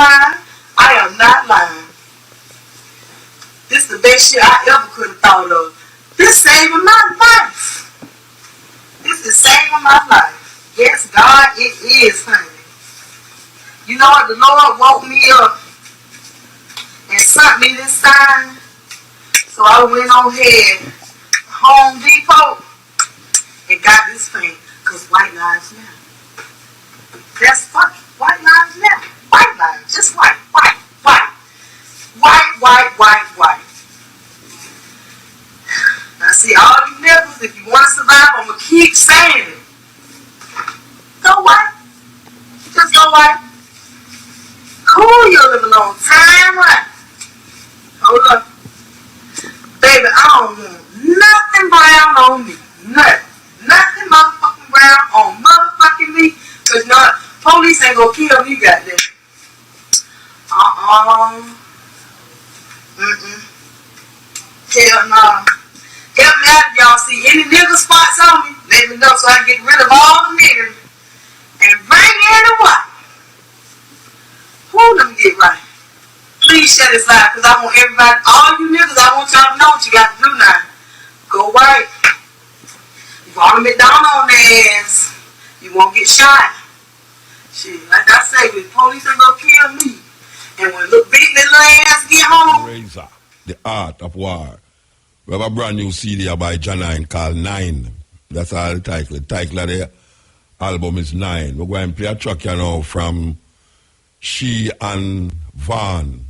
lying. I am not lying. This is the best shit I ever could have thought of. This saving my life. This is saving my life. Yes, God, it is, honey. You know what? The Lord woke me up and sent me this sign. So I went on ahead, Home Depot, and got this thing. Because white lives matter. That's fucking white lives matter. White lives. Just white. White. White. White, white, white, white. Now see, all you niggas, if you want to survive, I'm going to keep saying it. Go white. Just go white. Cool, you'll live a long time, right? Hold up. Baby, I don't want nothing brown on me. Nothing. Nothing motherfucking brown on motherfucking me. Because not police ain't gonna kill me, goddamn. Hell no. Help me out if y'all see any nigga spots on me. Let me know so I can get rid of all the niggas. And bring in the white. Who let me get right? Please shut this live, because I want everybody, all you niggas, I want y'all to know what you got to do now. Go white. You want them down on their ass, you won't get shot. Shit, like I say, the police ain't gonna kill me. And when little big little ass get home. Razor, the art of war. We have a brand new CD by Janine called 9. That's all the title. The title of the album is 9. We're going to play a track, you know, from She and Van.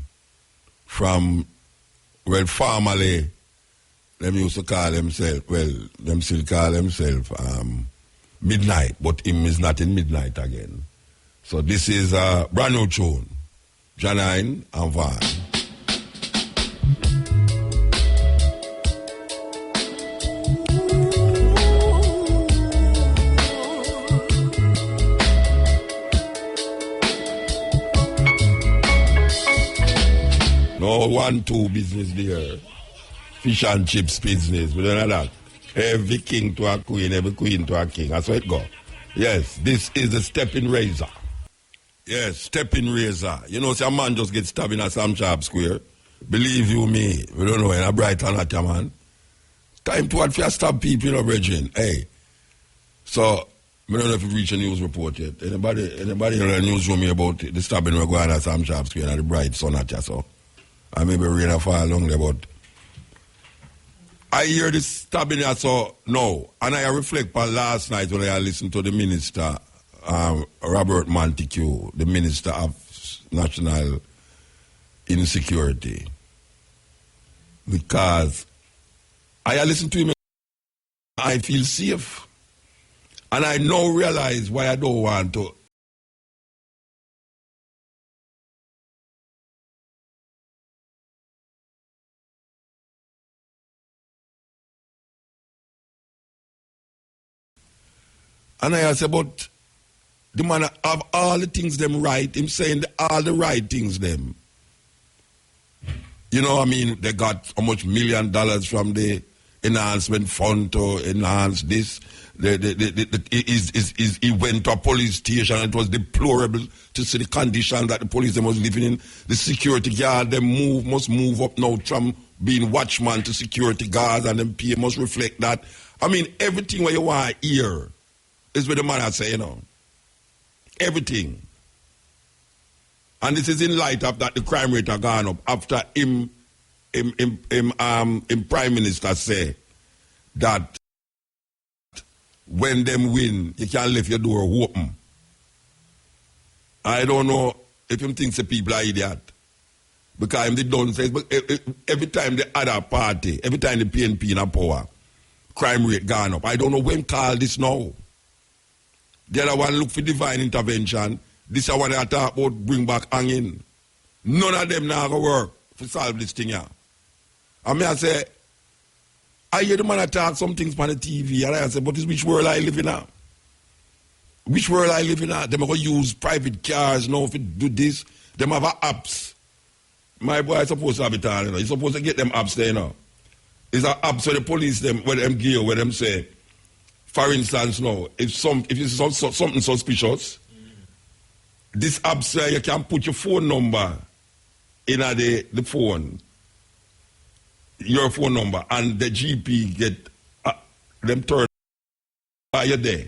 From, well, formerly, them used to call themselves, well, them still call themselves Midnight, but him is not in Midnight again. So this is a brand new tune, Janine and Van. No 1-2 business there. Fish and chips business. We don't know that. Every king to a queen, every queen to a king. That's how it go. Yes, this is the stepping razor. Yes, stepping razor. You know, see a man just get stabbed in a Sam Sharp Square. Believe you me, we don't know when a bright or not, man. Time to what for stab people, you know, brethren. Hey. So, I don't know if you reach a news report yet. Anybody in the newsroom here about the stabbing we're going at Sam Sharp Square and the bright sun at you, so. I maybe rain a fall along there, but I hear this stabbing here, so no. And I reflect on last night when I listened to the minister, Robert Montague, the minister of national insecurity. Because I listened to him, I feel safe. And I now realize why I don't want to. And I say, but the man have all the things them right. Him saying all the right things them. You know what I mean? They got how much $1 million from the enhancement fund to enhance this. He went to a police station and it was deplorable to see the condition that the police them was living in. The security guard them must move up now from being watchman to security guards, and them pay must reflect that. I mean, everything what you want to hear is what the man I say, you know. Everything. And this is in light of that the crime rate has gone up after him Prime Minister say that when them win, you can't leave your door open. I don't know if him thinks the people are idiot. Because him they don't say, but every time the other party, every time the PNP in a power, crime rate gone up. I don't know when call this now. The other one look for divine intervention. This is what I talk about, bring back hanging. None of them now go work to solve this thing here. I mean, I say, I hear the man talk some things on the TV, and I say, but this which world I live in now? Which world I live in now? Them going to use private cars now to do this. Them have apps. My boy is supposed to have it all, you know. He's supposed to get them apps there, you know. It's an app so the police them, where them gear, where them say, for instance, now, if you see something suspicious, this app, sir, you can put your phone number in the phone, your phone number, and the GP get them turn you there.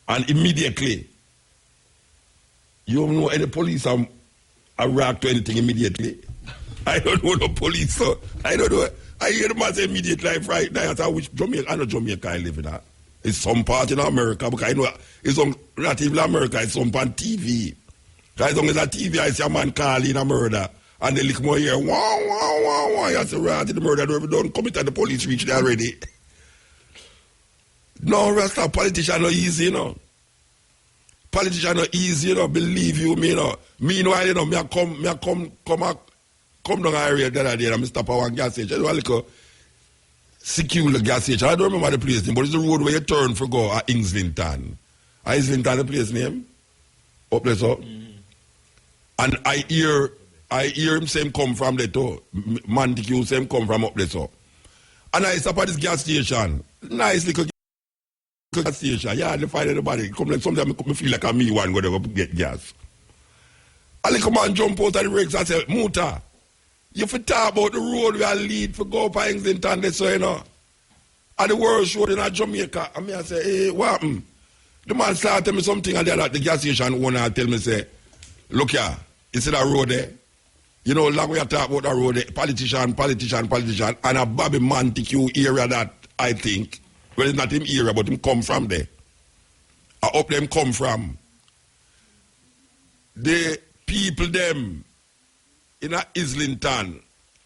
And immediately, you don't know any police are react to anything immediately. I don't know the police, so I don't know. I hear the man say immediate life right now. I wish Jamaica, I know Jamaica I live in that. It's some part in America, because I know it's on, not even America, it's some on TV. As long as a TV, I see a man calling a murder, and they look more here, wow, wow, wow, wow. I say, right, the murder don't commit, and the police reach there already. No, Rasta, politician not easy, you know. Politician not easy, you know, believe you me, you know. Meanwhile, you know, me come down the area the other day, and I stop at one gas station. I look secure the gas station. I don't remember the place name, but it's the road where you turn for go at Islington. Islington, the place name? Up there, so. And I hear him same come from there too. Montague same come from up there, so. And I stop at this gas station. Nice little gas station. Yeah, they find everybody. Come like sometimes I feel like I'm me one go to get gas. I like come and jump out of the brakes and say, Muta, you for talk about the road we are lead for go up Islington, this so you know. And the world road in Jamaica. And me I say, hey, what happened? The man started tell me something and then at the gas station owner tell me say, look here, you see that road there? You know, like we are talking about that road there, politician, and a Bobby Montague area that I think, well, it's not him area, but him come from there. I hope them come from. The people them in Islington,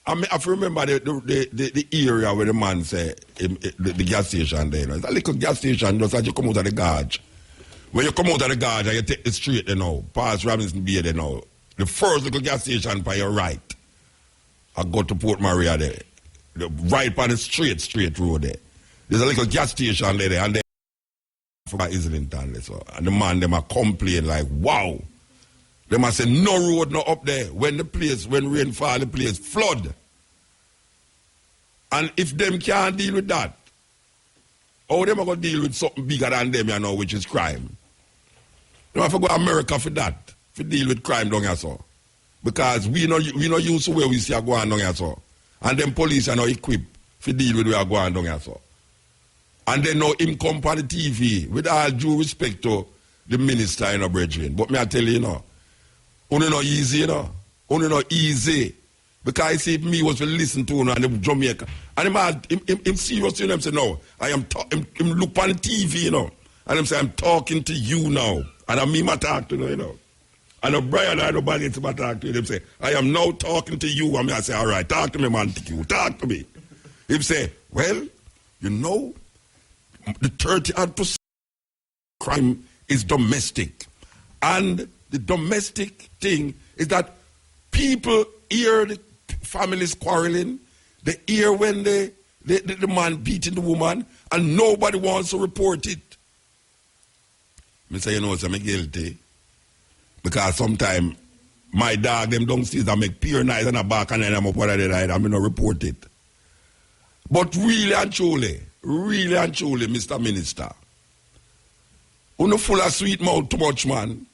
I have to remember the area where the man say, the gas station there. You know. It's a little gas station just as you come out of the garage. When you come out of the garage and you take the street there now, past Robinson Bay there now, the first little gas station by your right, I go to Port Maria there. The right on the straight road there. There's a little gas station there and they for Islington there, so. And the man them a complain like, wow. They must say no road no up there. When rain fall, the place flood. And if them can't deal with that, how them are going to deal with something bigger than them, you know, which is crime? You have to go to America for that, to deal with crime down here, so. Because we not used to where we see a go on down here, so. And them police are not equipped to deal with where a go on down here, so. And then now him come on the TV, with all due respect to the minister, you know, brethren. But me I tell you, you know, only not easy, you know. Only not easy. Because I see if me was to listen to him and Jamaica. And him serious, you know, him say, no, I am him look on the TV, you know. And him say, I'm talking to you now. And I'm me my talk to you know. And a Brian and nobody to my talk to him. Him say, I am now talking to you. And I say, all right, talk to me, man, talk to me. Him say, well, you know, the 30% crime is domestic. And the domestic thing is that people hear the families quarreling, they hear when the man beating the woman, and nobody wants to report it. Me say, you know, so I'm guilty. Because sometimes my dog, them downstairs, I make pure noise and I back and then I'm up what I did, I'm going to report it. But really and truly, Mr. Minister, you're not full of sweet mouth too much, man.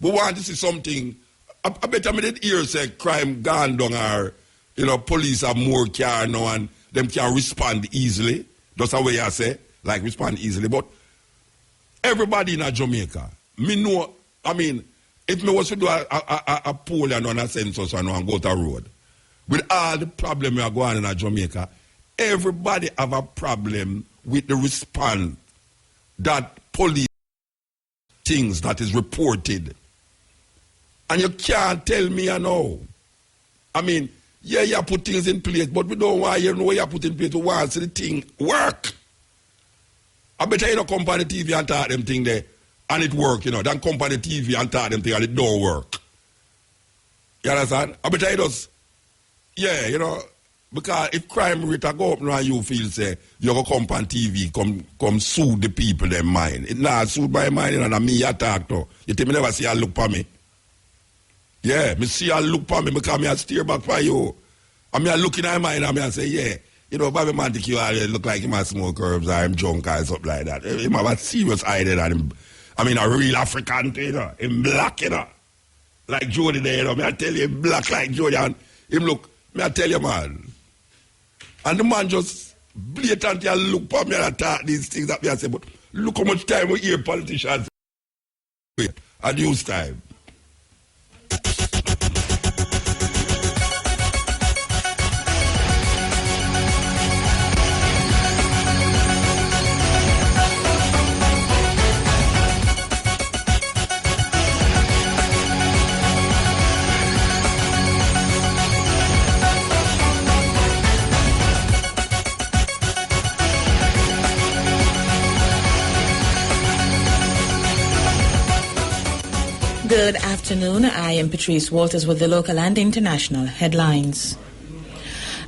We want to see something. I bet I did hear say crime gone down or, you know, police have more care now and them can respond easily. That's the way I say, like respond easily. But everybody in Jamaica, me know, I mean, if me was to do a poll and on a census and go to a road, with all the problem we are going in Jamaica, everybody have a problem with the response that police things that is reported. And you can't tell me, you know. I mean, yeah, you put things in place, but we don't want you know you put in place. We want to see the thing work. I bet you don't come on the TV and talk them thing there, and it work, you know. Then come on the TV and talk them thing and it don't work. You understand? I bet you does. Yeah, you know, because if crime rate go up now, you feel say you go come on TV, come sue the people them mind. It not sued by mine, and me you talk to. You think me never see a look for me? Yeah, me see a look for me because me a steer back for you. And me a looking at mine and me a say, yeah, you know, Bobby Montague look like him a smoke herbs or him drunk or something like that. Him have a serious eye there and I mean, a real African, you know, him black, you know. Like Jody there, you know. Me I tell you, him black like Jody. And him look, me I tell you, man. And the man just blatantly look for me and attack these things that me I say, but look how much time we hear politicians at news time. Good afternoon. I am Patrice Walters with the local and international headlines.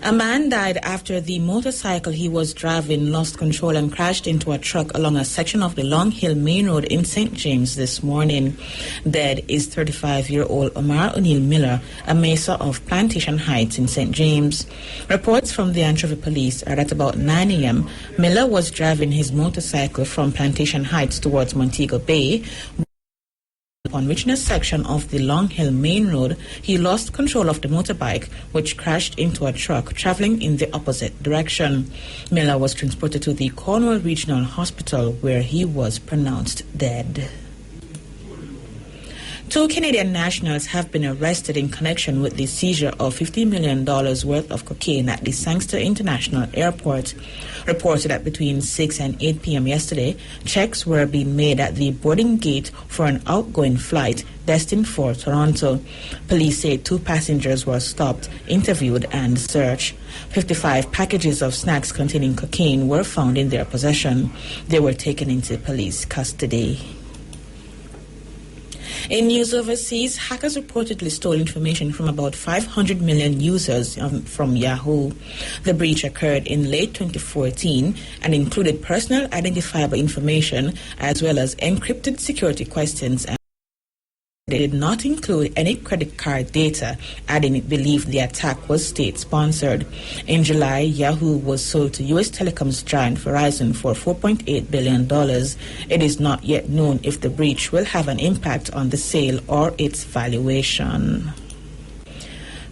A man died after the motorcycle he was driving lost control and crashed into a truck along a section of the Long Hill Main Road in St. James this morning. Dead is 35-year-old Omar O'Neill Miller, a mesa of Plantation Heights in St. James. Reports from the Anchovy Police are that about 9 a.m., Miller was driving his motorcycle from Plantation Heights towards Montego Bay. Upon reaching a section of the Long Hill Main Road, he lost control of the motorbike, which crashed into a truck traveling in the opposite direction. Miller was transported to the Cornwall Regional Hospital, where he was pronounced dead. 2 Canadian nationals have been arrested in connection with the seizure of $50 million worth of cocaine at the Sangster International Airport. Reported at between 6 and 8 p.m. yesterday, checks were being made at the boarding gate for an outgoing flight destined for Toronto. Police say 2 passengers were stopped, interviewed, and searched. 55 packages of snacks containing cocaine were found in their possession. They were taken into police custody. In news overseas, hackers reportedly stole information from about 500 million users from Yahoo. The breach occurred in late 2014 and included personal identifiable information as well as encrypted security questions. They did not include any credit card data, adding it believed the attack was state-sponsored. In July, Yahoo was sold to U.S. telecoms giant Verizon for $4.8 billion. It is not yet known if the breach will have an impact on the sale or its valuation.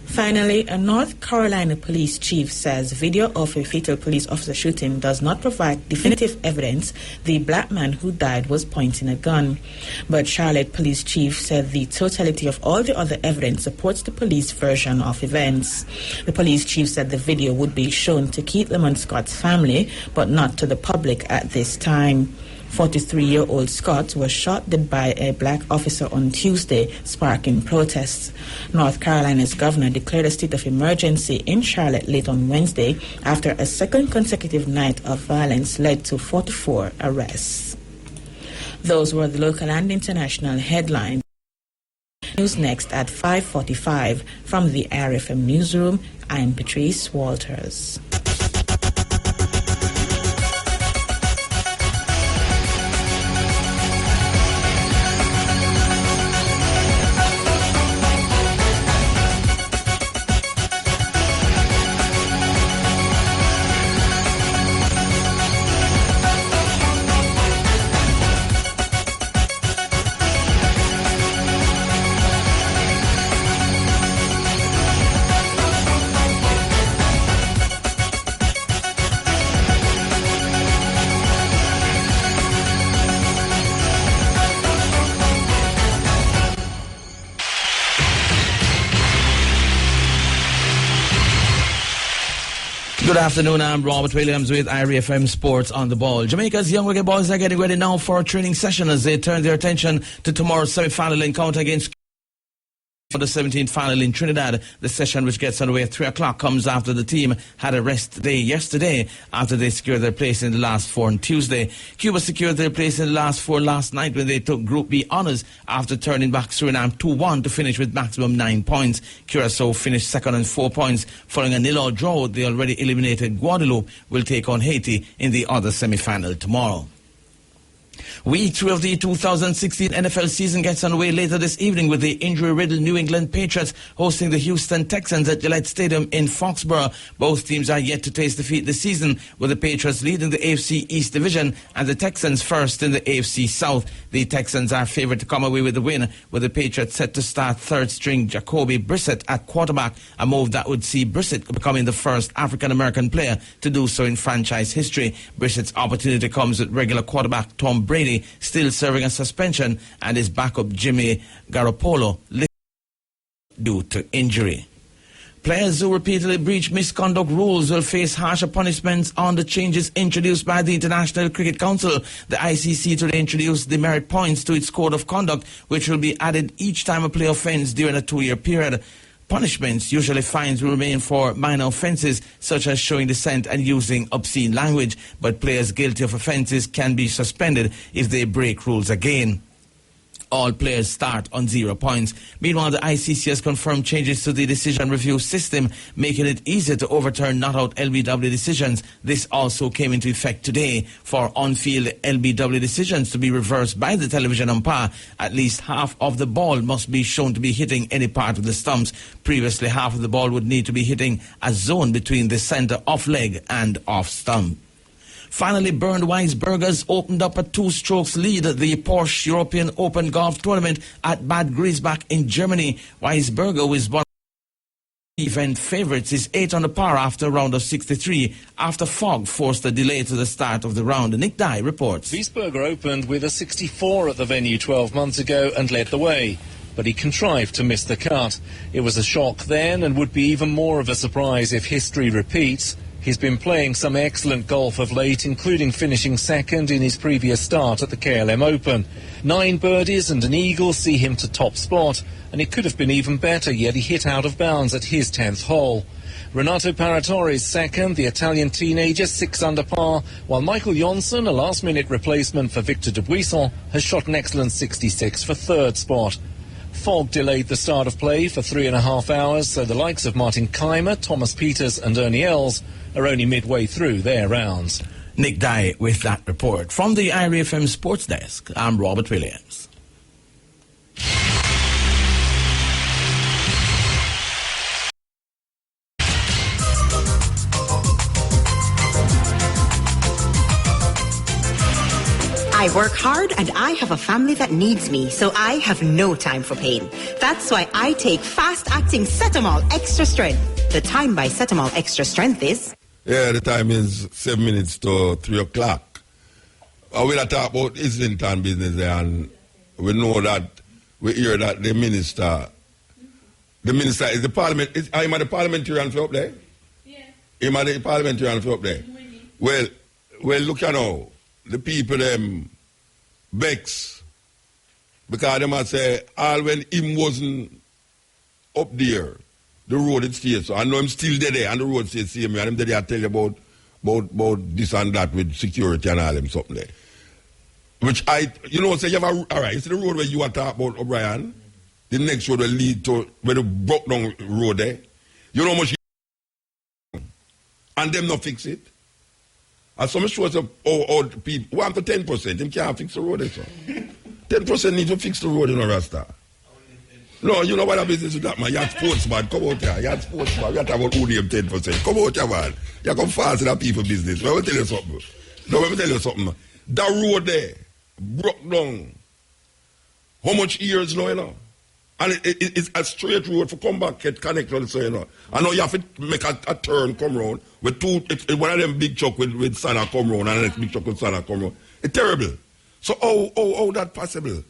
Finally, a North Carolina police chief says video of a fatal police officer shooting does not provide definitive evidence the black man who died was pointing a gun. But Charlotte police chief said the totality of all the other evidence supports the police version of events. The police chief said the video would be shown to Keith Lemon Scott's family, but not to the public at this time. 43-year-old Scott was shot dead by a black officer on Tuesday, sparking protests. North Carolina's governor declared a state of emergency in Charlotte late on Wednesday after a second consecutive night of violence led to 44 arrests. Those were the local and international headlines. News next at 5:45 from the RFM newsroom. I'm Patrice Walters. Good afternoon, I'm Robert Williams with IRFM Sports on the Ball. Jamaica's young reggae boys are getting ready now for a training session as they turn their attention to tomorrow's semi-final encounter against for the 17th final in Trinidad. The session, which gets underway at 3 o'clock, comes after the team had a rest day yesterday after they secured their place in the last 4 on Tuesday. Cuba secured their place in the last 4 last night when they took Group B honours after turning back Suriname 2-1 to finish with maximum 9 points. Curacao finished second on 4 points. Following a 0-0 draw, the already eliminated Guadeloupe will take on Haiti in the other semi-final tomorrow. Week 2 of the 2016 NFL season gets underway later this evening with the injury-riddled New England Patriots hosting the Houston Texans at Gillette Stadium in Foxborough. Both teams are yet to taste defeat this season, with the Patriots leading the AFC East Division and the Texans first in the AFC South. The Texans are favourite to come away with the win, with the Patriots set to start third-string Jacoby Brissett at quarterback, a move that would see Brissett becoming the first African-American player to do so in franchise history. Brissett's opportunity comes with regular quarterback Tom Brady still serving a suspension and his backup Jimmy Garoppolo due to injury. Players who repeatedly breach misconduct rules will face harsher punishments on the changes introduced by the International Cricket Council. The ICC today introduced the merit points to its code of conduct, which will be added each time a player offends during a 2-year period. Punishments, usually fines, will remain for minor offences such as showing dissent and using obscene language, but players guilty of offences can be suspended if they break rules again. All players start on 0 points. Meanwhile, the ICC has confirmed changes to the decision review system, making it easier to overturn not-out LBW decisions. This also came into effect today. For on-field LBW decisions to be reversed by the television umpire, at least half of the ball must be shown to be hitting any part of the stumps. Previously, half of the ball would need to be hitting a zone between the centre off leg and off stump. Finally, Bernd Weisberger's opened up a 2-strokes lead at the Porsche European Open Golf Tournament at Bad Griesbach in Germany. Weisberger was one of the event favourites, is 8 under par after a round of 63 after fog forced a delay to the start of the round. Nick Dye reports. Wiesberger opened with a 64 at the venue 12 months ago and led the way, but he contrived to miss the cut. It was a shock then and would be even more of a surprise if history repeats. He's been playing some excellent golf of late, including finishing second in his previous start at the KLM Open. 9 birdies and an eagle see him to top spot, and it could have been even better, yet he hit out of bounds at his 10th hole. Renato Paratori's second, the Italian teenager, 6 under par, while Michael Jonsson, a last-minute replacement for Victor Dubuisson, has shot an excellent 66 for 3rd spot. Fog delayed the start of play for 3.5 hours, so the likes of Martin Keimer, Thomas Peters and Ernie Els are only midway through their rounds. Nick Dye with that report. From the IRFM Sports Desk, I'm Robert Williams. I work hard and I have a family that needs me, so I have no time for pain. That's why I take fast-acting Cetamol Extra Strength. The time by Cetamol Extra Strength is... Yeah, the time is 7 minutes to 3 o'clock. We'll talk about Islington business there, and we know that, we hear that the minister is the parliament, I'm at the parliamentarian for up there? Yeah. I'm at the parliamentarian for up there? Well, look at now, the people, vex, because they must say, all when him wasn't up there, the road it stays. So I know I'm still there and the road stays same. And I'm there I tell you about this and that with security and all them something there. Which say you have all right, it's the road where you are talking about, O'Brien. The next road will lead to where the broke down road there. You know how much and them not fix it. And some shows up all people 1 to 10%, them can't fix the road there, so. 10% need to fix the road in a Rasta. No, you know what the business with that, man. You're sportsman. Come out here. You're sportsman. You're talking about who name 10%. Come out here, man. You come fast in that people business. Let me tell you something. Let me tell you something. That road there broke down. How much years now, you know? And it's a straight road for come back, get connected, so you know. I know you have to make a turn, come round. With one of them big truck with Sana come round, and the next big truck with Sana come round. It's terrible. So how that possible?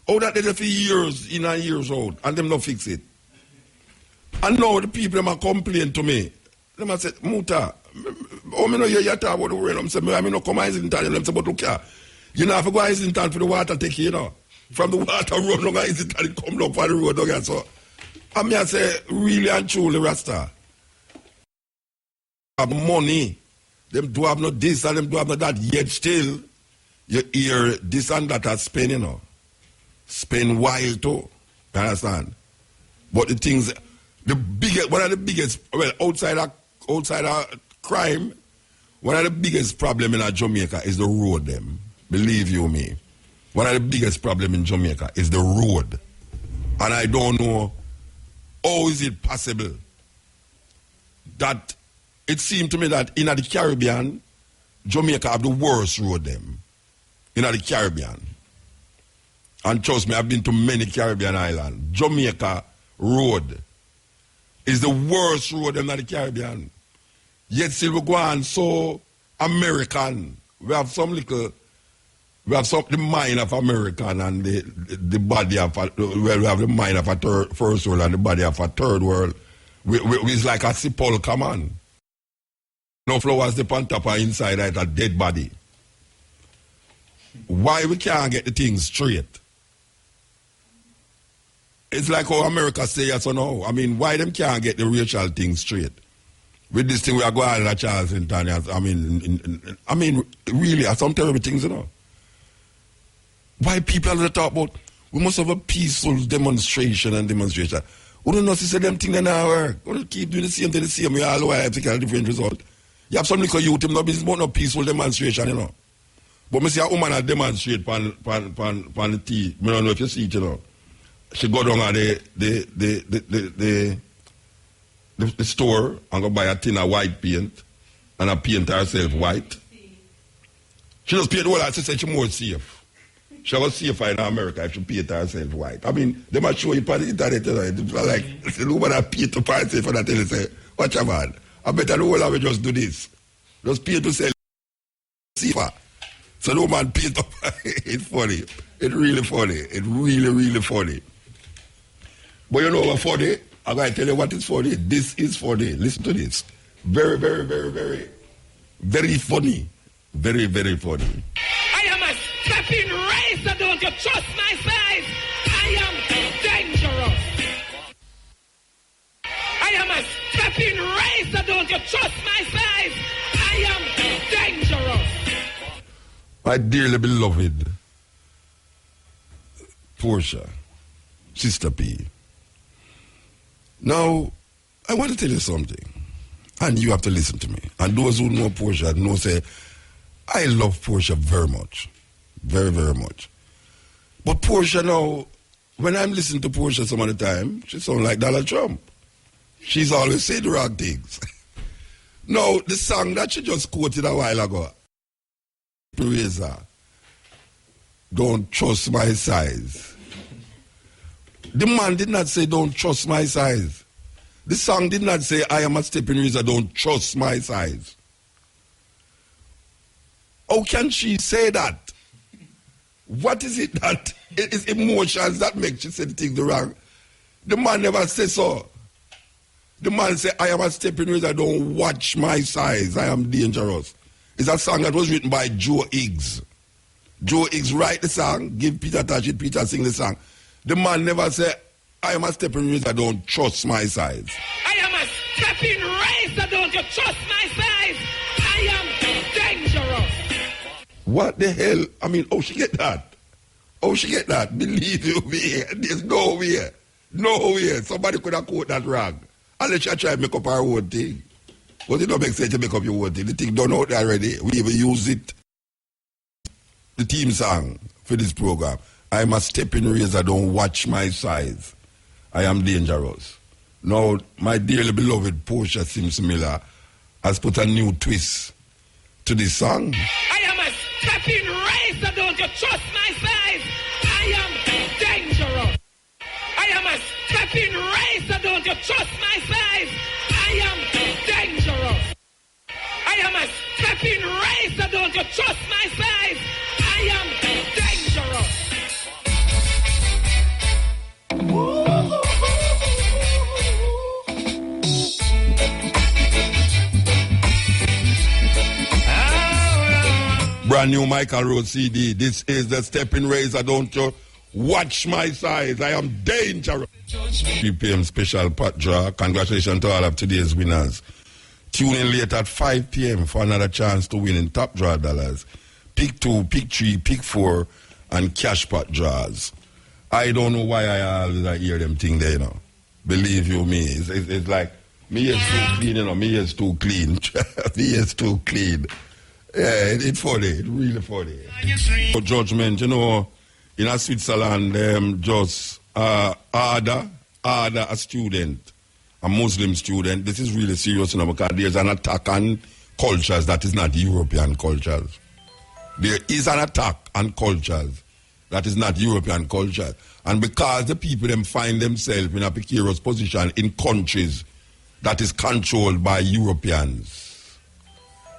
How that did it for years in and years out, and them not fix it. And now the people them are complain to me. Them a say, Muta, how me know you talk about the rain? I'm saying, I mean no come Islington. Them say, but look here, you know have to go Islington for the water take you know. From the water run long Islington, it come down for the road again. So I mean I say, really and truly, Rasta. Have money. Them do have no this and them do have no that, yet still you hear this and that are spend, you know. Spend wild too. You understand? But the things, one of the biggest, well, outside of crime, one of the biggest problem in Jamaica is the road them. Believe you me. One of the biggest problems in Jamaica is the road. And I don't know how is it possible that it seemed to me that in the Caribbean, Jamaica have the worst road them. In the Caribbean. And trust me, I've been to many Caribbean islands. Jamaica road is the worst road in the Caribbean. Yet still we go on so American. We have some little, we have some the mind of American and the body of we have the mind of a first world and the body of a third world. It's like a sepulchre, man. No flowers the on top or inside like a dead body. Why we can't get the things straight? It's like how America say yes or no. I mean, why them can't get the racial thing straight? With this thing we are going on Charleston, I mean, really, some terrible things, you know. Why people are talk about, we must have a peaceful demonstration and demonstration. We don't know to say them things that not work. We don't keep doing the same, we all the way have to get a different result. You have some little youth, no business about no peaceful demonstration, you know. But I see a woman that demonstrate pan the tea. I don't know if you see it, you know. She go down at the store and go buy a tin of white paint and a paint herself white. She just paint the whole lot. She said she more safe. She was safer in America if she paint herself white. I mean, they might show you on the internet, you know. It's like, the woman that paint to herself and I tell you, say, watch a man. I better the whole lot we just do this. Just paint to sell safer. So the woman paint up. It's funny. It's really funny. It's really, really funny. But you know what's funny? I'm going to tell you what is funny. This is funny. Listen to this. Very, very, very, very, very funny. Very, very funny. I am a stepping razor. Don't you trust my size? I am dangerous. I am a stepping razor. Don't you trust my size? I am dangerous. My dearly beloved Portia, Sister P. Now, I want to tell you something, and you have to listen to me. And those who know Portia know, say, I love Portia very much. Very, very much. But Portia now, when I'm listening to Portia some of the time, she sounds like Donald Trump. She's always saying the wrong things. Now, the song that she just quoted a while ago, Razor, don't trust my size. The man did not say, don't trust my size. The song did not say, I am a stepping razor, don't trust my size. How can she say that? What is it that it is emotions that make she say the thing wrong? The man never says so. The man said, I am a stepping razor, don't watch my size, I am dangerous. It's a song that was written by Joe Higgs. Joe Higgs write the song, give Peter touch it, Peter sing the song. The man never said, I am a stepping razor, don't trust my size. I am a stepping razor, don't you trust my size? I am dangerous. What the hell? I mean, how she get that? How she get that? Believe you me, there's no way. No way. Somebody could have quoted that wrong. Unless you try to make up our own thing. But it don't make sense to make up your own thing. The thing done out there already. We even use it. The theme song for this program. I am a stepping razor, don't watch my size. I am dangerous. Now, my dearly beloved Portia Sims Miller has put a new twist to this song. I am a stepping razor, don't you trust my size? I am dangerous. I am a stepping razor, don't you trust my size? I am dangerous. I am a stepping razor, don't you trust my size? I am dangerous. Brand new Michael Rose CD. This is the stepping razor, don't you watch my size. I am dangerous. 3 p.m. special pot draw. Congratulations to all of today's winners. Tune in late at 5 p.m. for another chance to win in top draw dollars. Pick 2, pick 3, pick 4, and cash pot draws. I don't know why I always hear them thing there, you know. Believe you me, it's like, me is too clean, you know, me is too clean. Me is too clean. Yeah, it's funny. It's really funny. Judgment, you know, in a Switzerland, just order a student, a Muslim student. This is really serious, you know, because there's an attack on cultures that is not European cultures. There is an attack on cultures that is not European culture. And because the people them find themselves in a precarious position in countries that is controlled by Europeans,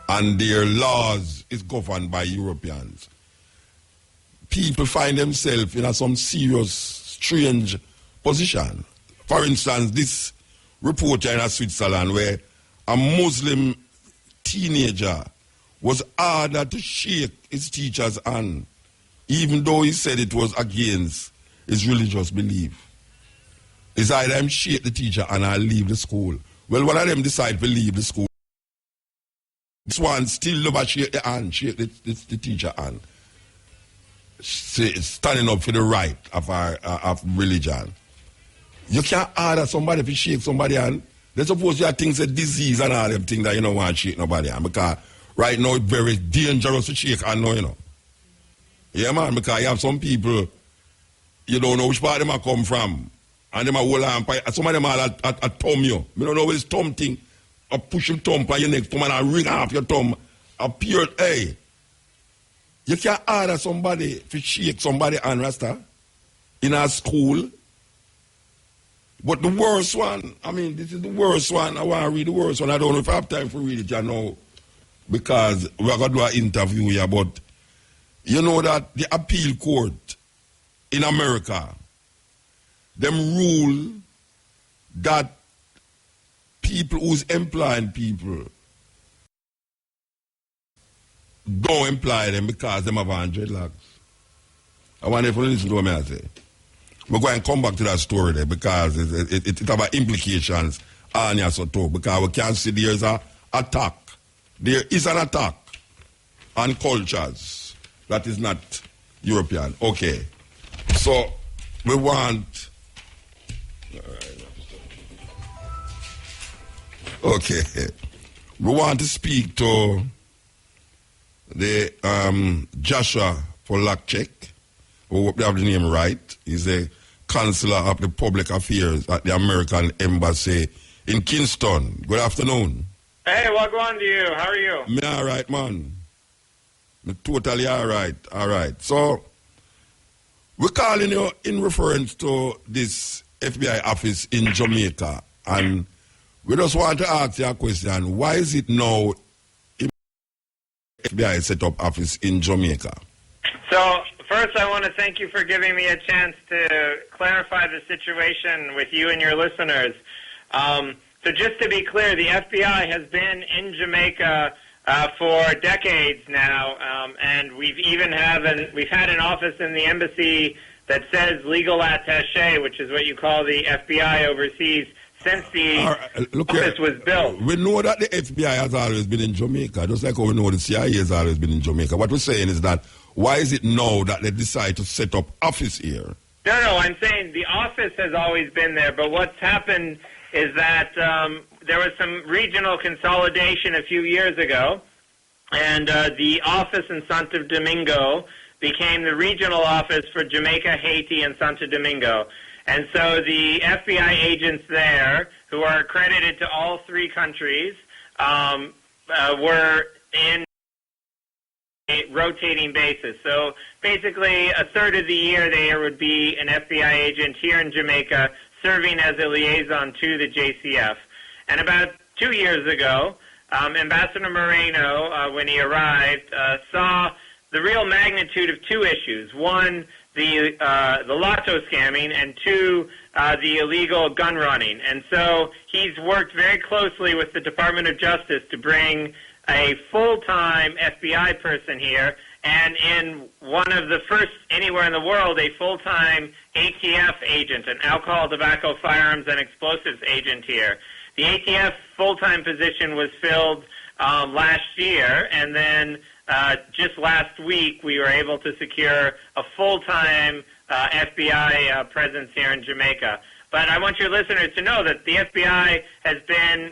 and their laws is governed by Europeans, people find themselves in some serious, strange position. For instance, this report in Switzerland where a Muslim teenager was ordered to shake his teacher's hand, even though he said it was against his religious belief. It's either him shake the teacher and I leave the school. Well, one of them decide to leave the school. This one still never shake the hand, shake the teacher hand, standing up for the right of religion. You can't order somebody to shake somebody hand. They suppose you have things a disease and all them things that you don't want to shake nobody hand, because right now it's very dangerous to shake hand now, you know. Yeah, man, because you have some people, you don't know which part of them come from, and them a hold on, some of them are a thumb you. You don't know where this thumb thing, a push your thumb by your neck, thumb and a ring off your thumb, a pure, hey. You can't order somebody to shake somebody hand, Rasta, in a school. But the worst one, I mean, this is the worst one. I want to read the worst one. I don't know if I have time to read it, you know, because we're going to do an interview here. But you know that the appeal court in America, them rule that people who's employing people don't employ them because them have 100 lakhs. I want you to listen to what I say. We're going to come back to that story there because it have implications on your so too, because we can see there's an attack. There is an attack on cultures that is not European. Okay. So we want we want to speak to the Joshua Polakchek, who have the name right. He's a counselor of the public affairs at the American Embassy in Kingston. Good afternoon. Hey, what go on to you? How are you? Me all right, man. Me totally all right. All right. So, we're calling you in reference to this FBI office in Jamaica. And we just want to ask you a question. Why is it now FBI set up office in Jamaica? So, first I want to thank you for giving me a chance to clarify the situation with you and your listeners. So just to be clear, the FBI has been in Jamaica for decades now, and we've had an office in the embassy that says legal attaché, which is what you call the FBI overseas, since the office was built. We know that the FBI has always been in Jamaica, just like how we know the CIA has always been in Jamaica. What we're saying is that why is it now that they decide to set up office here? No, I'm saying the office has always been there, but what's happened is that there was some regional consolidation a few years ago, and the office in Santo Domingo became the regional office for Jamaica, Haiti, and Santo Domingo. And so the FBI agents there, who are accredited to all three countries, were in a rotating basis. So basically, a third of the year there would be an FBI agent here in Jamaica serving as a liaison to the JCF. And about 2 years ago, Ambassador Moreno, when he arrived, saw the real magnitude of two issues. One, the lotto scamming, and two, the illegal gun running. And so he's worked very closely with the Department of Justice to bring a full-time FBI person here, and in one of the first anywhere in the world, a full-time ATF agent, an alcohol, tobacco, firearms, and explosives agent here. The ATF full-time position was filled last year, and then just last week we were able to secure a full-time FBI presence here in Jamaica. But I want your listeners to know that the FBI has been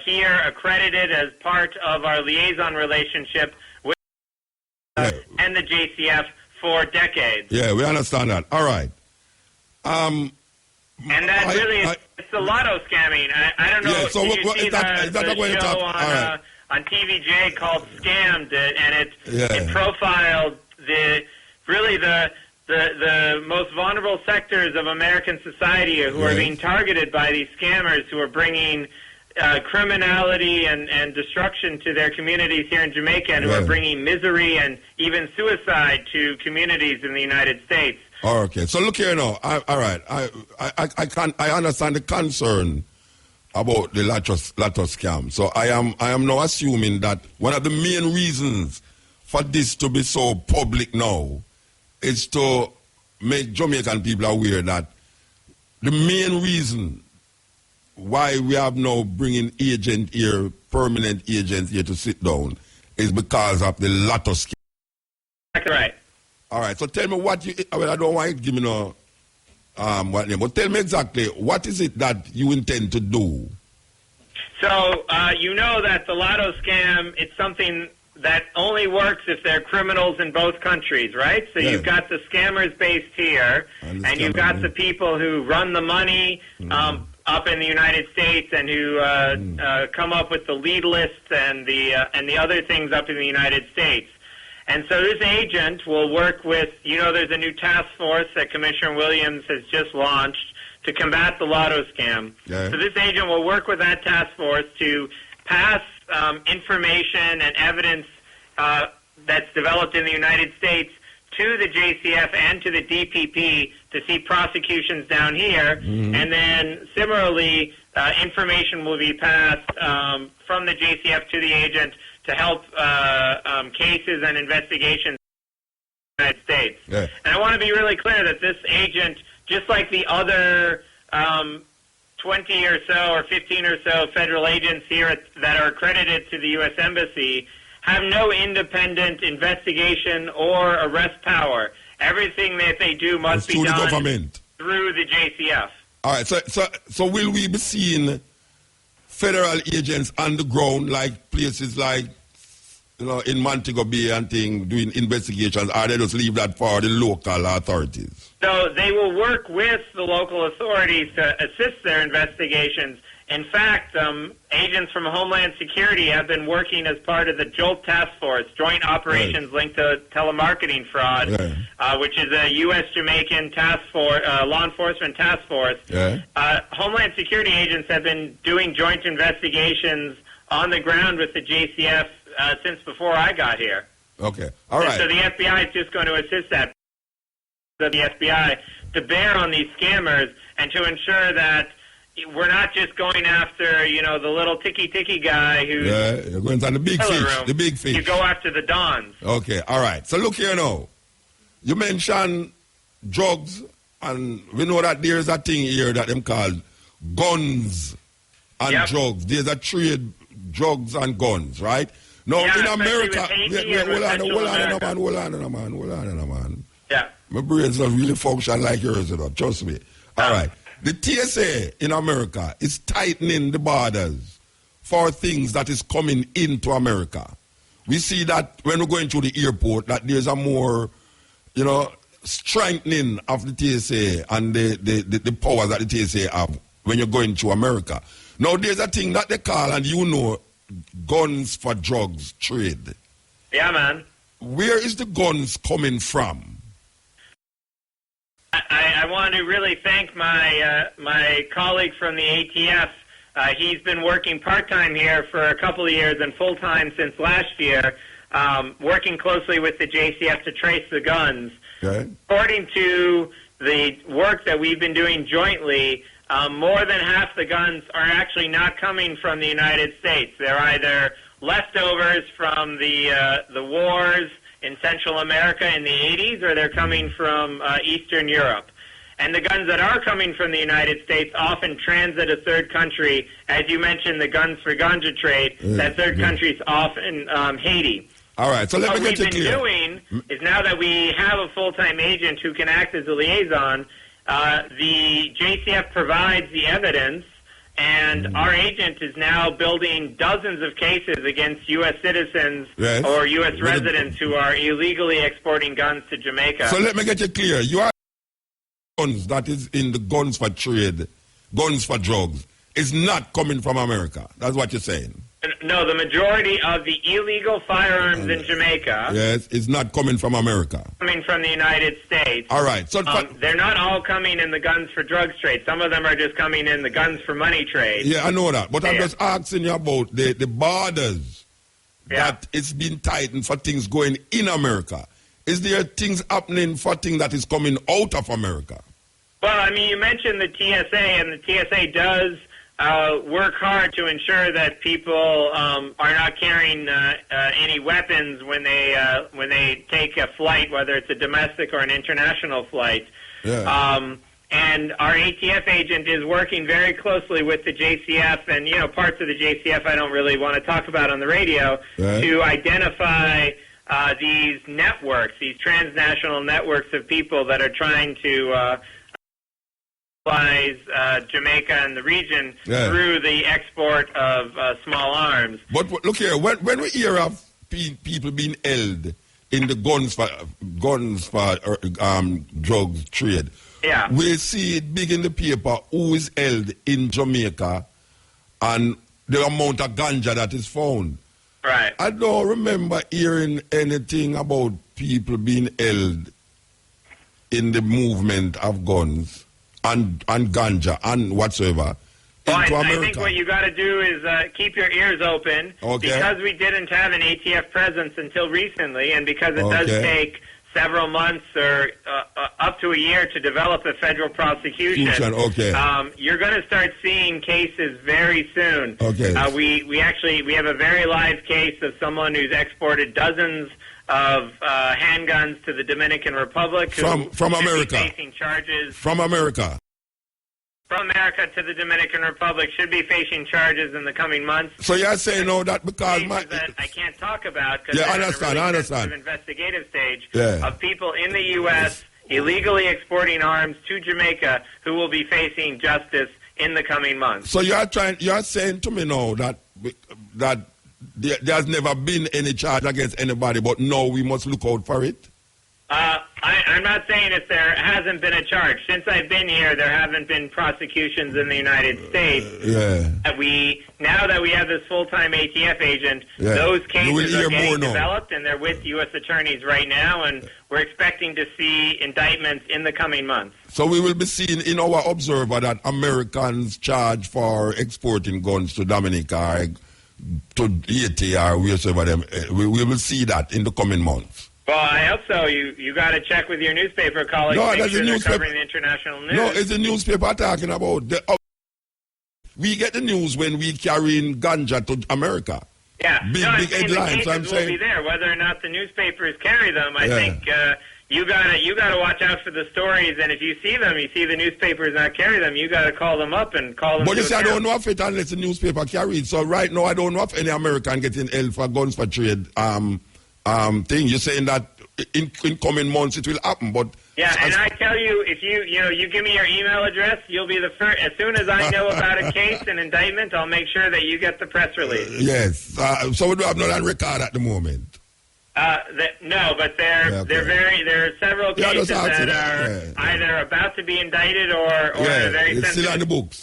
here accredited as part of our liaison relationship and the JCF for decades. Yeah, we understand that. All right. And that it's the lotto scamming. I don't know. Yeah, so did you see is that the what you're show talking? on TVJ called Scammed, and it profiled the most vulnerable sectors of American society who are being targeted by these scammers who are bringing criminality and destruction to their communities here in Jamaica, and who are bringing misery and even suicide to communities in the United States. Okay, so look here now. All right, I understand the concern about the lotto scam. So I am now assuming that one of the main reasons for this to be so public now is to make Jamaican people aware that the main reason why we have now bringing permanent agents here to sit down is because of the lotto scam. That's right. All right, so tell me I don't want you to give me no what name, but tell me exactly what is it that you intend to do? So you know that the lotto scam, it's something that only works if they're criminals in both countries, right? So you've got the scammers based here, and you've got the people who run the money up in the United States, and who come up with the lead lists and the other things up in the United States. And so this agent will work with, there's a new task force that Commissioner Williams has just launched to combat the lotto scam. Yeah. So this agent will work with that task force to pass information and evidence that's developed in the United States to the JCF and to the DPP to see prosecutions down here. Mm-hmm. And then similarly, information will be passed from the JCF to the agent to help cases and investigations in the United States. Yeah. And I want to be really clear that this agent, just like the other 20 or so or 15 or so federal agents here that are accredited to the U.S. Embassy, have no independent investigation or arrest power. Everything that they do must be done through the JCF. All right, so will we be seeing federal agents on the ground, like places like, in Montego Bay and thing, doing investigations, or they just leave that for the local authorities? So they will work with the local authorities to assist their investigations. In fact, agents from Homeland Security have been working as part of the JOLT task force, Joint Operations Linked to Telemarketing Fraud, which is a U.S.-Jamaican task force, law enforcement task force. Homeland Security agents have been doing joint investigations on the ground with the JCF since before I got here. Okay, all right. So the FBI is just going to assist the FBI to bear on these scammers and to ensure that we're not just going after, the little ticky guy who's... Yeah, you're going to the big fish, the big fish. You go after the dons. Okay, all right. So look here now. You mentioned drugs, and we know that there's a thing here that them called guns and drugs. There's a trade, drugs and guns, right? Now, in America... Hold on, man. Yeah. My brain's not really function like yours, trust me. All right. The TSA in America is tightening the borders for things that is coming into America. We see that when we're going through the airport, that there's a more, strengthening of the TSA and the powers that the TSA have when you're going to America. Now, there's a thing that they call, and guns for drugs trade. Yeah, man. Where is the guns coming from? I want to really thank my colleague from the ATF. He's been working part-time here for a couple of years and full-time since last year, working closely with the JCF to trace the guns. Okay. According to the work that we've been doing jointly, more than half the guns are actually not coming from the United States. They're either leftovers from the wars in Central America in the 80s, or they're coming from Eastern Europe. And the guns that are coming from the United States often transit a third country. As you mentioned, the guns for ganja trade, that third country is often Haiti. All right, so let me get you clear. What we've been doing is, now that we have a full-time agent who can act as a liaison, the JCF provides the evidence And our agent is now building dozens of cases against U.S. citizens or U.S. residents who are illegally exporting guns to Jamaica. So let me get you clear. You are guns that is in the guns for trade, guns for drugs, is not coming from America. That's what you're saying. No, the majority of the illegal firearms in Jamaica is not coming from America. Coming from the United States. All right. So they're not all coming in the guns for drugs trade. Some of them are just coming in the guns for money trade. Yeah, I know that. But I'm just asking you about the borders that it's been tightened for things going in America. Is there things happening for things that is coming out of America? Well, I mean, you mentioned the TSA, and the TSA does work hard to ensure that people are not carrying any weapons when they take a flight, whether it's a domestic or an international flight. Yeah. And our ATF agent is working very closely with the JCF, and parts of the JCF I don't really want to talk about on the radio, to identify these networks, these transnational networks of people that are trying to Jamaica and the region through the export of small arms. But look here, when we hear of people being held in the guns for drugs trade, we see it big in the paper who is held in Jamaica and the amount of ganja that is found. Right. I don't remember hearing anything about people being held in the movement of guns and ganja and whatsoever into America. I think what you got to do is keep your ears open, because we didn't have an ATF presence until recently, and because it does take several months or up to a year to develop a federal prosecution. You're going to start seeing cases very soon. We have a very live case of someone who's exported dozens of handguns to the Dominican Republic from America. Facing charges from America to the Dominican Republic, should be facing charges in the coming months. So you're saying that because that I can't talk about because I understand. Investigative stage of people in the U.S. illegally exporting arms to Jamaica who will be facing justice in the coming months. So you're saying to me now that there's never been any charge against anybody, but now we must look out for it? I'm not saying if there hasn't been a charge. Since I've been here, there haven't been prosecutions in the United States. Now that we have this full-time ATF agent, those cases are getting developed, and they're with U.S. attorneys right now, and we're expecting to see indictments in the coming months. So we will be seeing in our Observer that Americans charged for exporting guns to Dominica, to Haiti, or wherever them. We will see that in the coming months. Well, I hope so. You got to check with your newspaper colleagues. No, that's the newspaper. Covering the international news. No, it's the newspaper talking about. We get the news when we carrying ganja to America. Yeah, big headlines. The cases will be there, whether or not the newspapers carry them. I think you gotta watch out for the stories, and if you see them, you see the newspapers not carry them, you gotta call them up and call them. But you see, I don't know if it unless the newspaper carry it. So right now, I don't know if any American getting held for guns for trade. Thing you're saying that in coming months it will happen, but and I tell you, if you give me your email address, you'll be the first. As soon as I know about a case and indictment, I'll make sure that you get the press release. Yes. So we do have not on record at the moment. No, but there are several cases that are either about to be indicted or very sensitive. Still on the books.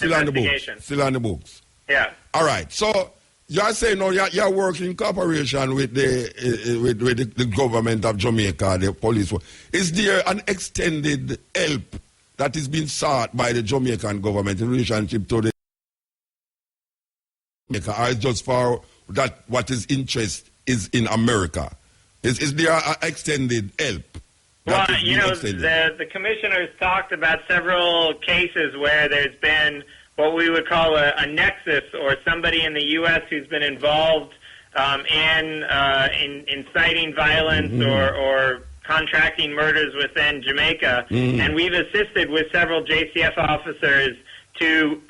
Still on the books. Yeah. All right. So you're saying now you're working in cooperation with the government of Jamaica, the police. Is there an extended help that is being sought by the Jamaican government in relationship to the Jamaica, or is just for that what is interest is in America? Is there an extended help? Well, the commissioners talked about several cases where there's been what we would call a nexus, or somebody in the U.S. who's been involved in inciting violence or contracting murders within Jamaica. And we've assisted with several JCF officers to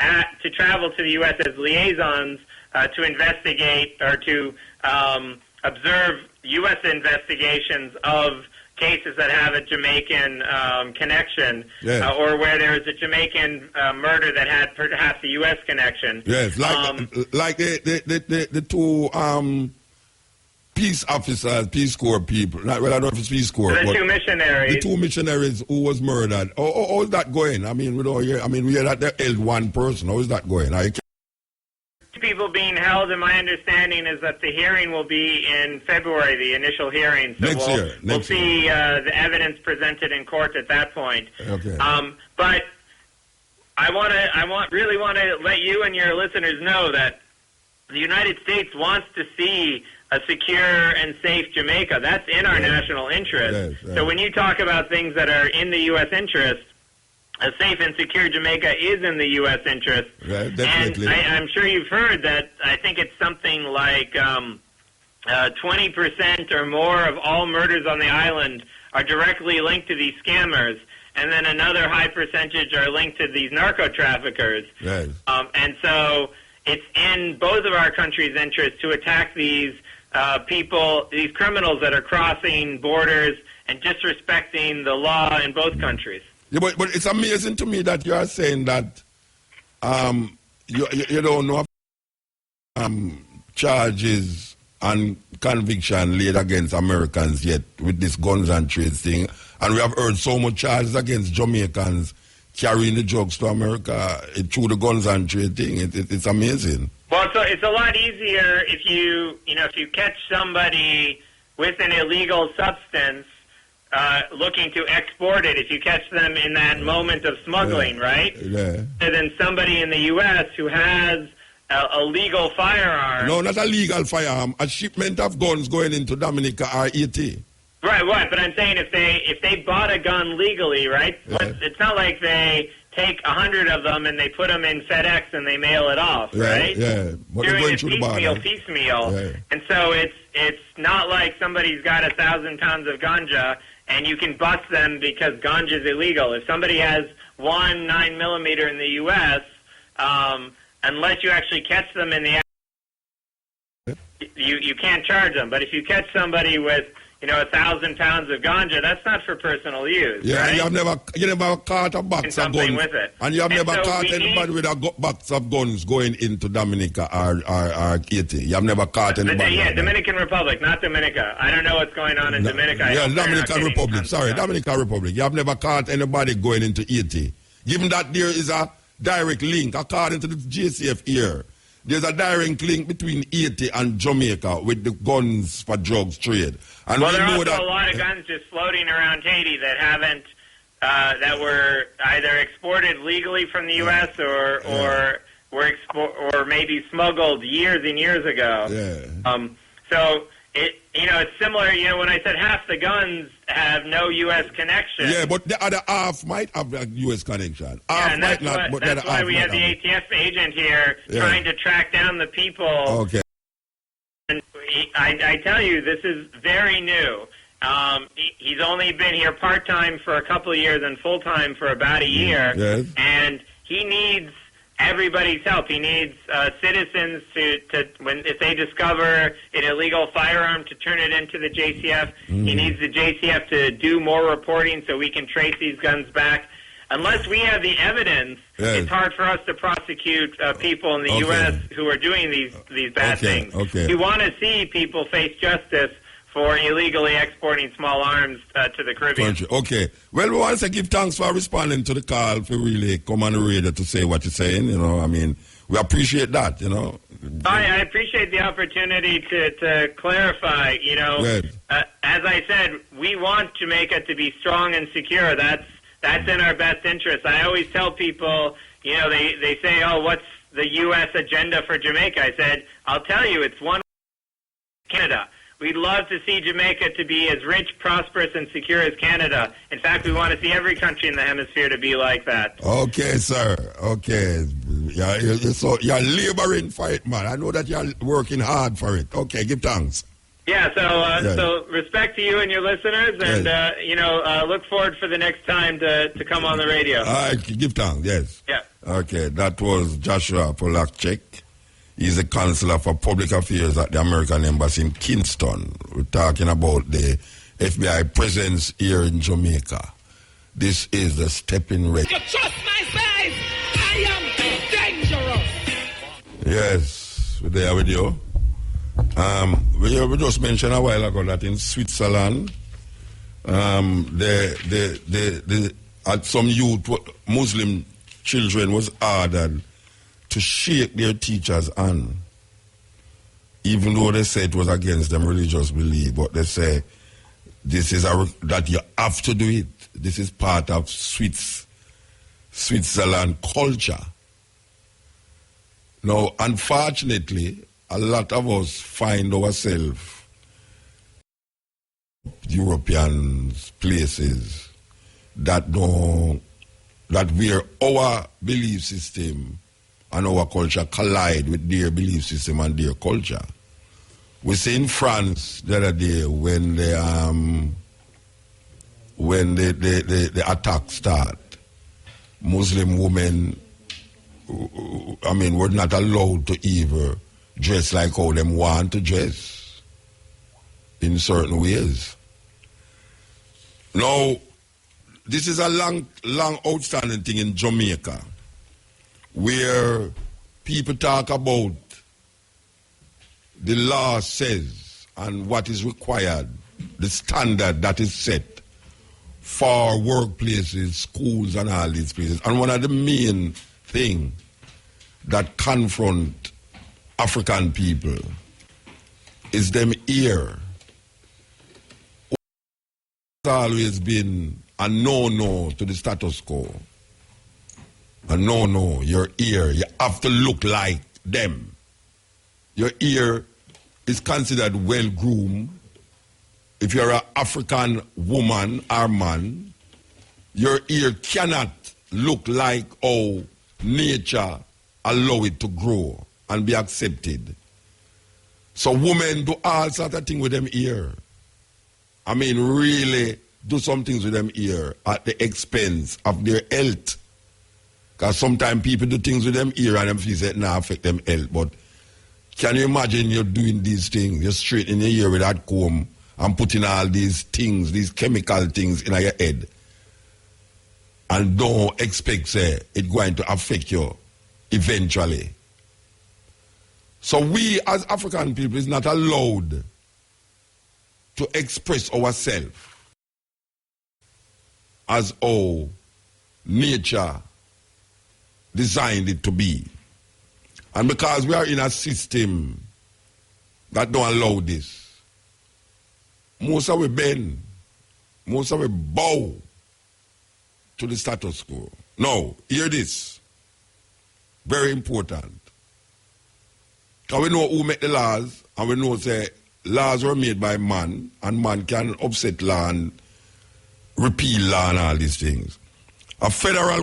travel to the U.S. as liaisons to investigate or to observe U.S. investigations of cases that have a Jamaican connection, Yes. or where there was a Jamaican murder that had perhaps a U.S. connection. Yes, like the two peace officers, Peace Corps people. Well, I don't know if it's Peace Corps. The but two missionaries. The two missionaries who was murdered. How is that going? I mean, we don't hear. I mean, we hear that they held one person. How is that going? People being held, and my understanding is that the hearing will be in February, the initial hearing. So we'll see the evidence presented in court at that point. Okay. But I really want to let you and your listeners know that the United States wants to see a secure and safe Jamaica. That's in our national interest. Yes. So when you talk about things that are in the U.S. interest, a safe and secure Jamaica is in the U.S. interest. Right, definitely. And I'm sure you've heard that I think it's something like 20% or more of all murders on the island are directly linked to these scammers, and then another high percentage are linked to these narco traffickers. Yes. And so it's in both of our countries' interest to attack these people, these criminals that are crossing borders and disrespecting the law in both countries. Yeah, but it's amazing to me that you are saying that you don't know charges and conviction laid against Americans yet with this guns and trade thing, and we have heard so much charges against Jamaicans carrying the drugs to America through the guns and trade thing. It's amazing. Well, it's a lot easier if you catch somebody with an illegal substance looking to export it, if you catch them in that moment of smuggling, right? Yeah. Than somebody in the U.S. who has a legal firearm. No, not a legal firearm. A shipment of guns going into Dominica or Haiti. Right. But I'm saying if they bought a gun legally, right? Yeah. It's not like they take 100 of them and they put them in FedEx and they mail it off, right? Yeah. But doing going it through the piecemeal. Yeah. And so it's not like somebody's got 1,000 pounds of ganja and you can bust them because ganja is illegal. If somebody has 1 9mm in the U.S., unless you actually catch them in the you can't charge them. But if you catch somebody with 1,000 pounds of ganja, that's not for personal use. Yeah, right? and you never caught a box of guns. With it. And you have never so caught anybody with a box of guns going into Dominica or Haiti. You have never caught anybody. Yeah, Dominican Republic, not Dominica. I don't know what's going on in Dominica. Yeah, Dominican Republic. Sorry, Dominican Republic. You have never caught anybody going into Haiti. Given that there is a direct link, according to the JCF here, there's a direct link between Haiti and Jamaica with the guns for drugs trade. And well, there are know also that, a lot of guns just floating around Haiti that haven't, that were either exported legally from the U.S. or maybe smuggled years and years ago. Yeah. So it's similar. When I said half the guns have no U.S. connection. Yeah, but the other half might have a U.S. connection. Half might not. That's why we have the ATF agent here trying to track down the people. Okay. And I tell you, this is very new. He's only been here part-time for a couple of years and full-time for about a year. Yes. And he needs everybody's help. He needs citizens to if they discover an illegal firearm, to turn it into the JCF. He needs the JCF to do more reporting so we can trace these guns back. Unless we have the evidence, it's hard for us to prosecute people in the U.S. who are doing these bad things. Okay. We want to see people face justice for illegally exporting small arms to the Caribbean. Okay. Well, we want to give thanks for responding to the call, for really come on the radio to say what you're saying. I mean, we appreciate that, I appreciate the opportunity to clarify, as I said, we want Jamaica to be strong and secure. That's in our best interest. I always tell people, they say, oh, what's the U.S. agenda for Jamaica? I said, I'll tell you, it's one Canada. We'd love to see Jamaica to be as rich, prosperous, and secure as Canada. In fact, we want to see every country in the hemisphere to be like that. Okay, sir. Okay. You're laboring for it, man. I know that you're working hard for it. Okay, give thanks. Yeah, so respect to you and your listeners, and, look forward for the next time to come on the radio. All right, give thanks, yes. Yeah. Okay, that was Joshua Polakchek. He's the Counselor for Public Affairs at the American Embassy in Kingston. We're talking about the FBI presence here in Jamaica. This is the stepping ready. You trust my size? I am dangerous. Yes, we're there with you. We just mentioned a while ago that in Switzerland, some youth, Muslim children, was ordered to shake their teacher's hand, even though they say it was against them religious belief. But they say this is that you have to do it. This is part of Switzerland culture. Now, unfortunately, a lot of us find ourselves European places that where our belief system and our culture collide with their belief system and their culture. We see in France the other day when the attack start, Muslim women, were not allowed to even dress like how them want to dress in certain ways. Now, this is a long outstanding thing in Jamaica, where people talk about the law says and what is required, the standard that is set for workplaces, schools, and all these places. And one of the main things that confront African people is them ear. It's always been a no-no to the status quo. A no-no, your ear, you have to look like them. Your ear is considered well-groomed. If you're an African woman or man, your ear cannot look like how nature allow it to grow and be accepted. So women do all sort of things with them ear. Really do some things with them ear at the expense of their health. Because sometimes people do things with them ear and them feel it now affect them health. But can you imagine you're doing these things, you're straightening your ear with that comb and putting all these things, these chemical things in your head, and don't expect it's going to affect you eventually. So we as African people is not allowed to express ourselves as how nature designed it to be. And because we are in a system that don't allow this, most of we bend, most of we bow to the status quo. Now, hear this. Very important. Because we know who make the laws, and we know say laws were made by man, and man can upset law and repeal law and all these things. A federal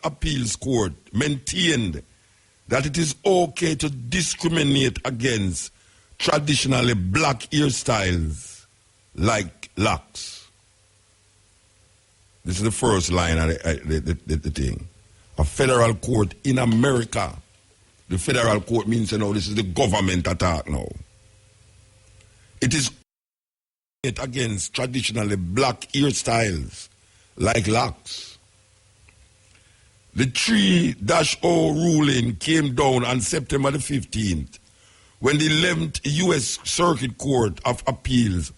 appeals court maintained that it is okay to discriminate against traditionally black hairstyles like locks. This is the first line of the thing. A federal court in America. The federal court means, this is the government attack now. It is against traditionally black hairstyles like locks. The 3-0 ruling came down on September the 15th when the 11th U.S. Circuit Court of Appeals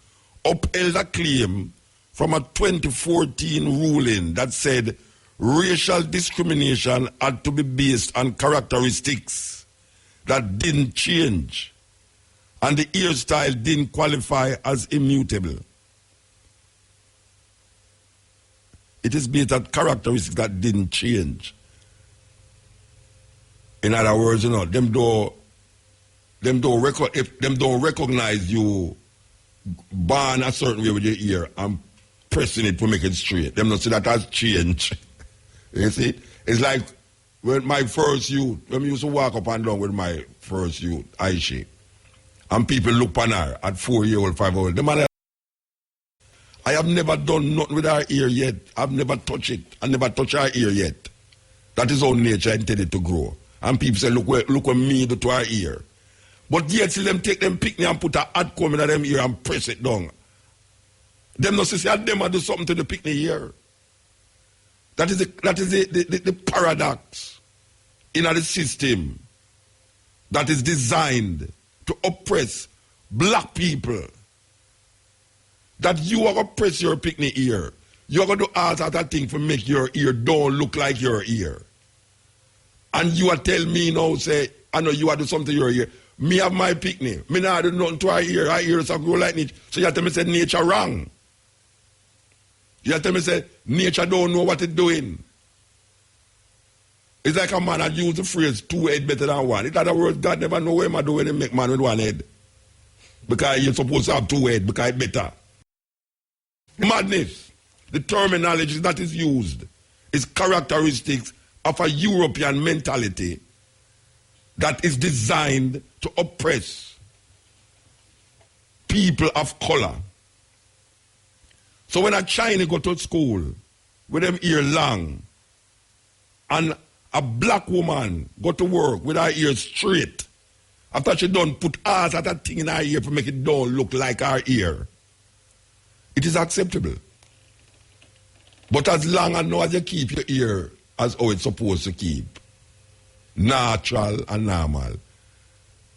upheld a claim from a 2014 ruling that said racial discrimination had to be based on characteristics that didn't change, and the hairstyle didn't qualify as immutable. It is based on characteristics that didn't change. In other words, them don't recognize you born a certain way with your ear and pressing it to make it straight. Them not see that has changed. You see? It's like when my first youth, when we used to walk up and down with my first youth, Aisha, and people look on her at 4-year-old, 5-year-old. The man, I have never done nothing with her ear yet. I've never touched it. I never touched her ear yet. That is how nature intended to grow. And people say, look what me do to her ear. But yet till them take them picnic and put a hard comb in them ear and press it down. Them not say them do something to the picnic ear. That is the paradox in the system that is designed to oppress black people. That you are going to press your picnic ear. You are going to ask that thing to make your ear don't look like your ear. And you are tell me now, say, I know you are do something to your ear. Me have my picnic. Me not do nothing to our ear. Our ears are grow like nature. So you tell me say nature wrong. You tell me say nature don't know what it's doing. It's like a man that use the phrase two head better than one. In other words, God never know where man do when he make man with one head. Because you're supposed to have two heads because it's better. Madness. The terminology that is used is characteristics of a European mentality that is designed to oppress people of color. So when a Chinese go to school with them ear long and a black woman go to work with her ear straight, after she done put ass at that thing in her ear to make it don't look like her ear, it is acceptable. But as long as you keep your ear as how it's supposed to keep, natural and normal,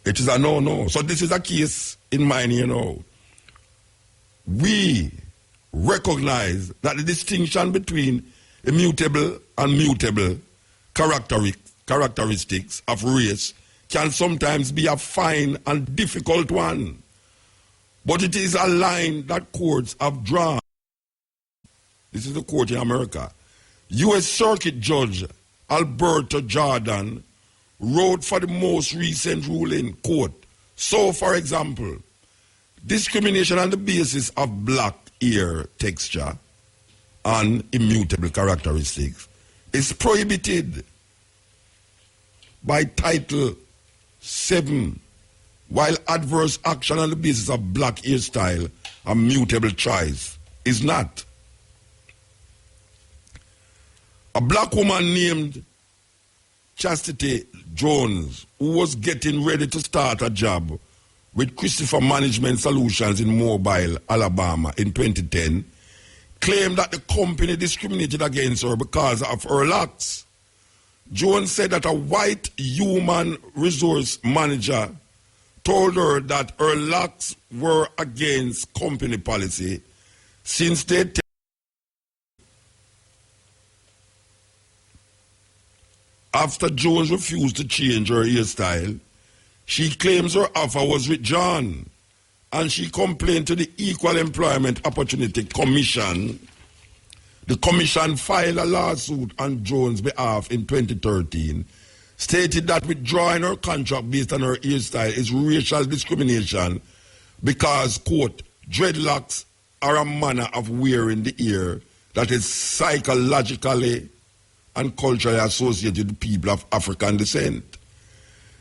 it is a no-no. So this is a case in mind, you know. We recognize that the distinction between immutable and mutable characteristics of race can sometimes be a fine and difficult one. But it is a line that courts have drawn. This is the court in America. U.S. Circuit Judge Alberto Jordan wrote for the most recent ruling, quote, so, for example, discrimination on the basis of black ear texture and immutable characteristics is prohibited by Title 7, while adverse action on the basis of black hairstyle and mutable choice is not. A black woman named Chastity Jones, who was getting ready to start a job with Christopher Management Solutions in Mobile, Alabama in 2010, claimed that the company discriminated against her because of her locks. Jones said that a white human resource manager told her that her locks were against company policy since they after Jones refused to change her hairstyle, she claims her offer was withdrawn, and she complained to the Equal Employment Opportunity Commission. The commission filed a lawsuit on Jones' behalf in 2013, stated that withdrawing her contract based on her hairstyle is racial discrimination because, quote, dreadlocks are a manner of wearing the ear that is psychologically and culturally associated with people of African descent.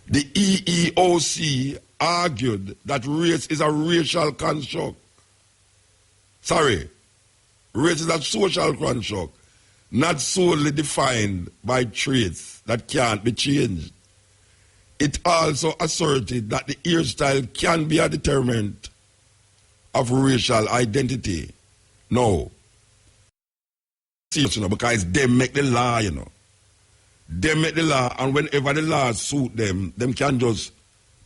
The EEOC argued that race is a racial construct. Race is a social construct, not solely defined by traits that can't be changed. It also asserted that the hairstyle can be a determinant of racial identity. No. Because they make the law, you know. They make the law, and whenever the law suit them can just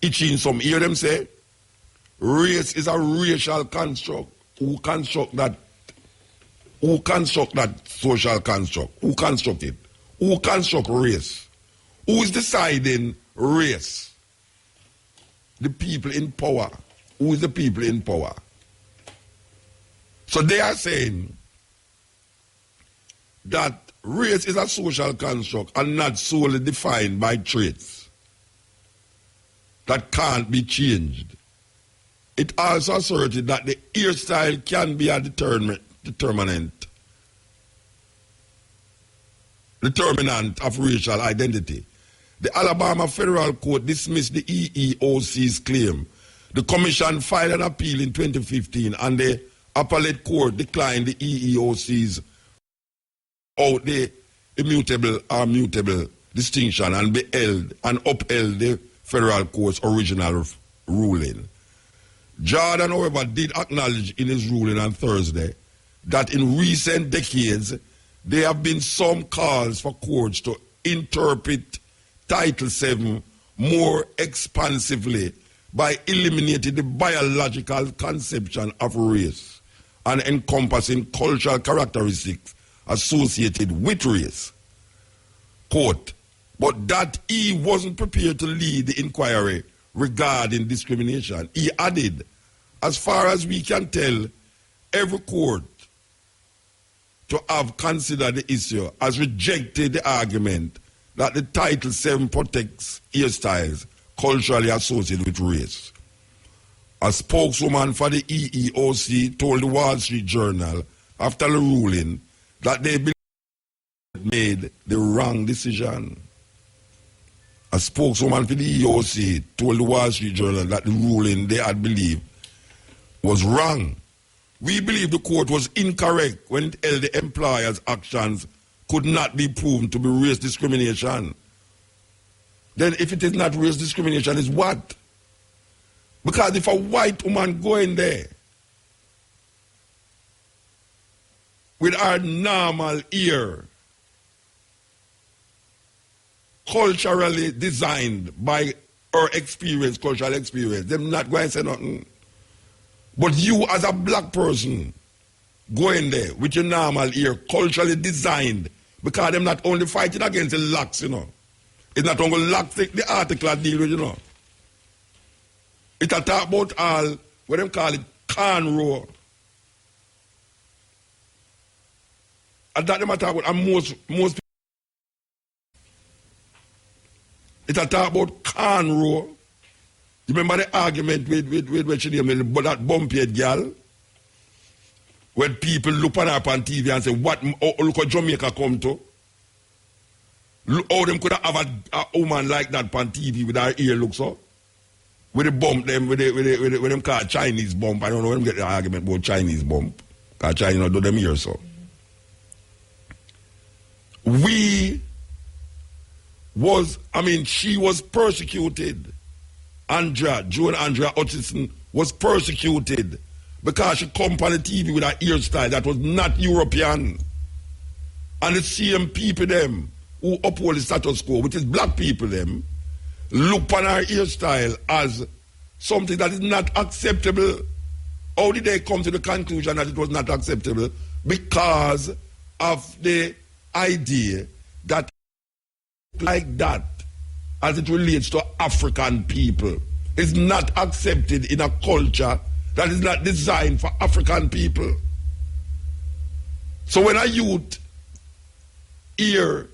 itch in some ear. Them say, race is a racial construct. Who construct that? Who construct that social construct? Who construct it? Who construct race? Who is deciding race? The people in power. Who is the people in power? So they are saying that race is a social construct and not solely defined by traits that can't be changed. It also asserted that the hairstyle can be a determinant of racial identity. The Alabama Federal Court dismissed the EEOC's claim. The commission filed an appeal in 2015 and the appellate court declined the EEOC's the immutable or mutable distinction and upheld the federal court's original ruling. Jordan, however, did acknowledge in his ruling on Thursday that in recent decades there have been some calls for courts to interpret Title VII more expansively by eliminating the biological conception of race and encompassing cultural characteristics associated with race. Quote, but that he wasn't prepared to lead the inquiry regarding discrimination. He added, as far as we can tell, every court to have considered the issue has rejected the argument that the Title VII protects hairstyles culturally associated with race. A spokeswoman for the EEOC told the Wall Street Journal after the ruling that they believe it made the wrong decision. A spokeswoman for the EEOC told the Wall Street Journal that the ruling they had believed was wrong. We believe the court was incorrect when it held the employer's actions could not be proven to be race discrimination. Then if it is not race discrimination, it's what? Because if a white woman go in there with her normal ear, culturally designed by her experience, cultural experience, they're not going to say nothing. But you as a black person, go in there with your normal ear, culturally designed, because they're not only fighting against the locks, you know. It's not only locks the article I deal with, you know. It's a talk about all, what they call it, cornrow. And that they talk about, and most people, it's a talk about cornrow. You remember the argument with what she named that bumpy-head girl? When people look on her on TV and say, look what Jamaica come to. Look how them could have a woman like that on TV with her ear looks up. With the bump, them, with them called Chinese bump. I don't know when them get the argument about Chinese bump. Because China do them ear so. She was persecuted. Joan Andrea Hutchison was persecuted because she come on the TV with her hairstyle that was not European. And the same people them who uphold the status quo, which is black people them, look on her hairstyle as something that is not acceptable. How did they come to the conclusion that it was not acceptable? Because of the idea that like that, as it relates to African people, is not accepted in a culture that is not designed for African people. So when a youth ear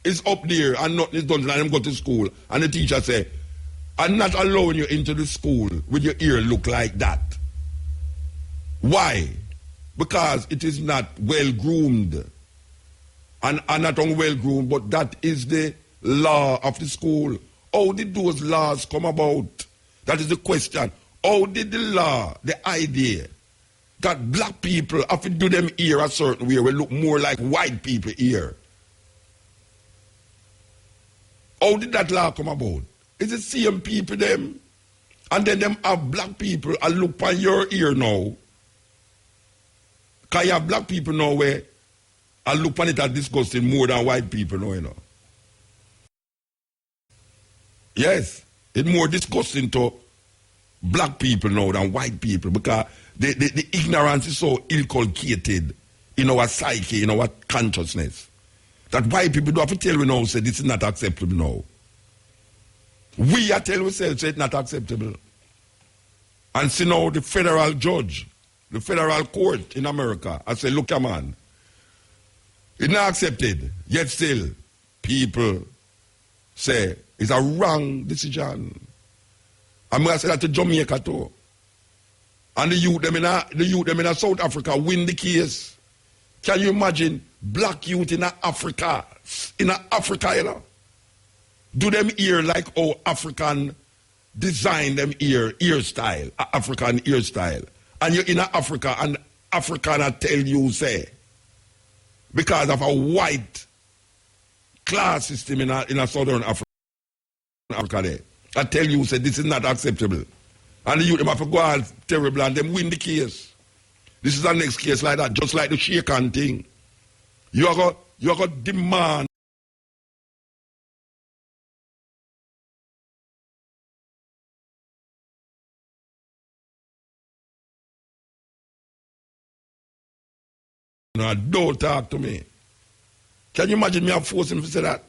is up there and nothing is done, and them go to school, and the teacher say, I'm not allowing you into the school with your ear look like that. Why? Because it is not well groomed. And not only well groomed, but that is the law of the school. How did those laws come about? That is the question. How did the law, the idea that black people have to do them ear a certain way will look more like white people ear? How did that law come about? Is it same people them? And then them have black people and look on your ear now. Because you have black people now where I look on it as disgusting more than white people now, you know. Yes, it's more disgusting to black people now than white people because the ignorance is so inculcated in our psyche, in our consciousness, that white people do have to tell we now, say this is not acceptable now. We are telling ourselves say it's not acceptable. And see now the federal judge, the federal court in America, I say, look, man, it's not accepted, yet still people say it's a wrong decision. I'm going to say that to Jamaica too. And the youth them in South Africa win the case. Can you imagine black youth in Africa, you know? Do them ear like how African design them hairstyle, African hairstyle. And you're in Africa and Africana tell you say, because of a white class system in a southern Africa there. I tell you, say this is not acceptable. And the youth them have to go out terrible and them win the case. This is the next case like that, just like the Shaken thing. You are going to demand no, don't talk to me. Can you imagine me have forced him to say that?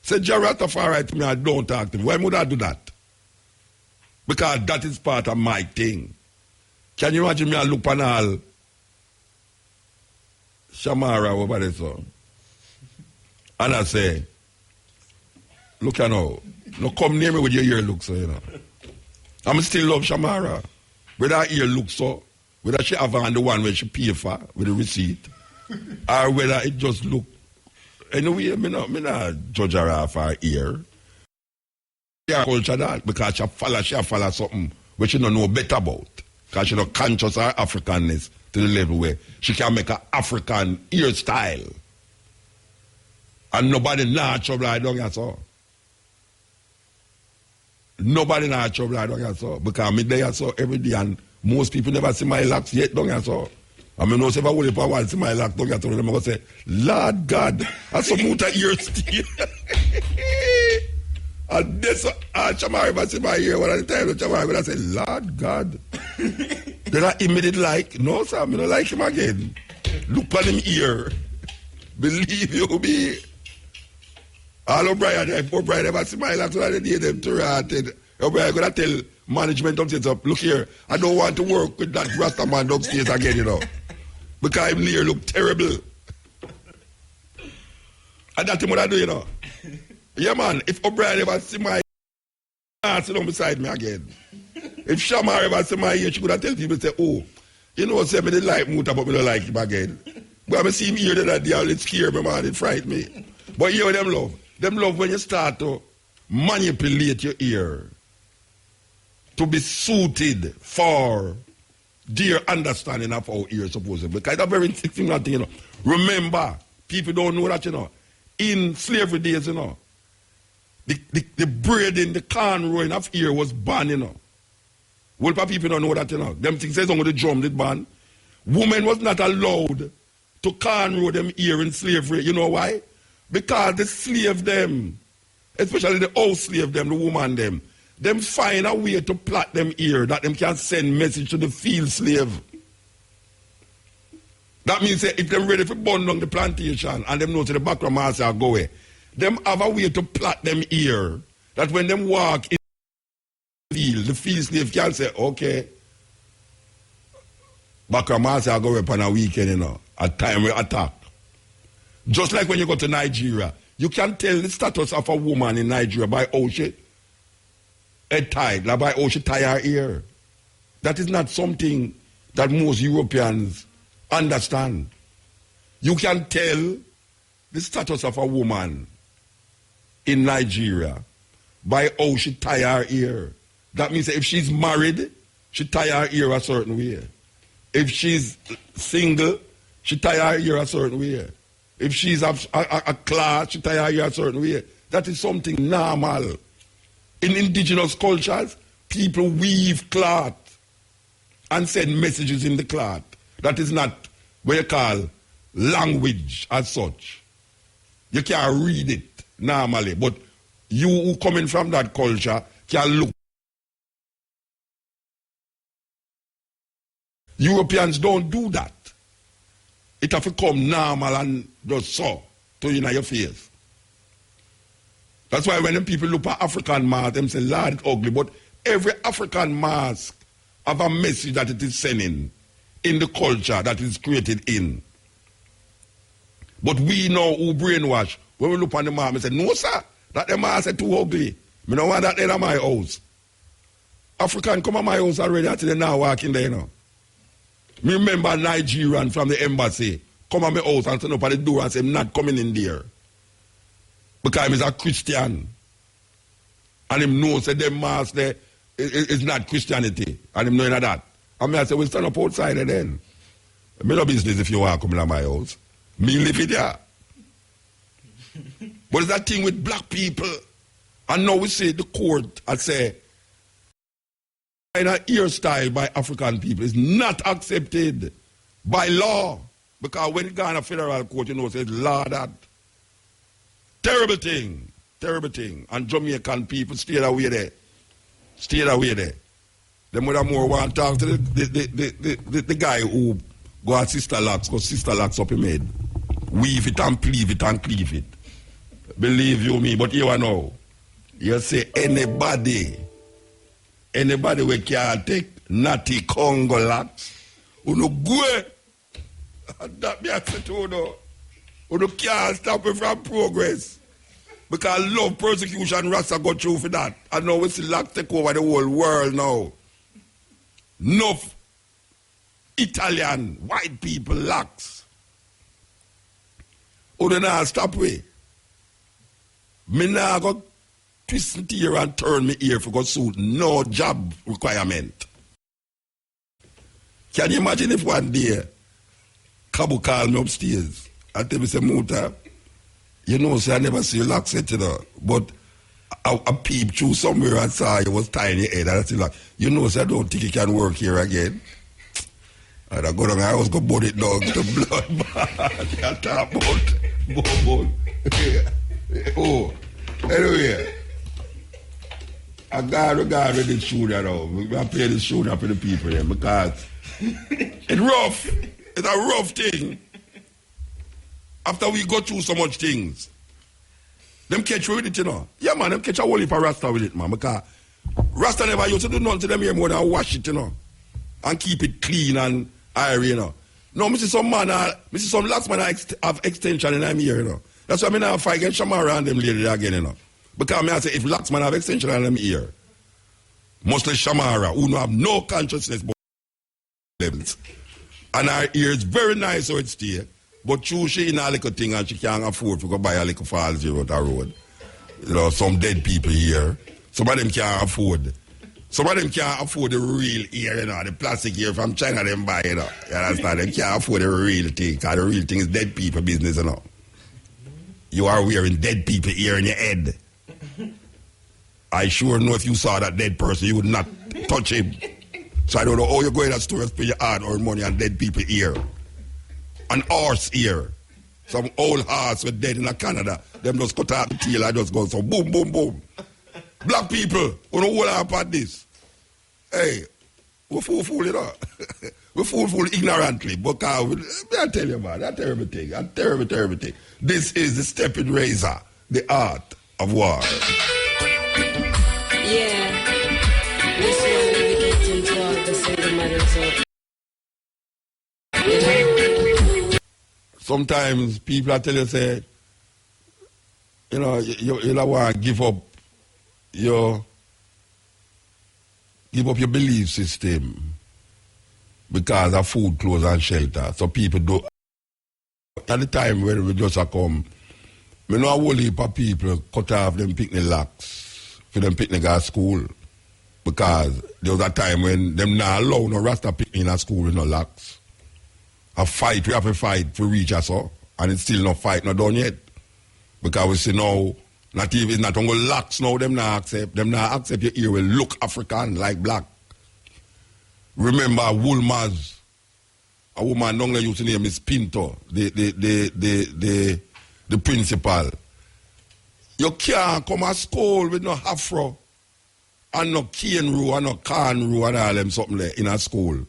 Say Jarrett to me, I don't talk to me. Why would I do that? Because that is part of my thing. Can you imagine me I look on all Shamara over there so? And I say, look you know, no come near me with your ear look so, you know. I'm still love Shamara. Whether her ear look so, whether she have on the one where she pay for with the receipt, or whether it just look. Anyway, me not judge her off her ear. Yeah, culture that because she follow something which she don't know better about. Because she not conscious of her Africanness to the level where she can make an African hairstyle. And nobody not trouble I don't get so. Nobody not trouble I don't get so. Because me there so every day and most people never see my locks yet don't get so. I mean, no, if I will for one see my locks don't get so. I'm going to say, Lord God, that's some muta ear still. And this, Chamari, if I see my ear, what I tell you, Chamari, I say, Lord God. Then I immediately like, no, sir, I don't like him again. Look on him ear. Believe you me. All O'Brien, poor Brian, if I see my locks, what I need them to rat. O'Brien, I'm going to tell management upstairs, look here, I don't want to work with that Rasta man upstairs again, you know. Because him ear look terrible. And that's what I do, you know. Yeah, man, if O'Brien ever see my sit down beside me again. If Shamar ever see my ear, she could have tell people, say, oh, you know, say me they like Muta, but me don't like him again. But I see him here that day, it scare me, man, it frighten me. But you know them love. Them love when you start to manipulate your ear to be suited for their understanding of how ear is supposed to be. Because it's a very similar thing, you know. Remember, people don't know that, you know. In slavery days, you know, the braiding, the cornrowing of ear was banned, you know. Well, people don't know that, you know. Them things says on the drum did ban. Women was not allowed to cornrow them ear in slavery. You know why? Because the slave them, especially the old slave them, the woman them find a way to plait them ear that them can send message to the field slave. That means if them ready for burn down the plantation and them know to the background master are going, them have a way to plait them ear that when them walk in the field slave can say, okay, background master are going on a weekend, you know, at time we attack. Just like when you go to Nigeria, you can tell the status of a woman in Nigeria by how she head tied, like by how she tie her ear. That is not something that most Europeans understand. You can tell the status of a woman in Nigeria by how she tie her ear. That means if she's married, she tie her ear a certain way. If she's single, she tie her ear a certain way. If she's a class, she tie her ear a certain way. That is something normal. In indigenous cultures, people weave cloth and send messages in the cloth. That is not what you call language as such. You can't read it normally, but you who coming from that culture can look. Europeans don't do that. It have to come normal and just so to you in your face. That's why when them people look at African mask, them say, Lord, it's ugly. But every African mask have a message that it is sending in the culture that is created in. But we know who brainwash. When we look on the mask, we say, no, sir, that the mask is too ugly. I don't want that in my house. African come to my house already until they now walking there, you know. Me remember a Nigerian from the embassy come to my house and stand up at the door and say, I'm not coming in there. Because he's a Christian. And him knows that them mass there is not Christianity. And him knowing that. And me I say, well, stand up outside then. Me no business if you want to come to my house. Me live it there. But it's that thing with black people. And now we say the court, I say, kind of hairstyle by African people is not accepted by law. Because when it goes to federal court, you know, it says law that. Terrible thing. Terrible thing. And Jamaican people stay away there. Stay away there. Them would have more want to talk to the guy who go at Sister Locks, because Sister Locks up him head. Weave it and cleave it and cleave it. Believe you me, but you know. You say anybody we can take natty Congo Locks, who no go. That be a to no. Who can't stop it from progress. Because love, persecution, Rasta go through for that. And now we see Locks take over the whole world now. Enough Italian, white people Locks. Who do not stop we? Me now go twist me ear and turn me ear for go suit no job requirement. Can you imagine if one day Kabu called me upstairs and tell me, say, Muta, you know, say I never see you Locks it, you know, but I peeped through somewhere and saw you was tying your head and I said, like, you know, say I don't think you can work here again. And I go down, I was going to burn it down to blood bath. I talk about. Oh, anyway, I got to the shooter now. I play the shooter for the people there because it's rough. It's a rough thing. After we go through so much things, them catch with it, you know. Yeah, man, them catch a whole heap of Rasta with it, man. Because Rasta never used to do nothing to them here more than wash it, you know. And keep it clean and airy, you know. No, me see some man, me see some last man have extension in them here, you know. That's why I now fight against Shamara and them lady again, you know. Because I say, if last man have extension in them ear, mostly Shamara, who no have no consciousness about levels. And her ear is very nice how it stay. But true, she in a little thing and she can't afford to go buy a little falls here out the road. You know, some dead people here. Some of them can't afford. Some of them can't afford the real ear, you know, the plastic ear from China them buy, you know. You understand? They can't afford the real thing, because the real thing is dead people business, you know. You are wearing dead people ear in your head. I sure know if you saw that dead person, you would not touch him. So I don't know how you're going to stores for your hard earned money on dead people ear. An horse ear. Some old horse were dead in Canada. Them just cut out the tail and just go so boom, boom, boom. Black people, who don't hold up at this. Hey, we fool, you know. We fool ignorantly. But I tell you, man, that's terrible thing. That's terrible thing. This is the stepping razor, the art of war. Yeah. This one we get into all the single matters of. Sometimes people I tell you, say, you know, you don't want to give up your belief system because of food, clothes, and shelter. So people do. At the time when we just come, we know a whole heap of people cut off them picnic locks for them picnic at school. Because there was a time when them not allow no Rasta picnic in a school with no locks. We have to fight to reach us all. And it's still not fight, not done yet. Because we see now, not even, not only locks now, them not accept your ear will look African like black. Remember Woolmaz, a woman down there used to name is Pinto, the principal. You can't come to school with no afro and no cane row and no can row and all them something there in a school.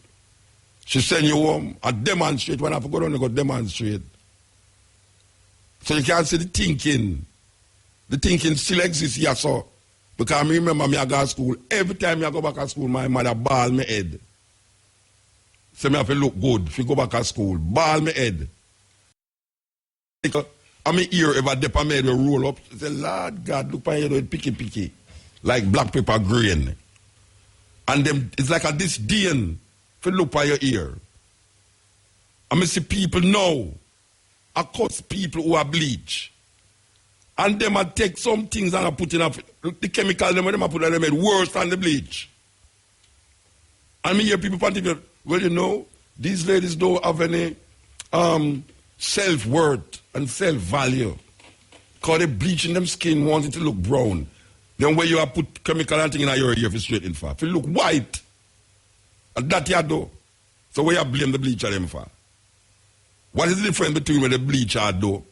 She send you home and demonstrate. When I go down, you go demonstrate. So you can't see the thinking. The thinking still exists here, so. Because I remember me I go to school. Every time I go back to school, my mother ball my head. So me have to look good if you go back to school. Ball my head. I mean ear ever dip on my head will roll up. I say, Lord God, look my head with picky. Like black pepper grain. And them it's like a disdain for look by your ear. I see people now, I curse people who are bleach. And them I take some things and I put in the chemical them I put in them head worse than the bleach. And me hear people pontificate, well, you know, these ladies don't have any self-worth and self-value. Because they bleaching them skin wanting to look brown. Then where you have put chemical and thing in your ear for straightening for. If you look white, and that you do. So where you blame the bleacher them for? What is the difference between when the bleacher do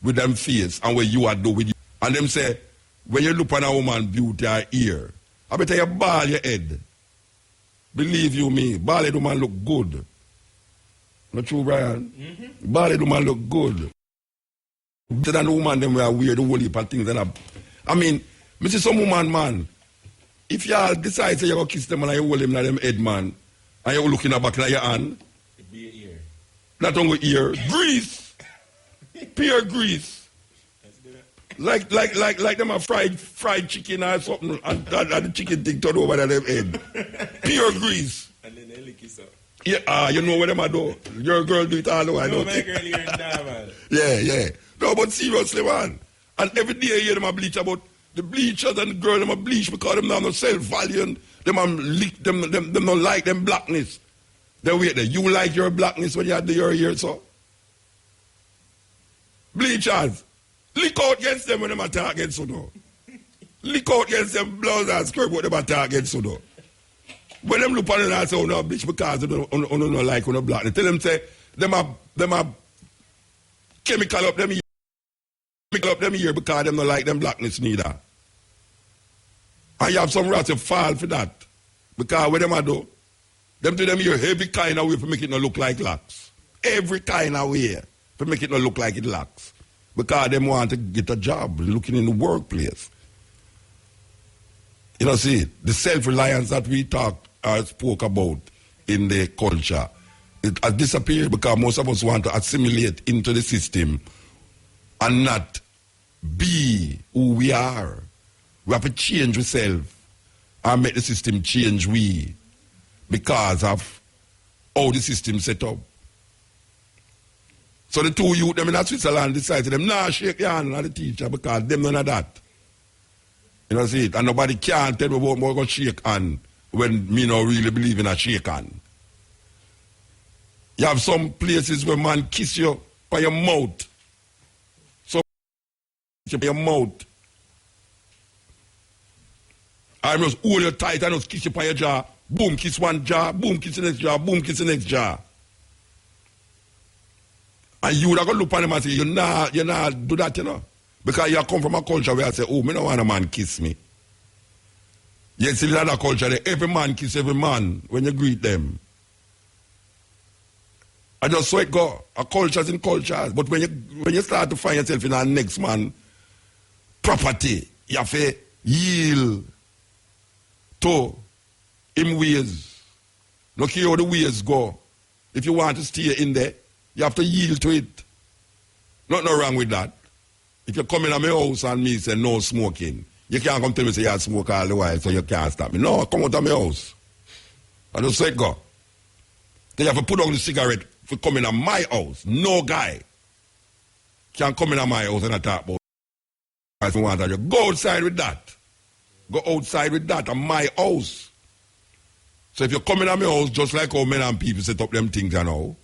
with them face and where you are do with you? And them say, when you look on a woman beauty her ear, I better you ball your head. Believe you me, ball head woman look good. Not true, Brian? Mm-hmm. Ball head woman look good. Better than the woman them were weird, the whole heap of things. I mean, me see some woman, man, if you decide to go kiss them and you hold them in them head, man, and you look in the back of your hand, it be your ear. Not only ear, grease, pure grease. Like them a fried chicken or something, and the chicken thing turned over their head. Pure grease. And then they lick it up. Yeah, you know what them a do. Your girl do it all the way. No, my girl here in there, man. Yeah. No, but seriously, man. And every day you hear them a bleach about the bleachers and the girl them a bleach because them have no self-value and them don't like them blackness. They wait there. You like your blackness when you had your hair, so? Bleachers. Lick out against them when them attack against you, though. Lick out against them blouse and skirt what them attack against you, though. When them look on them and say, oh, no, bleach because they don't like on the blackness. Tell them, say, them a chemical up them ear. Chemical up them ear because them don't like them blackness neither. And you have some rats that fall for that. Because what them a do? Them to them ear every kind of way for make it not look like locks. Every kind of way for make it not look like it locks. Because them want to get a job looking in the workplace. You know, see, the self-reliance that we spoke about in the culture, it has disappeared because most of us want to assimilate into the system and not be who we are. We have to change ourselves and make the system change we because of how the system set up. So the two youth them in Switzerland decided them, nah, shake your hand at the teacher because them none of that. You know, see it? And nobody can tell me about more going to shake hand when me not really believe in a shake hand. You have some places where man kiss you by your mouth. So by your mouth. I must hold you tight and just kiss you by your jaw. Boom, kiss one jaw, boom, kiss the next jaw, boom, kiss the next jaw. And you would have got to look at them and say, you not do that, you know. Because you come from a culture where I say, oh, me don't want a man kiss me. Yet see, in another culture, every man kiss every man when you greet them. I just saw it go. A culture's in cultures. But when you start to find yourself in our next man property, you have to yield to him ways. Look here how the ways go. If you want to stay in there, you have to yield to it. Nothing wrong with that. If you come in my house and me say no smoking, you can't come tell me say you smoke all the while so you can't stop me. No, come out of my house. I just say go. Then you have to put down the cigarette for coming to my house. No guy can come in my house and I talk about it. Go outside with that. Go outside with that at my house. So if you come in my house just like how men and people set up them things you know,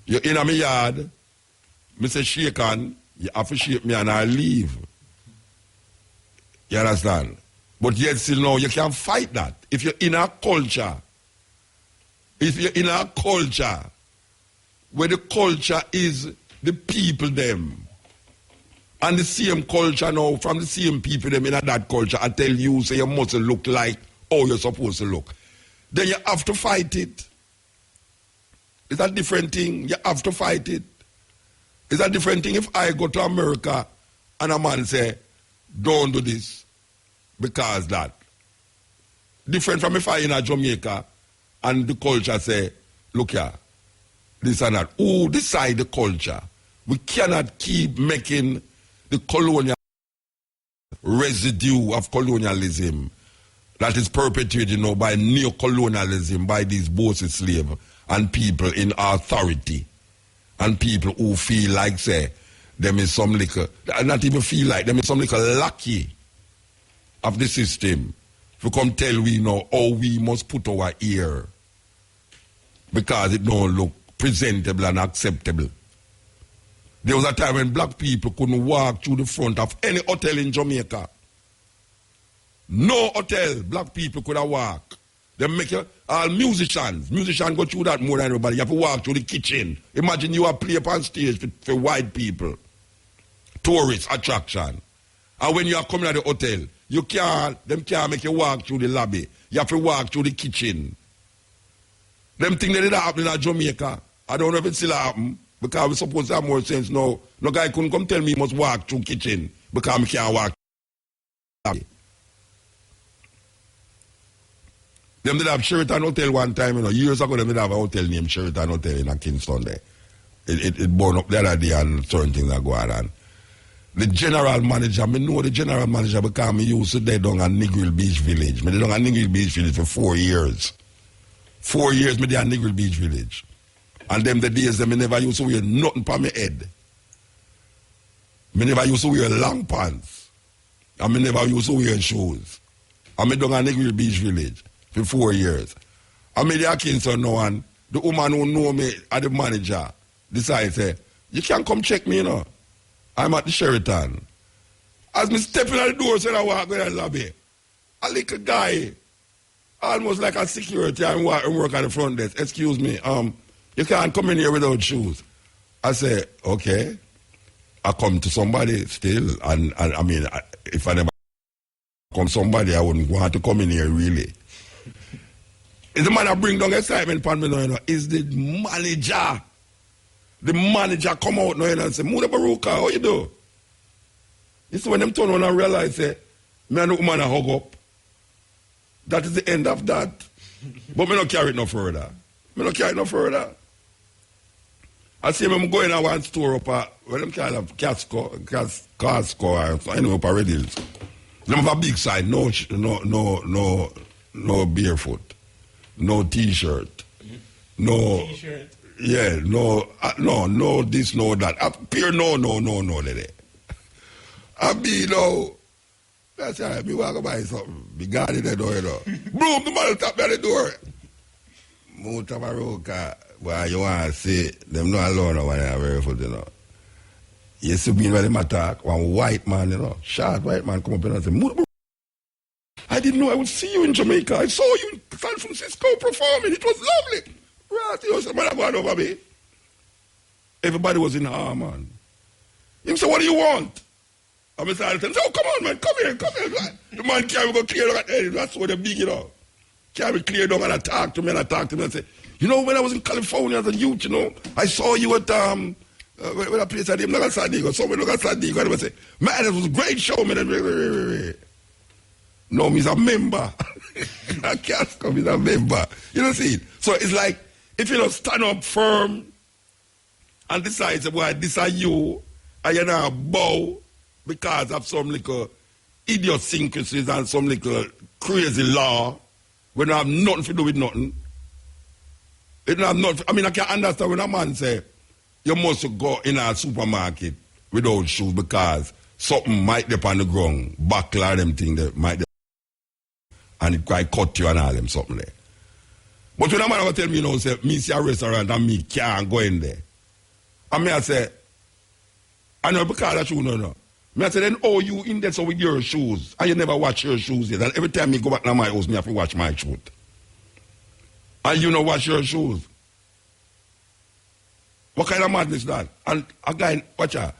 you're in my yard, me say shake hand, you have to shake me and I leave. You understand? But yet still now you can't fight that. If you're in a culture, where the culture is the people them, and the same culture now, from the same people them in that culture, I tell you, say you must look like how you're supposed to look. Then you have to fight it. It's a different thing. You have to fight it. It's a different thing if I go to America and a man say, don't do this because that. Different from if I in a Jamaica and the culture say, look here, this and that. Who decide the culture? We cannot keep making the colonial residue of colonialism that is perpetuated now by neo-colonialism, by these bossy slaves and people in authority and people who feel like, say, them is some little, not even feel like, them is some little lucky of the system to come tell we know how we must put our ear because it don't look presentable and acceptable. There was a time when black people couldn't walk through the front of any hotel in Jamaica No hotel, black people could have walk. They make you, all musicians go through that more than everybody. You have to walk through the kitchen. Imagine you are play up on stage for white people. Tourist attraction. And when you are coming at the hotel, them can't make you walk through the lobby. You have to walk through the kitchen. Them things that did happen in Jamaica, I don't know if it still happen, because we're supposed to have more sense now. No guy couldn't come tell me he must walk through kitchen, because I can't walk through the lobby. Them did have Sheraton Hotel one time, years ago them did have a hotel named Sheraton Hotel in Kingston there. It burned up the other day and certain things are going on. The general manager, I know the general manager because I used to stay down at Negril Beach Village. I did down at Negril Beach Village for 4 years. 4 years I did at Negril Beach Village. And them the days I never used to wear nothing on my head. I never used to wear long pants. And I never used to wear shoes. I down at Negril Beach Village for 4 years. I made the Kingston now and the woman who know me as the manager decided, say, you can't come check me, I'm at the Sheraton. As me stepping at the door, said I walk in the lobby. A little guy, almost like a security, and work at the front desk. Excuse me, you can't come in here without shoes. I say, okay. I come to somebody still, and I mean, if I never come to somebody, I wouldn't want to come in here really. It's the man that bring down excitement upon me now, is the manager. The manager come out now and say, Mutabaruka, how you do? You see when them turn on and realize, say, me and the woman a hug up. That is the end of that. But me not carry it no further. I see them going to one store up at, what them call them, Casco, or anyway, up at Red Hills. Them have a big sign, no barefoot, no t-shirt, no... T-shirt? Yeah, no, this, no, that. Appear, no, lady. I be, that's all right, me walk by something. Be guarding the door, Boom, the man tap at the door. Mutabaruka, why you want to say, them not alone when they are very foot, You see me when them attack, one white man, short white man come up and say, Mutabaruka, I didn't know I would see you in Jamaica. I saw you in San Francisco performing. It was lovely. Right, you know, man, going over me. Everybody was in harm, man. He said, what do you want? I'm inside and say, oh, come on, man, come here. The man can't go clear down. Hey, that's what they're big, Can't be clear down and talk to me and say, you know, when I was in California as a youth, I saw you at, where a place I did, not San Diego, somewhere not San Diego. And I say, man, it was a great show, man. No, he's a member. I can't come, he's a member. You know, see? So it's like, if you don't stand up firm and decide, well, this are you, and you now bow because of some little idiosyncrasies and some little crazy law, when I have nothing to do with nothing. It don't have nothing. I mean, I can understand when a man say, you must go in a supermarket without shoes because something might be on the ground, buckle or them thing that might be, and it quite cut you and all them something there. But when a man will tell me, say, me see a restaurant and me can't go in there. And me I say, I know because of shoes, no. Me I say, then oh, you in there so with your shoes, and you never watch your shoes yet. And every time me go back to my house, me have to watch my shoes. And you know watch your shoes. What kind of madness is that? And a guy, watch out,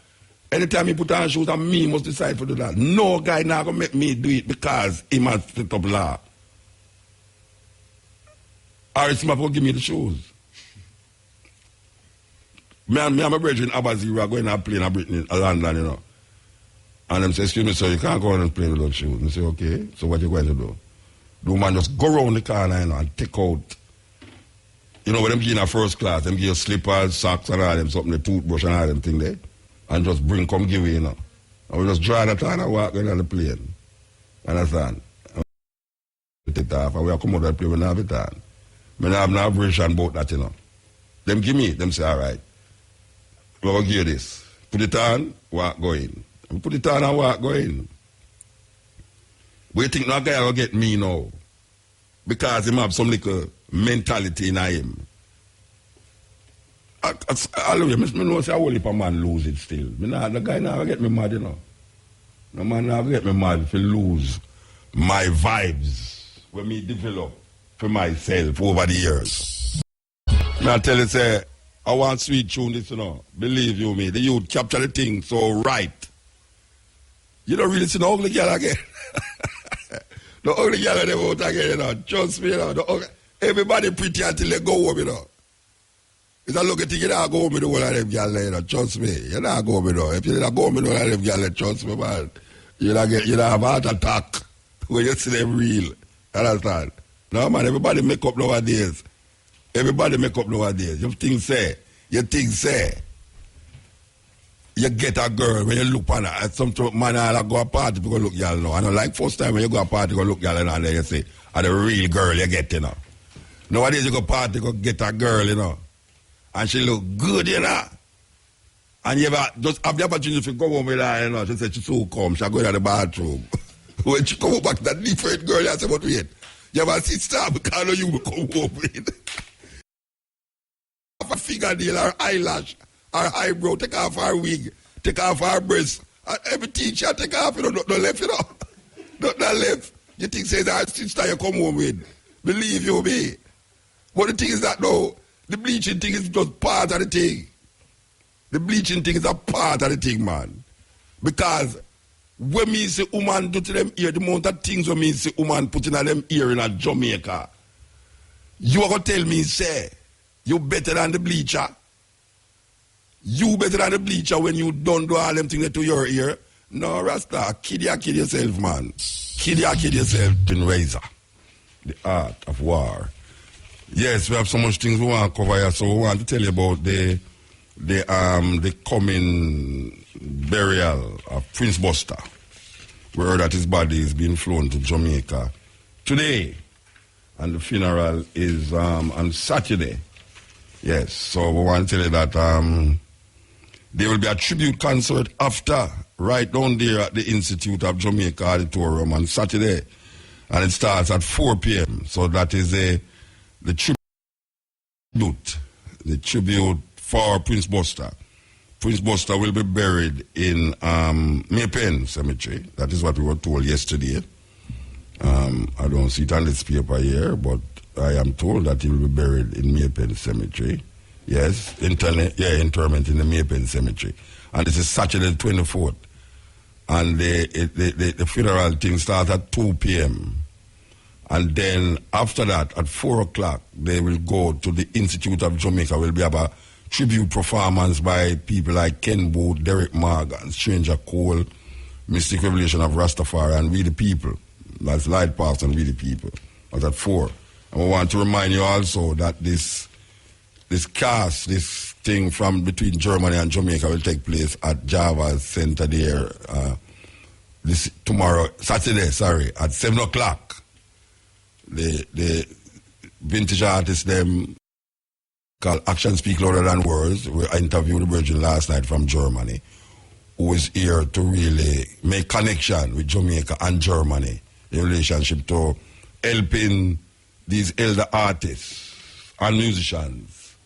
anytime he put on shoes, and me must decide to do that. No guy now gonna make me do it because he must set up law. Or it's my give me the shoes. Me and my brother in Abazi, we are going to play in Britain, London, And them say, excuse me, sir, you can't go on and play without shoes. And I say, okay, so what you going to do? The man just go around the corner, and take out, when them give you in first class, them give you slippers, socks and all them, something, the toothbrush and all them thing there, and just come give you, And we just draw the time and walk on the plane. Understand? And we take it off, and we come out of the plane, we don't have it on. I have no aversion about that, Them give me, them say, all right, we're going to give you this. Put it on, walk, go in. And put it on and walk, go in. But you think that guy will get me now? Because he have some little mentality in him. I know say a whole heap of man lose it still. The guy now get me mad, The man now get me mad if he lose my vibes when me develop for myself over the years. I tell you, say, I want sweet tune this, you know. Believe you me, the youth capture the thing so right. You don't really see the ugly girl again. The ugly girl they vote again, you know. Trust me, you know. Everybody pretty until they go home, you know. If I look at you, don't go home with all of them girls, you know. Trust me. You don't go home with them. If you don't go home with all of them girls, trust me, man. You don't have a heart attack when you see them real. Understand? No, man, everybody make up nowadays. Everybody make up nowadays. You think say, you get a girl when you look on her. Some man I go a party because look y'all know. I know like first time when you go a party go look y'all and then you say, are the real girl you get, you know. Nowadays you go party go get a girl, you know. And she look good, you know. And you ever just have the opportunity to go home with her, you know. She said she so come, she go in the bathroom. When she come back that different girl, you say, but wait. You ever see star because you will come home with. A fingernail or eyelash or eyebrow, take off her wig, take off her breast. Every teacher take off, you know, not left, you know. Not left. You think say that sister you come home with. Believe you me. But the thing is that no, the bleaching thing is just part of the thing. The bleaching thing is a part of the thing, man. Because when me say woman do to them ear, the amount of things when me say woman put in them ear in a Jamaica, you are going to tell me, say, you better than the bleacher. You better than the bleacher when you don't do all them things to your ear. No, Rasta, kid yourself, man. Kid yourself, in razor. The art of war. Yes, we have so much things we want to cover here, so we want to tell you about the coming burial of Prince Buster. We heard that his body is being flown to Jamaica today, and the funeral is on Saturday. Yes, so we want to tell you that there will be a tribute concert after, right down there at the Institute of Jamaica Auditorium on Saturday, and it starts at 4 p.m. So that is the tribute for Prince Buster. Prince Buster will be buried in Maypen Cemetery. That is what we were told yesterday. I don't see it on this paper here, but I am told that he will be buried in Maypen Cemetery. Yes, interment in the Maypen Cemetery. And this is Saturday the 24th. And the funeral thing starts at 2 p.m. And then after that, at 4 o'clock, they will go to the Institute of Jamaica. Will be about tribute performance by people like Ken Booth, Derek Morgan, Stranger Cole, Mystic Revelation of Rastafari, and We the People. That's Light Path and We the People. That's at 4. And we want to remind you also that this thing from between Germany and Jamaica will take place at Java's Center there Saturday, at 7 o'clock. The vintage artists, them called Action Speak Louder Than Words. I interviewed the Virgin last night from Germany, who is here to really make connection with Jamaica and Germany in relationship to helping these elder artists and musicians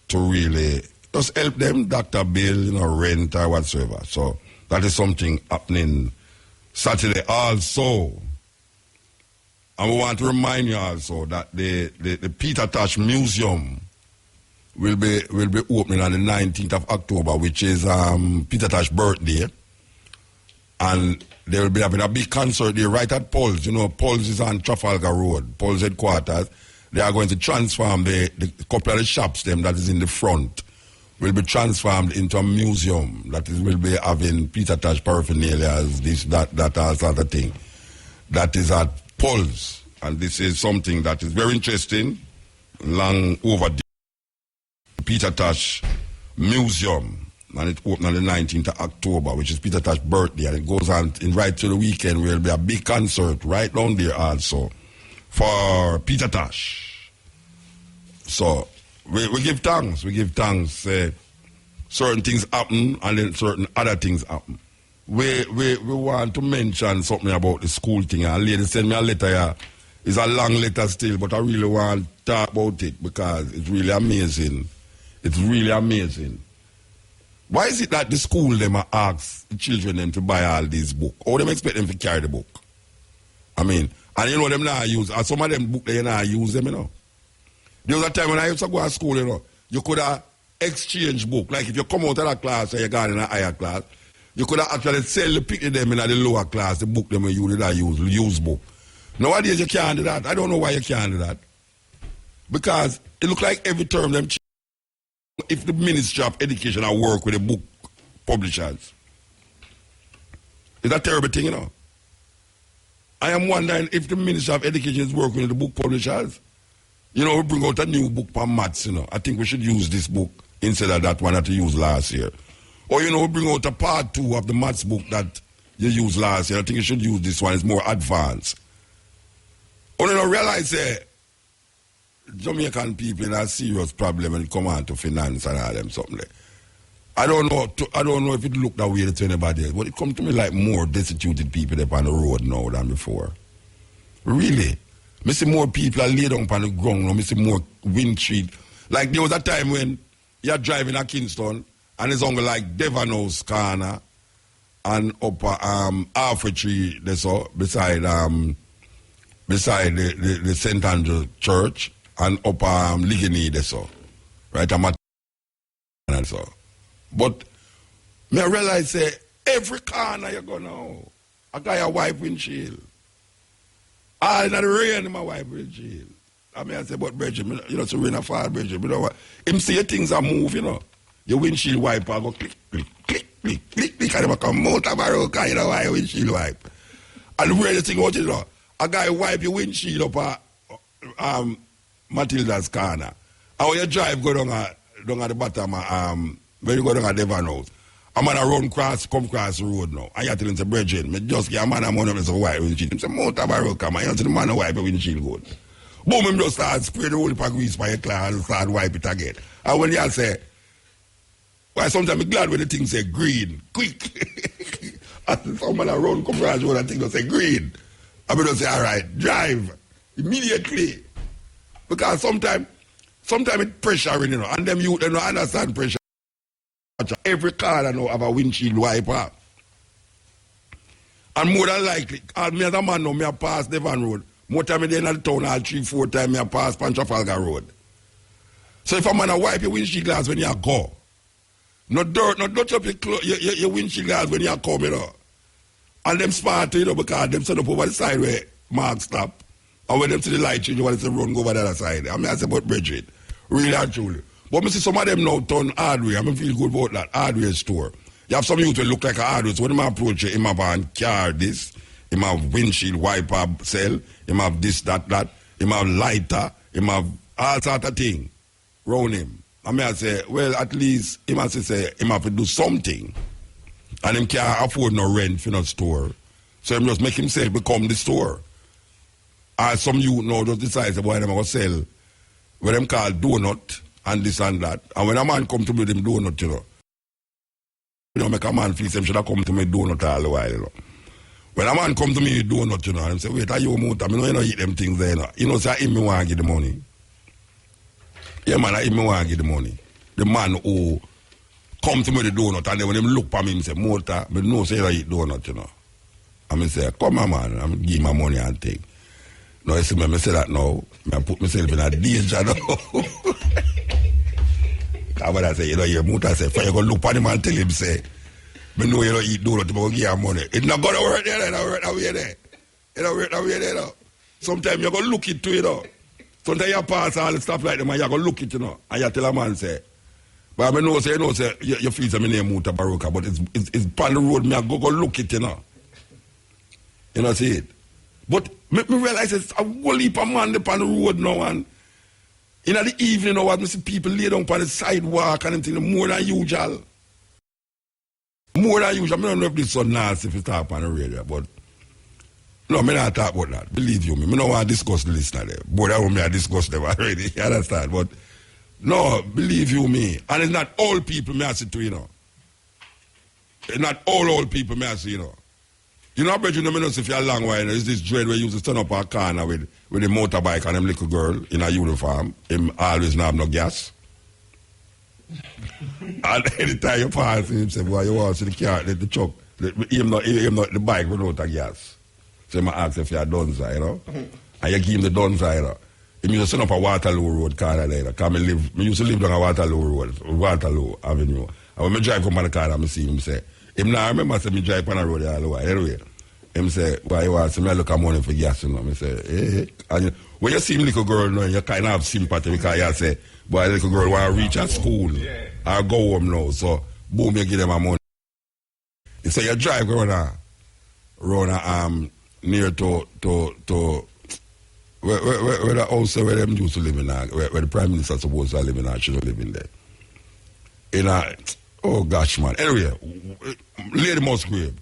to really just help them, Dr. Bill, rent or whatsoever. So that is something happening Saturday also. And we want to remind you also that the Peter Tosh Museum will be opening on the 19th of October, which is Peter Tosh's birthday. And they will be having a big concert there right at Paul's. Paul's is on Trafalgar Road, Paul's headquarters. They are going to transform the couple of the shops that is in the front will be transformed into a museum will be having Peter Tosh paraphernalia, this, that, all sort of thing. That is at Paul's. And this is something that is very interesting, long overdue. Peter Tosh Museum, and it opened on the 19th of October, which is Peter Tosh's birthday, and it goes on right to the weekend. There will be a big concert right down there also for Peter Tosh. So we give thanks. We give thanks. Certain things happen, and then certain other things happen. We want to mention something about the school thing. A lady sent me a letter here. It's a long letter still, but I really want to talk about it because it's really amazing. It's really amazing. Why is it that the school them ask the children them to buy all these books? Or them expect them to carry the book? I mean, and you know them now use, and some of them book they now use them, you know. There was a time when I used to go to school, you know, you could have exchange book. Like if you come out of that class and you got in a higher class, you could have actually sell the pick them in the lower class, the book them you did use book. Nowadays you can't do that. I don't know why you can't do that. Because it look like every term them if the Ministry of Education are work with the book publishers. It's a terrible thing, you know. I am wondering if the Ministry of Education is working with the book publishers. You know, we bring out a new book for maths, you know. I think we should use this book instead of that one that we used last year. Or, you know, we bring out a part 2 of the maths book that you used last year. I think you should use this one. It's more advanced. Only don't realize Jamaican people in a serious problem when it comes on to finance and all them something like. I don't know if it look that way to anybody else, but it comes to me like more destituted people up on the road now than before. Really. I see more people are laid down on the ground now. I see more windshield. Like there was a time when you're driving at Kingston and it's only like Devon House corner and up Alfred Tree there so beside the St. Andrew Church and up Ligony there so. Right? And so. But me I realize every corner you go now, I got a wipe windshield. All in the rain, my wife windshield. I mean, I say, but Bridget, you know, so rain a fall, Bridget, you know what? Him see things are move, you know. Your windshield wiper go click, click, click, click, click, click, and it become Mutabaruka, you know why windshield wipe. And the weirdest thing about it, you know, a guy wipe your windshield up at Matilda's corner. And when you drive, go down at the bottom, when you go down at Devon House, a man come cross the road now. And you tell him, say, Bridget, me just get a man a money and say, wipe windshield. He say, Mutabaruka, man, you know, the man wipe your windshield good. Boom, him just start spray the whole heap of grease by your car and start wipe it again. And when you say, well, sometimes I'm glad when the thing say green, quick. And some man around come cross the road and thing will say green. I mean, say, all right, drive immediately. Because sometimes it's pressuring, you know, and them youth, they don't understand pressure. Every car I know have a windshield wiper. And more than likely, me as a man know, me a pass Devon Road. More time I in the town, all 3-4 times me a pass Trafalgar Road. So if a man a wipe your windshield glass when you go, no dirt, no touch up your windshield glass when you come, you know. And them smart, you know, because them set up over the side where Mark stop. And when them see the light, you want to run go over the other side. I mean, I say about Bridget, really and truly. But I see some of them now turn hardware. I mean, feel good about that hardware store. You have some youth will look like a hardware. So when they approach you, him have a car this, him have windshield wiper cell, him have this, that, him have lighter, him have all sort of thing round him. I mean, I say, well, at least him has to say, him have to do something. And him can't afford no rent for no store. So him just make himself become the store. And some youth now just decide, boy, them going to sell what them call donut and this and that. And when a man come to me with him donut, you know, make a man feel him should have come to me donut all the while, you know. When a man come to me with donut, you know, and say, wait, are you Muta? I know you don't eat them things there, you know. You know, say, him me want to give the money. Yeah, man, him me want to give the money. The man who come to me with the donut, and then when him look at me, he say, Muta, but no, say you don't eat donut, you know. And I say, come on, man, I'm give my money and take. No, you see me, I say that now. I put myself in a danger now. Because when I say, you know, your Muta say, if you go look at him and tell him, say, me know you don't eat donut, but give him money. It's not going to work there, it don't work that way there. It don't work that way there, though. Sometimes you're going to look into it, though. Sometimes you pass all the stuff like that, and you're going to look it, you know. And you tell a man, say, but I know, say, you know, say, you feel some name Mutabaruka, but it's on the road, me I go look it, you know. You know, see it. But me realize it's a whole heap of man upon the road now, and in the evening, I see people lay down on the sidewalk and everything more than usual. More than usual. I don't know if this is so nasty if you talk on the radio, but no, I not talk about that. Believe you me. I don't want to discuss the listener there. But I want me to discuss them already. You understand? But no, believe you me. And it's not all people me I see to, you know. It's not all old people me I see, you know. You know, I bet you know if you're a long while, is this dread where you used to turn up a corner with a motorbike and them little girl in a uniform. Him always not have no gas. And anytime you pass him, say, boy, you want to see the car, the truck, the bike without a gas. So I ask if you're a Dunza, you know. And you give him the Dunza, you know. He used to set up a Waterloo Road car there. Because I used to live down a Waterloo Road, Waterloo Avenue. And when I drive come on the car, I see him say, him now remember I say me drive on the road all the way. Anyway, him say, why you want to me look at money for gas, you know. I say, hey. And when you see him little girl, you know, you kind of have sympathy because you say, boy, little girl want to reach a school. I go home now. So, boom, you give them a money. He say, you drive around near to where the house where them used to live in, where the Prime Minister supposed to live in, she don't live in there. In oh gosh, man. Anyway, Lady Musgrave.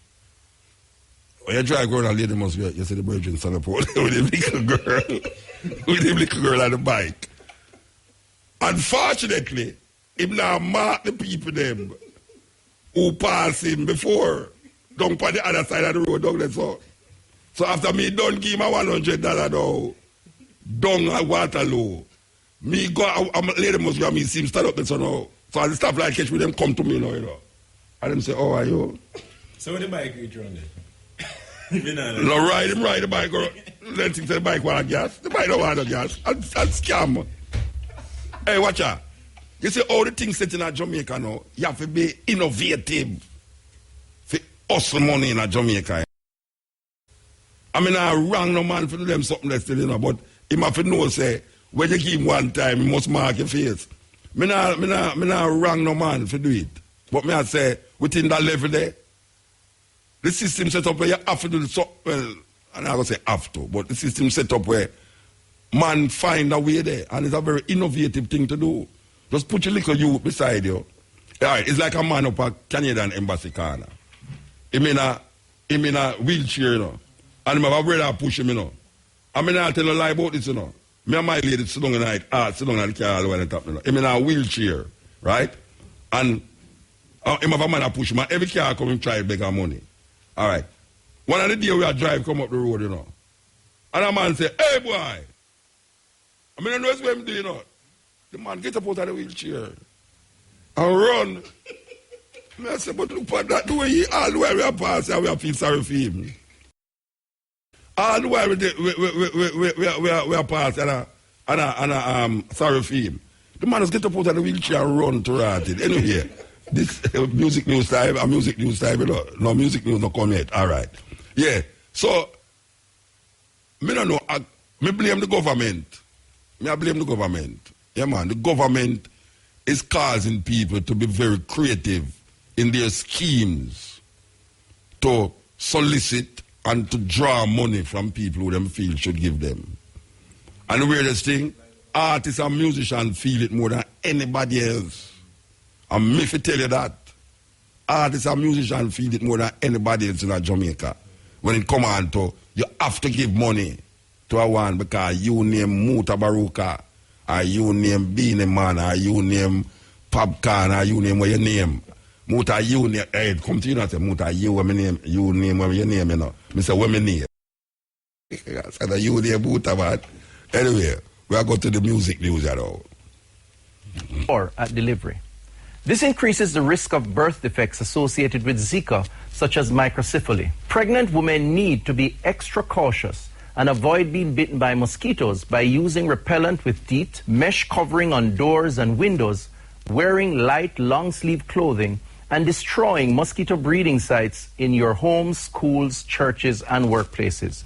When you drive around Lady Musgrave, you see the Virgin Sonaport with the little girl on the bike. Unfortunately, him now mark the people them who pass him before down on the other side of the road down there. So after me done give him a $100 now, down at Waterloo, me go, I'm Lady Musgrave, me see him stand up there so now. So as the stuff like catch with them come to me now, you know. And them say, how are you? So what the bike reach around there? No, ride the bike. Let him say the bike want gas. The bike don't want no gas. And scam. Hey, watch out. You see all the things set in Jamaica now, you have to be innovative for hustle money in Jamaica. I mean, I wrong no man for them something that's still, you know, but he have to know, say, when you give him one time, you must mark your face. Me not wrong no man for do it. But me I say, within that level there, the system set up where you have to do so, well, I'm not going to say have to, but the system set up where man find a way there, and it's a very innovative thing to do. Just put your little youth beside you. All right, it's like a man up a Canadian embassy corner. Him in a wheelchair, you know. And him have a brother push him, you know. I mean, I'll tell a lie about this, you know. Me and my lady sit down in the night, sit down in the car all the way on top, you know. Him in a wheelchair, right? And him have a man push him, and every car come and try to beg her money. All right. One of the day we are drive come up the road, you know. And a man say, hey, boy. I mean, I know what I'm doing, you know. The man get up out of the wheelchair and run. I say, but look at that, all the way we are passing, we are feel sorry for him. All the way we are passing and sorry for him. The man just get up out of the wheelchair and run to rat it. Anyway, this music news time, you know. No, music news not come yet. All right. Yeah. So, me don't know. Me blame the government. I blame the government. Yeah, man. The government is causing people to be very creative in their schemes to solicit and to draw money from people who them feel should give them. And the weirdest thing, artists and musicians feel it more than anybody else. And me if I tell you that, artists and musicians feel it more than anybody else in Jamaica. When it comes on to, you have to give money to a one because you name Mutabaruka, or you name Beanie Man, or you name Popcorn, or you name what you name. Muta, you name, hey, come to you and say, Muta, you what my name, you name what your name, you know. I say, what my name? I said, you name Muta, man. Anyway, we are going to the music news at all. Or at delivery. This increases the risk of birth defects associated with Zika, such as microcephaly. Pregnant women need to be extra cautious and avoid being bitten by mosquitoes by using repellent with teeth, mesh covering on doors and windows, wearing light long-sleeve clothing, and destroying mosquito breeding sites in your homes, schools, churches, and workplaces.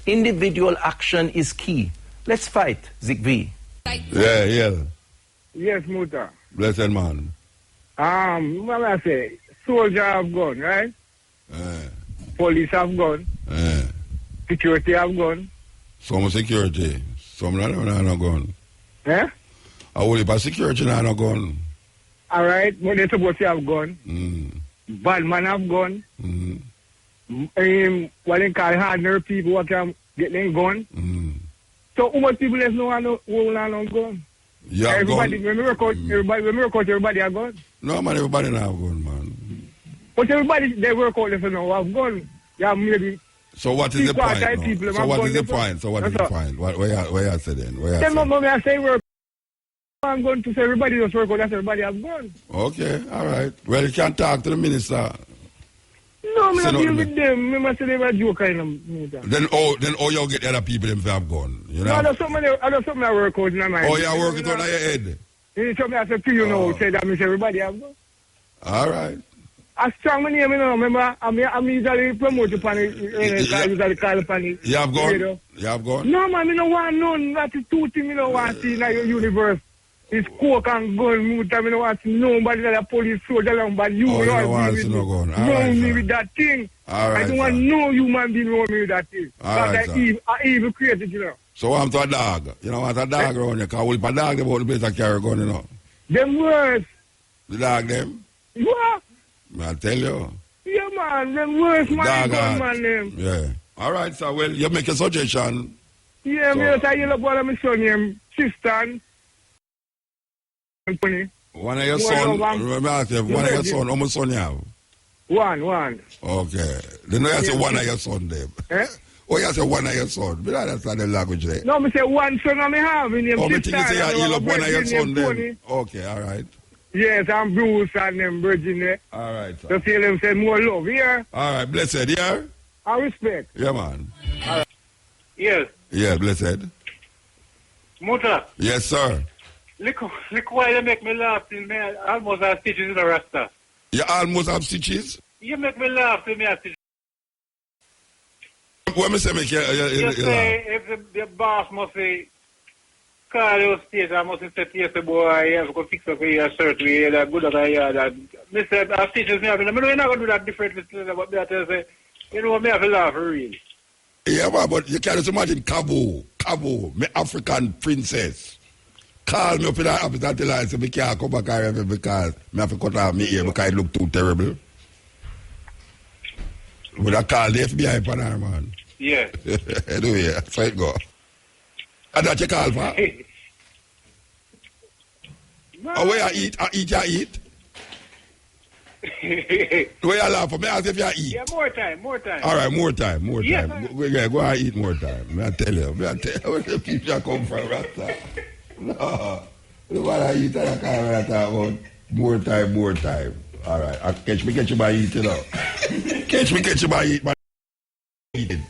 Individual action is key. Let's fight, Zikvi. Yeah. Yes, Muta. Blessed man. What I say? Soldier have gone, right? Police have gone. Security have gone. Some security. Some not gone. Eh? I will by security not gone. All right, but they're supposed to have gone. Bad man have gone. What they call hard people what can get them gone. So how much people there's no one who not gone? Yeah, everybody, gone. When we record, everybody are gone. No man, everybody not gone, man. But everybody they work out if now have gone. Yeah, maybe. So what is the point? No? So what is the point? So what is the point? Where you say then? Where then mommy I say work. I'm going to say everybody just work out. That's everybody have gone. Okay, all right. Well, you can talk to the minister. No, No, me Say not deal nothing, with them. Me must say they were joking them. Then you get the other people them to have gun. You know? No, that's something I work out in my mind. Oh, you work it out in your head. You tell me I said to you now, say that means everybody have gun. All right. A strong name, you know, remember, I'm usually promoted upon it, I usually call upon it. You have gun? You have gun? No, man, I don't want none. That is two things I don't want to see in your universe. It's coke and gun. I don't want to see nobody that a police soldier, but you don't want to see no gun. All right, me with that thing. All right, I don't want no human being around me with that thing. All right, I evil created, you know. So I'm to a dog. You know, want a dog around you. Because if a dog, they won't be able to carry a gun, you know. Them worse. The dog, them? What? I tell you. Yeah, man. Them worse, man. Man, them. Yeah. All right, so, well, you make a suggestion. Yeah, me just tell about my son name, Tristan. One of your son, remember I asked you, one of your son, how much son you have? One. Okay. Then you say one of your son, them. Eh? Oh, you say one of your son. But I understand the language there. No, me say one son I have in him. Oh, me think you say you love one of your son, them. Okay, all right. Yes, I'm Bruce and them Virgin there. All right, sir. So see them say more love here. All right, blessed, yeah? I respect. Yeah, man. Yes. Yeah, blessed. Muta. Yes, sir. Look why you make me laugh till me almost have stitches in the rasta. You almost have stitches? You make me laugh till me have stitches. What me say make you You say if the boss must say, call your stage, I must say, yes, boy, you have to go fix up your shirt, we that good at your that. Me say, I have stitches, me have, I mean, you're not going to do that differently, but that I say, you know, me have to laugh for real. Yeah, man, but you can't just imagine Cabo, my African princess. Call me up in the office and tell her, I say, I can't come back here because I have to cut off my ear because it look too terrible. Would I call the FBI for her, man? Yeah. Anyway, so it go. And that you call for? Oh, where you eat? You eat? Where you laugh for? Me ask if you eat. Yeah, more time. All right, more time. Yes, Go and eat more time. I tell you. Where the people come from, Rasta? No. The one I eat, I can't talk about more time. All right. Catch you by eating, you know. Catch you by eating.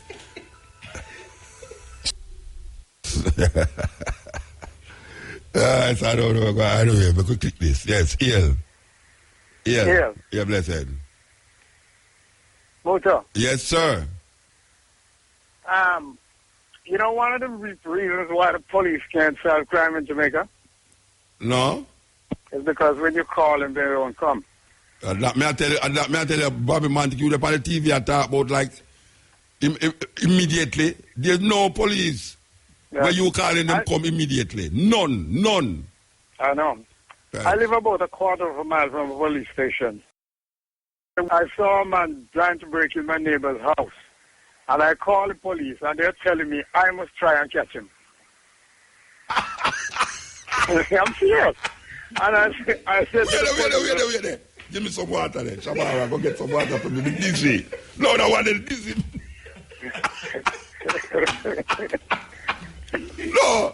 I don't know. I don't know. We could click this. Yes, Ian. Yeah, blessed. Motor. Yes, sir. You know one of the reasons why the police can't solve crime in Jamaica? No. Is because when you call them, they don't come. May I tell you, Bobby Montague, up on the TV, I talk about like immediately. There's no police. Yeah. When you calling them, come immediately. None. I know. Right. I live about a quarter of a mile from a police station. I saw a man trying to break in my neighbor's house. And I called the police, and they're telling me I must try and catch him. I'm serious. And I said... Wait. Give me some water then. Shabara, go get some water from the dizzy. No, I want the dizzy. No,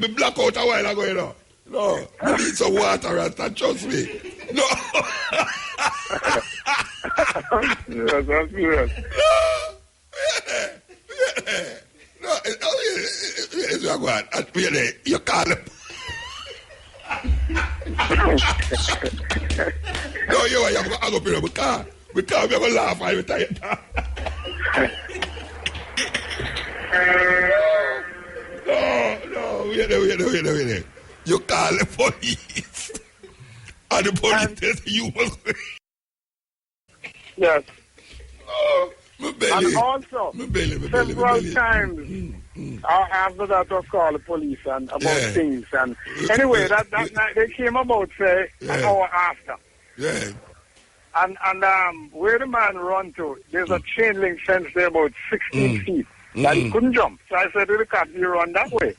me black out a while ago, you know. No, I need some water, and trust me. No. I'm serious. No, you call him. No, you have to hang up in the car. Because we have to laugh every time. No, wait. You call the police. And the police says you must. Yes. Oh, my belly. And also, several times after that was called the police and about things. And anyway, that night they came about, say, an hour after. Yeah. And where the man run to, there's a chain link fence there about 16 feet that he couldn't jump. So I said to the cop, you run that way.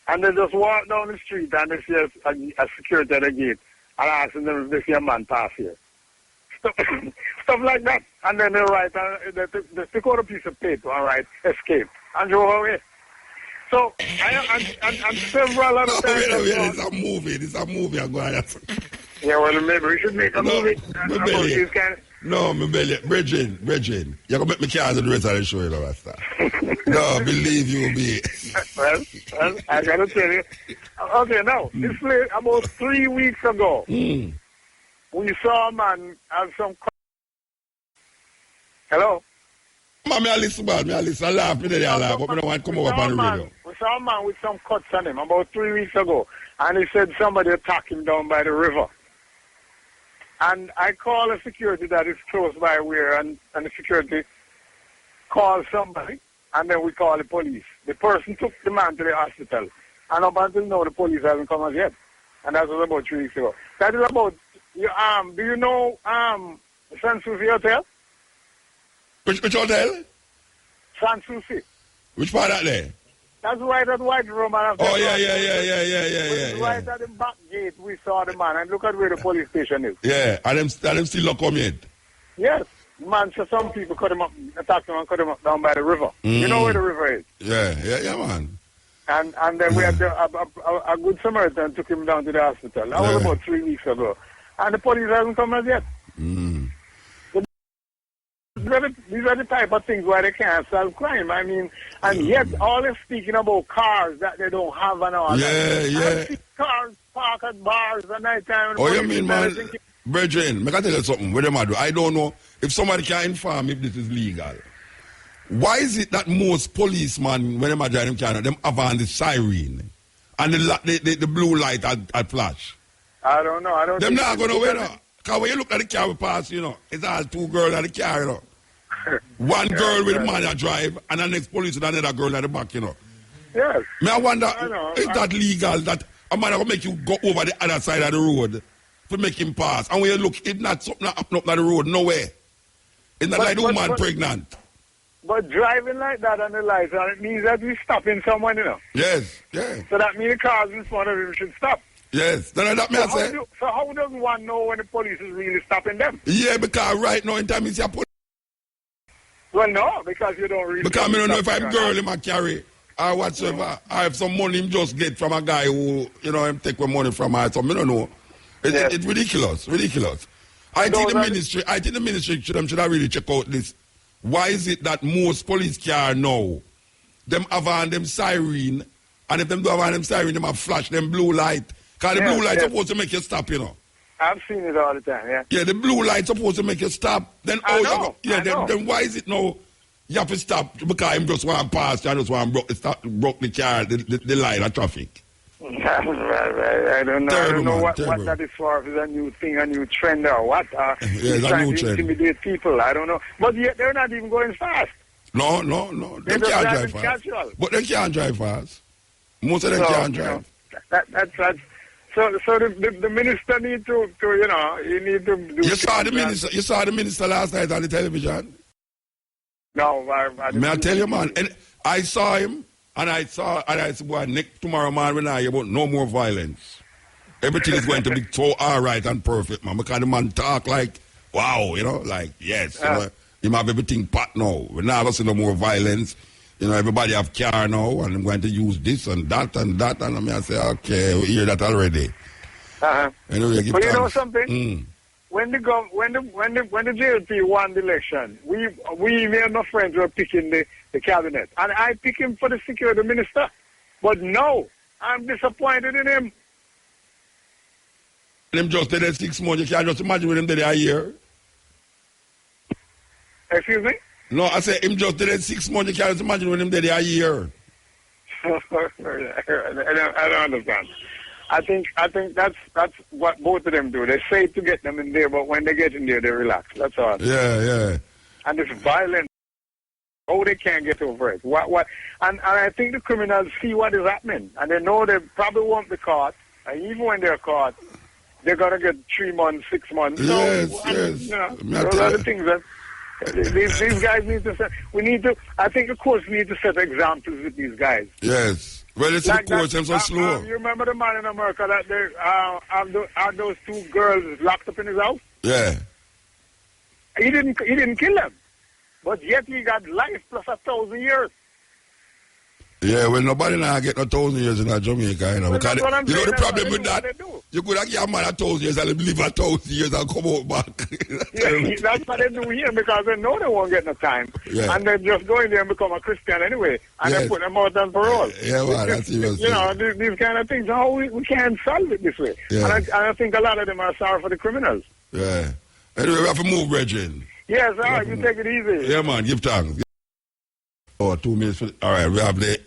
And they just walk down the street and they see a security at the gate and asking them if they see a man pass here. Stuff like that. And then they write, they took out a piece of paper and write, escape, and drove away. So, and several other times... It's a movie I'm going to... Yeah, well, maybe we should make a movie. No, me belly. Bridging. You're going to make me cancel the rest of the show, you know, Rasta. No, believe you me. well, I got to tell you. Okay, now, this was about 3 weeks ago. We saw a man have some... Hello? Me I listen, man. I listen. I laugh. I laugh. But I don't want to come over on the radio. We saw a man with some cuts on him about 3 weeks ago. And he said somebody attacked him down by the river. And I called a security that is close by where, and the security called somebody, and then we called the police. The person took the man to the hospital. And up until now, the police hasn't come as yet. And that was about 3 weeks ago. That is about, do you know San Souci Hotel? Which hotel? San Souci. Which part of that there? That's right at White Room. Yeah. Right at the back gate, we saw the man, and look at where the police station is. Yeah, and them still not come yet. Yes. Man, so some people cut him up, attacked him and cut him up down by the river. You know where the river is? Yeah, man. And then we had a good Samaritan took him down to the hospital. That was about 3 weeks ago. And the police hasn't come as yet. These are the type of things where they can't solve crime. I mean, and yet all they're speaking about cars that they don't have and all that. Yeah. Cars park at bars at night time. Oh, you mean, man? Brethren, I can tell you something. What am I do? I don't know if somebody can inform if this is legal. Why is it that most policemen, when they drive in Canada, them have on the siren and the blue light at flash? I don't know. I don't. Them not going to wear that. Because when you look at the car we pass, you know, it's all two girls at the car, you know. One girl with a man that drive, and the next police with another girl at the back, you know. Yes. I wonder, is that legal that a man will make you go over the other side of the road to make him pass? And when you look, it's not something up the road, nowhere. It's not like the woman pregnant. But driving like that on the lights, it means that we're stopping someone, you know. Yes, yeah. So that means the cars in front of him should stop. Yes, that may I say. So how does one know when the police is really stopping them? Yeah, because right now in time it's your police. Well, no, because you don't really... Because I don't know if I'm girl in my carry or whatsoever. I have some money him just get from a guy who, you know, him take my money from her. So I don't know. It's ridiculous. I think the ministry should have really check out this. Why is it that most police car now, them have on them siren, and if them don't have on them siren, them have flash them blue light. Because the blue light's supposed to make you stop, you know. I've seen it all the time, yeah. Yeah, the blue light's supposed to make you stop. Then then why is it now you have to stop because him just want to pass, you just want to broke the car, the line of traffic? I don't know. I don't know what that is for. If it's a new thing, a new trend or what. It's trying to intimidate people. I don't know. But yet they're not even going fast. No. They can't drive fast. Casual. But they can't drive fast. Most of them can't drive. That's So the minister need to you know, you need to do... You saw the minister last night on the television? No, I May I tell you, man, and I saw him, and I said, boy, next tomorrow, man, when I hear about no more violence. Everything is going to be so all right and perfect, man, because the man talk like, wow, you know, like, yes, you know, he have everything pat now. We're not going to see no more violence. You know, everybody have car now, and I'm going to use this and that, and I say, okay, we hear that already. Anyway, but you know something? When the JLP won the election, me and my friends were picking the cabinet, and I picked him for the security minister. But no, I'm disappointed in him. Him just did it 6 months. You can't just imagine with him did it a year. Excuse me? No, I said him just did it 6 months. You can't just imagine with him did it a year. I don't understand. I think that's what both of them do. They say to get them in there, but when they get in there, they relax. That's all. Yeah. And it's violent. Oh, they can't get over it. What? And I think the criminals see what is happening, and they know they probably won't be caught. And even when they're caught, they're gonna get 3 months, 6 months. Yes. You know, those are the things that these guys need to set. I think the courts need to set examples with these guys. Yes. Well, it's like the courts, I'm so slow. You remember the man in America that they had those 2 girls locked up in his house? Yeah. He didn't kill them, but yet he got life plus 1,000 years. Yeah, well, nobody now get no 1,000 years in Jamaica, you know. Well, Because that's what I'm you know saying, the problem with that's that? what they do. You could have given a man 1,000 years and live 1,000 years and come out back. Yeah, that's what they do here because they know they won't get no time. Yeah. And they just go in there and become a Christian anyway. And Yes. they put them out on parole. Yeah, man, that's even You know, these kind of things, how we can't solve it this way. Yeah. And I think a lot of them are sorry for the criminals. Yeah. Anyway, we have to move, Brethren. Yes, all right, you take it easy. Yeah, man, give thanks. Oh, 2 minutes. All right, we have the...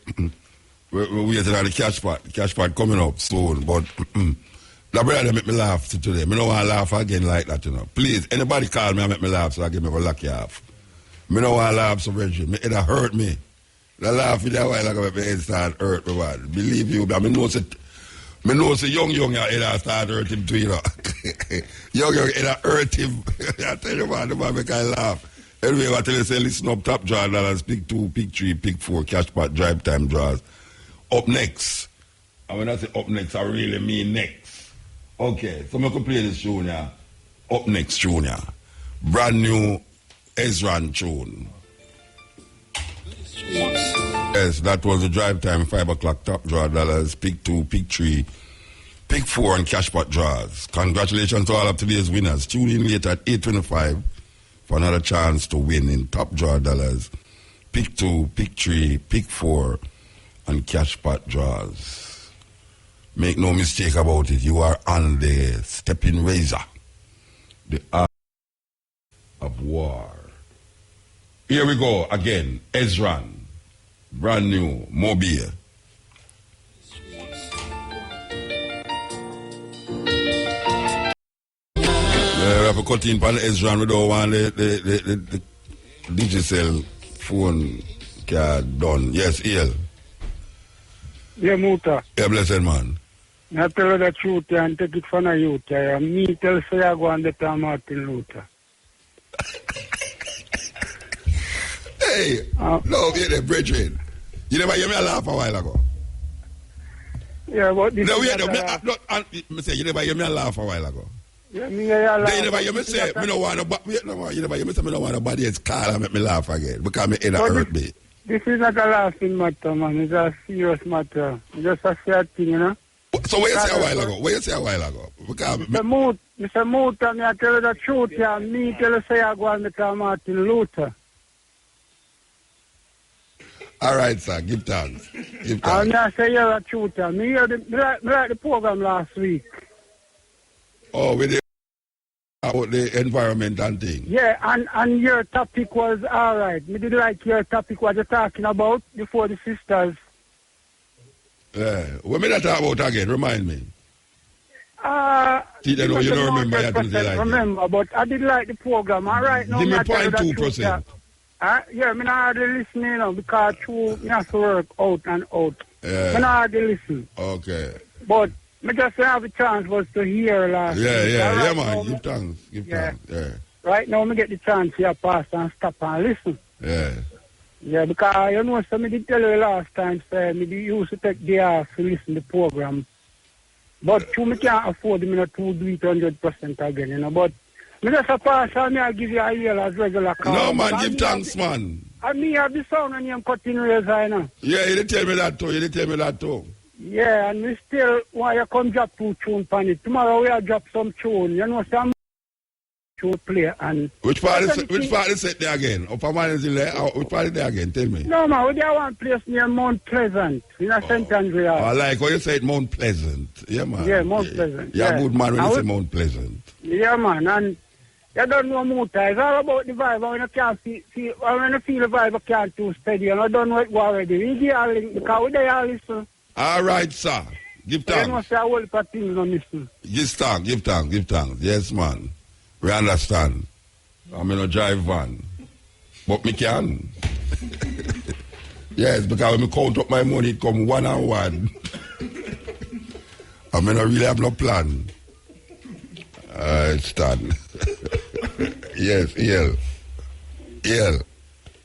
We're waiting on the cash pot. The cash pot coming up soon, but... The brother make me laugh today. I don't want to laugh again like that, you know. Please, anybody call me and make me laugh so I give me a lucky half. I don't want to laugh so Brethren. It hurt me. The laugh with that while I make my head start hurt me, man. Believe you, but I know say young it start hurt him too, you know. young it hurt him. I tell you, man, the man make I laugh. Anyway, I tell you, say, listen up, top draw dollars, pick 2, pick 3, pick 4, cash pot, drive time draws. Up next. And when I say up next, I really mean next. Okay, so I can play this tune, yeah. Up next tune, yeah. Brand new Ezran tune. Yes, that was the drive time, 5 o'clock top draw dollars, pick 2, pick 3, pick 4 and cash pot draws. Congratulations to all of today's winners. Tune in later at 8:25 for another chance to win in top draw dollars. Pick 2, pick 3, pick 4 and cash pot draws. Make no mistake about it, you are on the stepping razor. The art of war. Here we go again. Ezran. Brand new. Mobile. We have to cut in for Ezran. We don't want the digital phone card done. Yes, El. Yeah, Muta. Yeah, blessed man. I tell you the truth and take it from a youth. Me tell say I go and get Martin Luther. Hey, no, you're the brethren. You never hear me laugh a while ago. Yeah, but this no, is say you never hear me laugh a while ago. Yeah, me laugh. You never hear me say me don't want to. You never hear me say me don't want nobody else call and make me laugh again because me head hurt me. This is not a laughing matter, man. It's a serious matter. It's just a sad thing, you know. So what you say a while ago? What you say a while ago? Because Mr. Muta, me I tell you the truth, yeah. Me tell you say I go and meet Martin Luther. All right, sir. Give thanks. Give thanks. And I say you're the truth, yeah. Me like the program last week. Oh, with the about the environment and thing. Yeah, and your topic was all right. Me did like your topic what you're talking about before the sisters. Yeah. What me that talk about again? Remind me. See, then you don't remember you didn't like remember, but I did like the program. All right, now give me me 0.2%. Yeah, me not hardly listen, you know, because me have to work out and out. Yeah. Me not hardly listen. Okay. But me just have a chance was to hear last week. Yeah, man. Give thanks. Give thanks. Yeah. Right now, me get the chance here, pass and stop and listen. Yeah. Yeah, because you know, so me did tell you last time, say, me used to take the off to listen to the program. But me can't afford me not to do it 100% again, you know. But me just a pass and me I give you a year as regular call. No, man, give thanks, man. And me have the sound and I'm cutting razor, you know. Yeah, you did tell me that too. Yeah, and we still want you come drop 2 tunes on it. Tomorrow we'll drop some tune, you know, some tune play. And which part is set there again? Upper Man is in there? Which part is there again? Tell me. No, man, we there one place near Mount Pleasant, in St. Andreas. I like what you said, Mount Pleasant. Yeah, man. Yeah, Mount Pleasant. Yeah, good man when you say Mount Pleasant. Yeah, man, and you don't know Muta. It's all about the vibe. When you can't when you feel the vibe, you can't too steady. And I don't know it already. We get a link because we there listen. All right, sir. Give thanks. You must say a whole thing on listen. Give thanks. Yes, man. We understand. I'm in a drive van. But me can. Yes, because when I count up my money, it come one and one. I mean, I really have no plan. I stand. Yes, EL.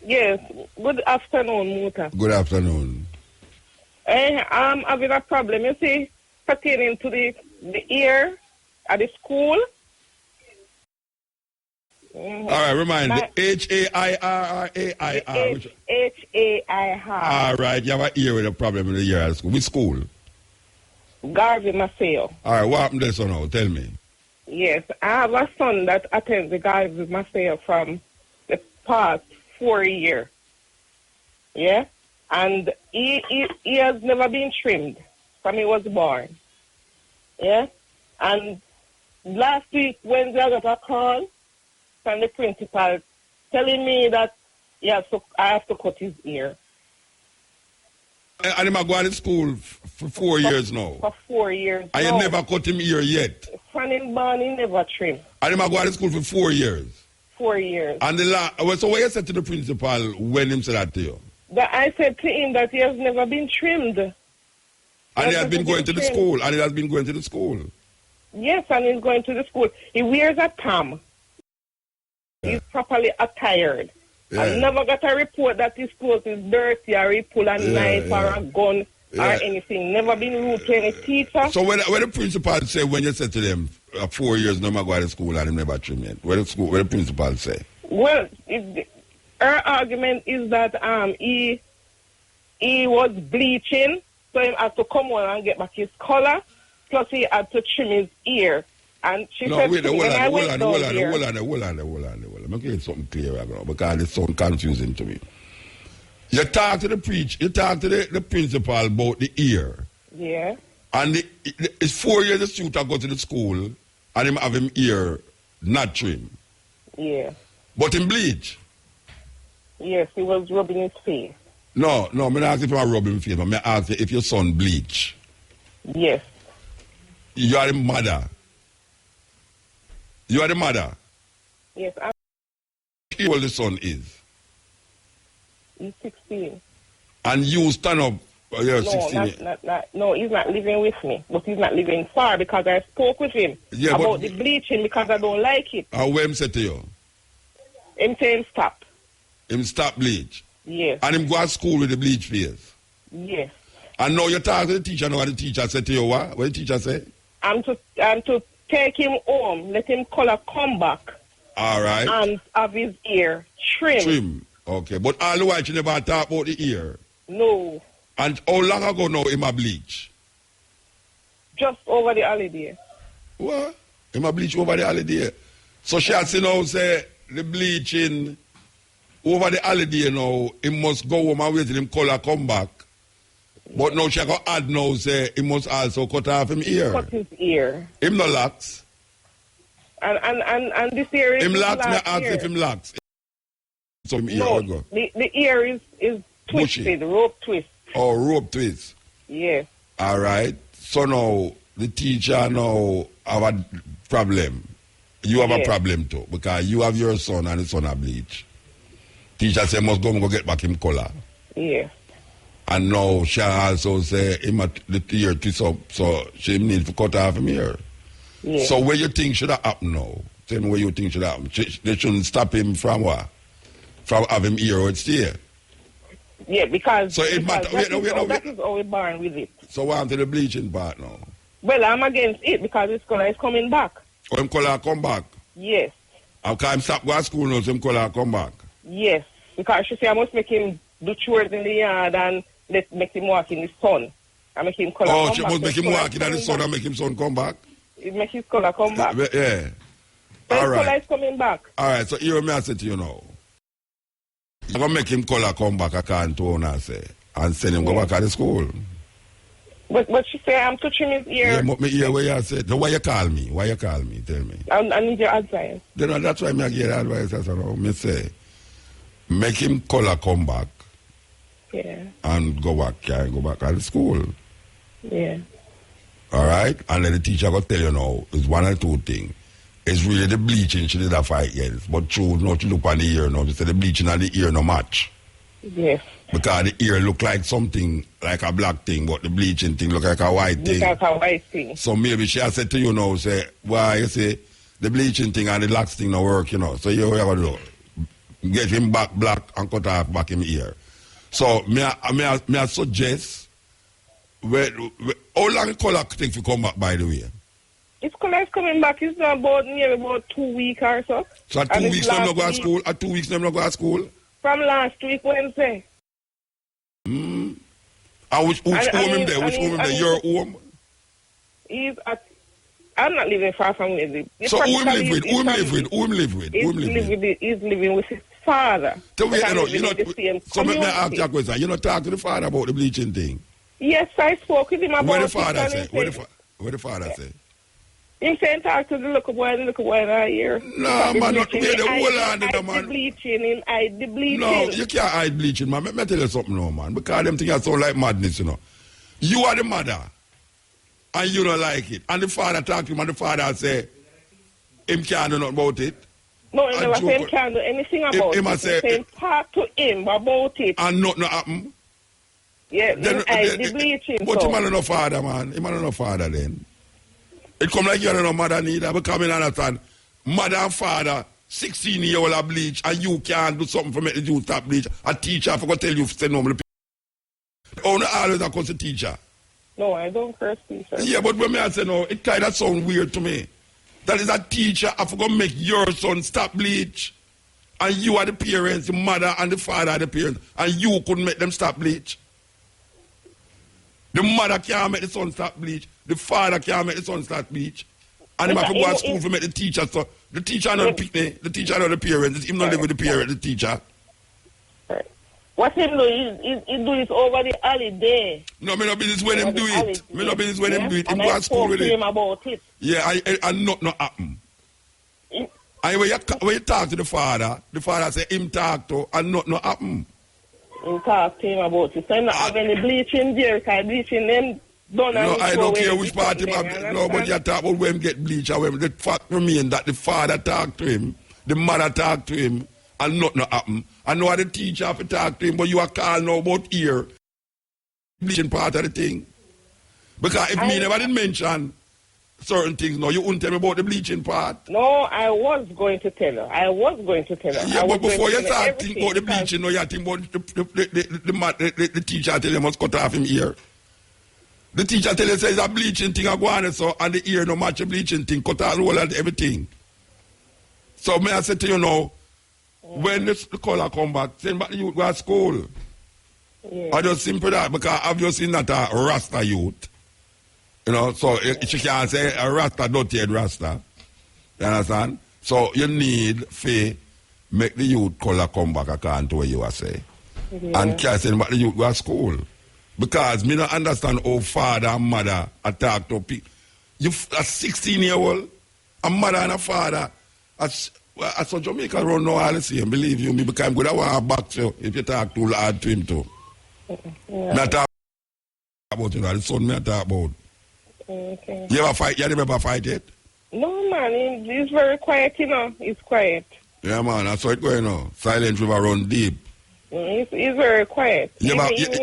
Yes, good afternoon, Muta. Good afternoon. I'm having a problem, you see, pertaining to the ear at the school. Mm-hmm. All right, remind me. H-A-I-R or A-I-R? H-A-I-R. All right, you have an ear with a problem in the year at school. Which school? Garvey Maceo. All right, what happened there, son? Now? Tell me. Yes, I have a son that attends the Garvey Maceo from the past 4 years. Yeah? And he has never been trimmed from he was born. Yeah? And last week, Wednesday, I got a call from the principal telling me that I have to cut his ear. And him going to school for 4 years now? For 4 years. And you never cut him ear yet? From him born, he never trimmed. And him going to school for 4 years? 4 years. And so what you said to the principal when him said that to you? That I said to him that he has never been trimmed. And he has been going to the school? And he has been going to the school? Yes, and he's going to the school. He wears a tam. Yeah. He's properly attired. Yeah. I never got a report that his clothes is dirty or he pull a knife or a gun or anything. Never been rude to any teacher. So when the principal say, when you said to them, 4 years no matter go to school and he never trim it, what the principal say? Well, her argument is that he was bleaching, so he had to come on and get back his color, plus he had to trim his ear. And she said, hold on. I'm going to get something clear right now because it's so confusing to me. You talk to the principal about the ear. Yeah. And it's 4 years the student go to the school and him have him ear not trim. Yeah. But in bleach. Yes, he was rubbing his face. No, I'm not asking if I'm rubbing face, I'm asking if your son bleach. Yes. You are the mother. You are the mother? Yes. How old the son is? He's 16. And you stand up, you're 16? No, he's not living with me. But he's not living far because I spoke with him about the bleaching because I don't like it. And what him say to you? Him saying stop. Him stop bleach? Yes. And him go to school with the bleach face? Yes. And now you talk to the teacher, now what the teacher said to you, what? What the teacher say? I'm to take him home, let him color come back. All right. And have his ear trim. Okay. But all the while you never talk about the ear? No. And how long ago now him a bleach? Just over the holiday. What? Him a bleach over the holiday? So she has now say the bleaching over the holiday now, he must go home and wait till him color come back. But now she got add now say he must also cut off him ear. Cut his ear. Him no locks. And this ear is him locks, me ask if him locks. So him ear go. The ear is twisted, rope twist. Oh, rope twist. Yes. All right. So now the teacher now have a problem. You have a problem too, because you have your son and his son a bleach. Teacher say must go get back him color. Yeah. And now she also say him the ear twist up, so she need to cut off him ear. Yeah. So what you think should have happened now? Tell me what you think should happen. They shouldn't stop him from what? From having ear or stay. Yeah, because, so it because that is how we're born with it. So what to the bleaching part now? Well, I'm against it because his color is coming back. Oh, him color come back? Yes. How can him stop going to school now so him color come back? Yes, because she say I must make him do chores in the yard and make him walk in the sun. I make him color come back. Oh, she must make him walk in the sun and make him sun come back? It make his color come back. Yeah. So all his right. color is coming back. All right, so here I say to you now. I'm going to make him color come back, I can't say, and send him go back to school. But she say I'm touching his ear. Yeah, my ear where you said. So why you call me? Why you call me? Tell me. I need your advice. Then that's why I get advice. That's all. Me say, make him color come back. Yeah. And go back to school. Yeah. All right? And then the teacher will tell you now, it's one or two things. It's really the bleaching she did a fight against. But true, now she look on the ear now. She said the bleaching and the ear no match. Yes. Because the ear look like something, like a black thing, but the bleaching thing look like a white thing. Look like a white thing. So maybe she has said to you now, say, why you say the bleaching thing and the locks thing no work, you know. So you have to do. Get him back black and cut off back him ear. So me I suggest how long color thing to come back, by the way? His color is coming back. It's not about nearly about 2 weeks or so. So at 2 weeks them not go to school? At 2 weeks them not go to school? From last week Wednesday. And which home him there? Which home him there? Your home? He's at... I'm not living far from where So who him live with? Who him live with? Who him live with? He's living with his father. So wait, so let me ask you a question. You not talk to the father about the bleaching thing? Yes, I spoke with him about What the father say? What the father say? He said talk to the little boy not here. No, man, not the whole hand in the man. Hide the bleaching. No, you can't hide bleaching, man. Let me tell you something now, man. Because them things sound like madness, you know. You are the mother, and you don't like it. And the father talk to him, and the father say, him can't do nothing about it. No, he never say him can't do anything about it. He say talk to him about it. And nothing happen. Yeah, hide the bleaching. But him and no father, man. Him and no father then. It come like you don't know mother neither, because I understand. Mother and father, 16-year-old are bleach, and you can't do something for make the youth stop bleach. A teacher forgot to tell you to send home the people. Only always a curse the teacher. No, I don't curse teacher. Yeah, but when I say no, it kind of sound weird to me. That is a teacher, I forgot to make your son stop bleach. And you are the parents, the mother and the father are the parents, and you couldn't make them stop bleach. The mother can't make the son stop bleach. The father can't make the son stop bleach. And he have to go to school to make the teacher. So the teacher not the picnic, the teacher not the parents. It's him not live with the parent, the teacher. What him do? He do it over the holiday. No, me no business when him do it. Me no business when him do it. Him And go I to school with spoke to it. him about it. Yeah, and not happen. And when you talk to the father say him talk to and not happen. Him talk to him about it. So him not have any bleaching there, because bleaching them done. No, I don't care which part him have. No, but you talk about when get bleach or when the fact remain that the father talk to him, the mother talk to him, and nothing happen. I know the teacher have to talk to him, but you are calling now about here. Bleaching part of the thing. Because if me never did mention certain things, no, you wouldn't tell me about the bleaching part. No, I was going to tell her. Yeah, but before you start thinking about the bleaching, no, you think about the teacher tell you must cut off him ear. The teacher tell you says a bleaching thing I go on so and the ear no match a bleaching thing, cut off all and everything. So may I say to you now, when the color come back, send back the youth go to school. Yeah. I just simple that because obviously not a Rasta youth. You know, so she can't say a Rasta dirty Rasta. You understand? So you need to make the youth color come back according to what you are saying. Yeah. And can't send back the youth go to school. Because me don't understand how father and mother attack to people. You a 16-year-old, a mother and a father. I saw Jamaica run now all the same, believe you me, because I'm going to want to back you if you talk too hard to him too. Yeah. Me talk about you know, the son me talk about. Okay. You ever fight? You never fight yet? No, man, he's very quiet, you know. He's quiet. Yeah, man, that's how it going now. Silent river run deep. He's very quiet. Yeah, even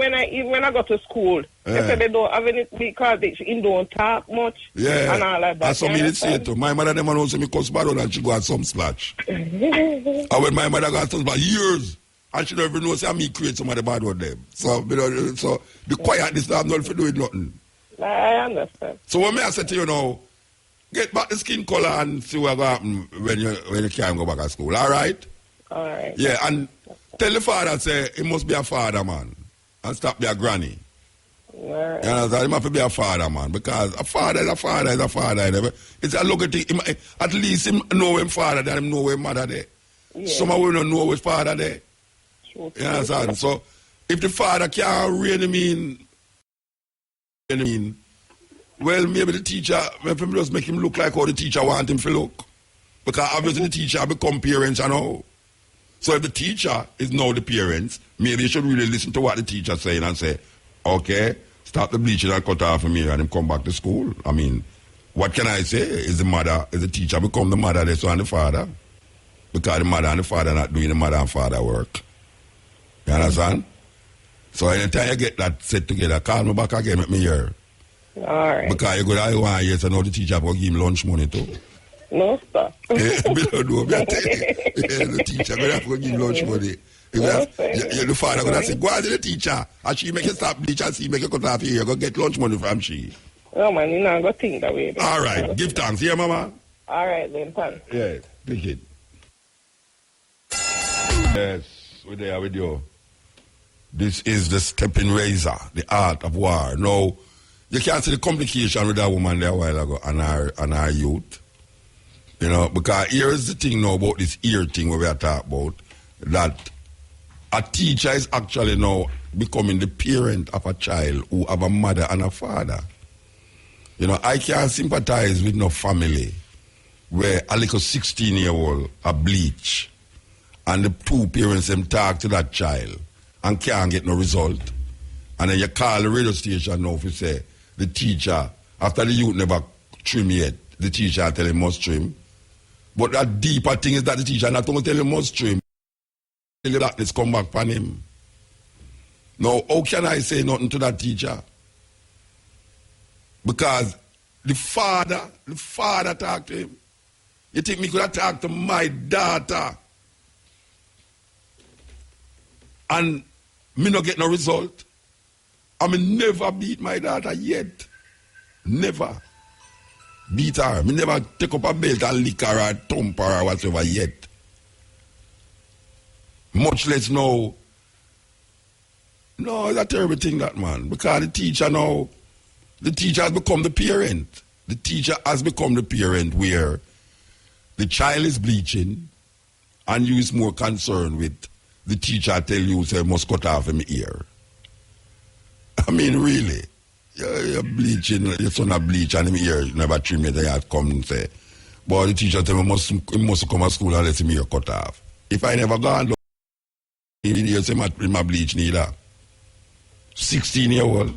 when I go to school, they say they don't have any because he don't talk much. Yeah, and all of that. That's what me did say too. My mother never knows me cuss bad and she go at some splash. And when my mother got some splash, years, and she never knows how me create some of the bad with them. So, you know, so the quietness, I'm not for doing nothing. I understand. So what may I say to you now, get back the skin color and see what will happen when you can't go back to school, all right? All right. Yeah, and tell the father, say, he must be a father, man, and stop be a granny. All right. You understand? He must be a father, man, because a father is a father is a father. It's a look at him, at least him know him father than him know him mother there. Yeah. Some of we don't know his father there. True. You understand? So, if the father can't really mean, well, maybe the teacher, maybe just make him look like how the teacher want him to look. Because obviously the teacher become parents and all. So if the teacher is now the parents, maybe you should really listen to what the teacher saying and say, okay, stop the bleaching and cut off from here and him come back to school. I mean, what can I say? Is the teacher become the mother there, so and the father? Because the mother and the father are not doing the mother and father work. You understand? So anytime you get that set together, call me back again, make me hear. All right. Because you go to Iwan, yes, I know the teacher will give him lunch money too. No, sir. The teacher will have to give him lunch money. The father going to say, go out to the teacher, and she make you stop bleach and she make you cut off here, go get lunch money from she. No, man, you know, go think that way. All right, give thanks. Yeah, mama? All right, then, thanks. Yeah, pick it. Yes, we're there with you. This is the stepping razor, the art of war. Now, you can't see the complication with that woman there a while ago and her youth. You know, because here is the thing now about this ear thing where we are talking about, that a teacher is actually now becoming the parent of a child who have a mother and a father. You know, I can't sympathize with no family where a little 16-year-old a bleach and the two parents them talk to that child and can't get no result. And then you call the radio station now to say the teacher, after the youth never trim yet, the teacher tell him must trim. But that deeper thing is that the teacher not only tell him must trim, tell him that let's come back on him. Now, how can I say nothing to that teacher? Because the father talked to him. You think me could have talked to my daughter and me not get no result? I mean, never beat my daughter yet. Never beat her. Me never take up a belt and lick her or thump her or whatever yet. Much less now. No, it's a terrible thing, that, man. Because the teacher now, the teacher has become the parent. The teacher has become the parent where the child is bleaching and you is more concerned with the teacher tell you, say, must cut off him ear. I mean, really. You're bleaching, your son a bleach and him ear never trim it, and you have to come and say, but the teacher tell me he must come to school and let him ear cut off. If I never gone down, he didn't say my bleach neither. 16-year-old.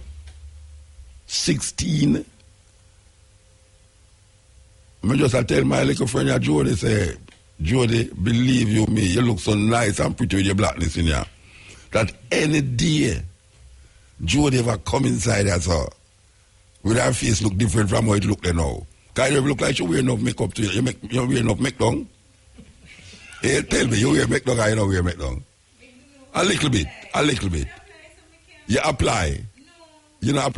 16. I just tell my little friend Jody, say, Jody, believe you me, you look so nice and pretty with your blackness in you, that any day Jody ever come inside her, so with her face look different from how it look there now. Because you look like you wear enough makeup to you. You wear enough makeup? Hey, tell me, you wear makeup or you don't wear makeup? A little bit. You apply. You know,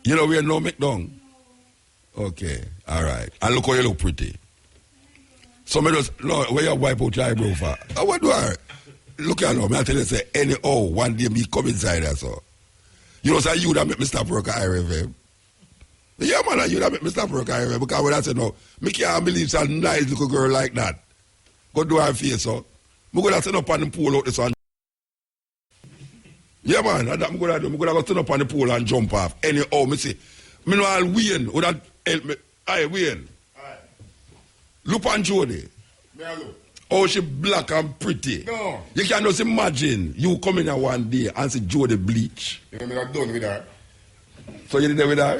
you don't wear no makeup? Okay, all right. And look how you look pretty. So me just, no, where you wipe out your eyebrow for? What do I? Look at me, I tell you, say, one day me come inside there, so. You know, say, you that make me stop work at IRFM. Yeah, man, you that make me stop work at IRFM. Because when I say, no, me can't believe such a nice little girl like that. Go do her face, so. Me go to sit up on the pool out the sun. Yeah, man, that's what I'm going to do. I'm going to go sit up on the pool and jump off. Anyhow, me say, me know I'll win. Would that help me? Aye, win. Aye. Look on Jody. Yeah, look. Oh, she black and pretty. No. You can just imagine you come in here one day and see Jody bleach. You know, me not done with her. So you did that with her?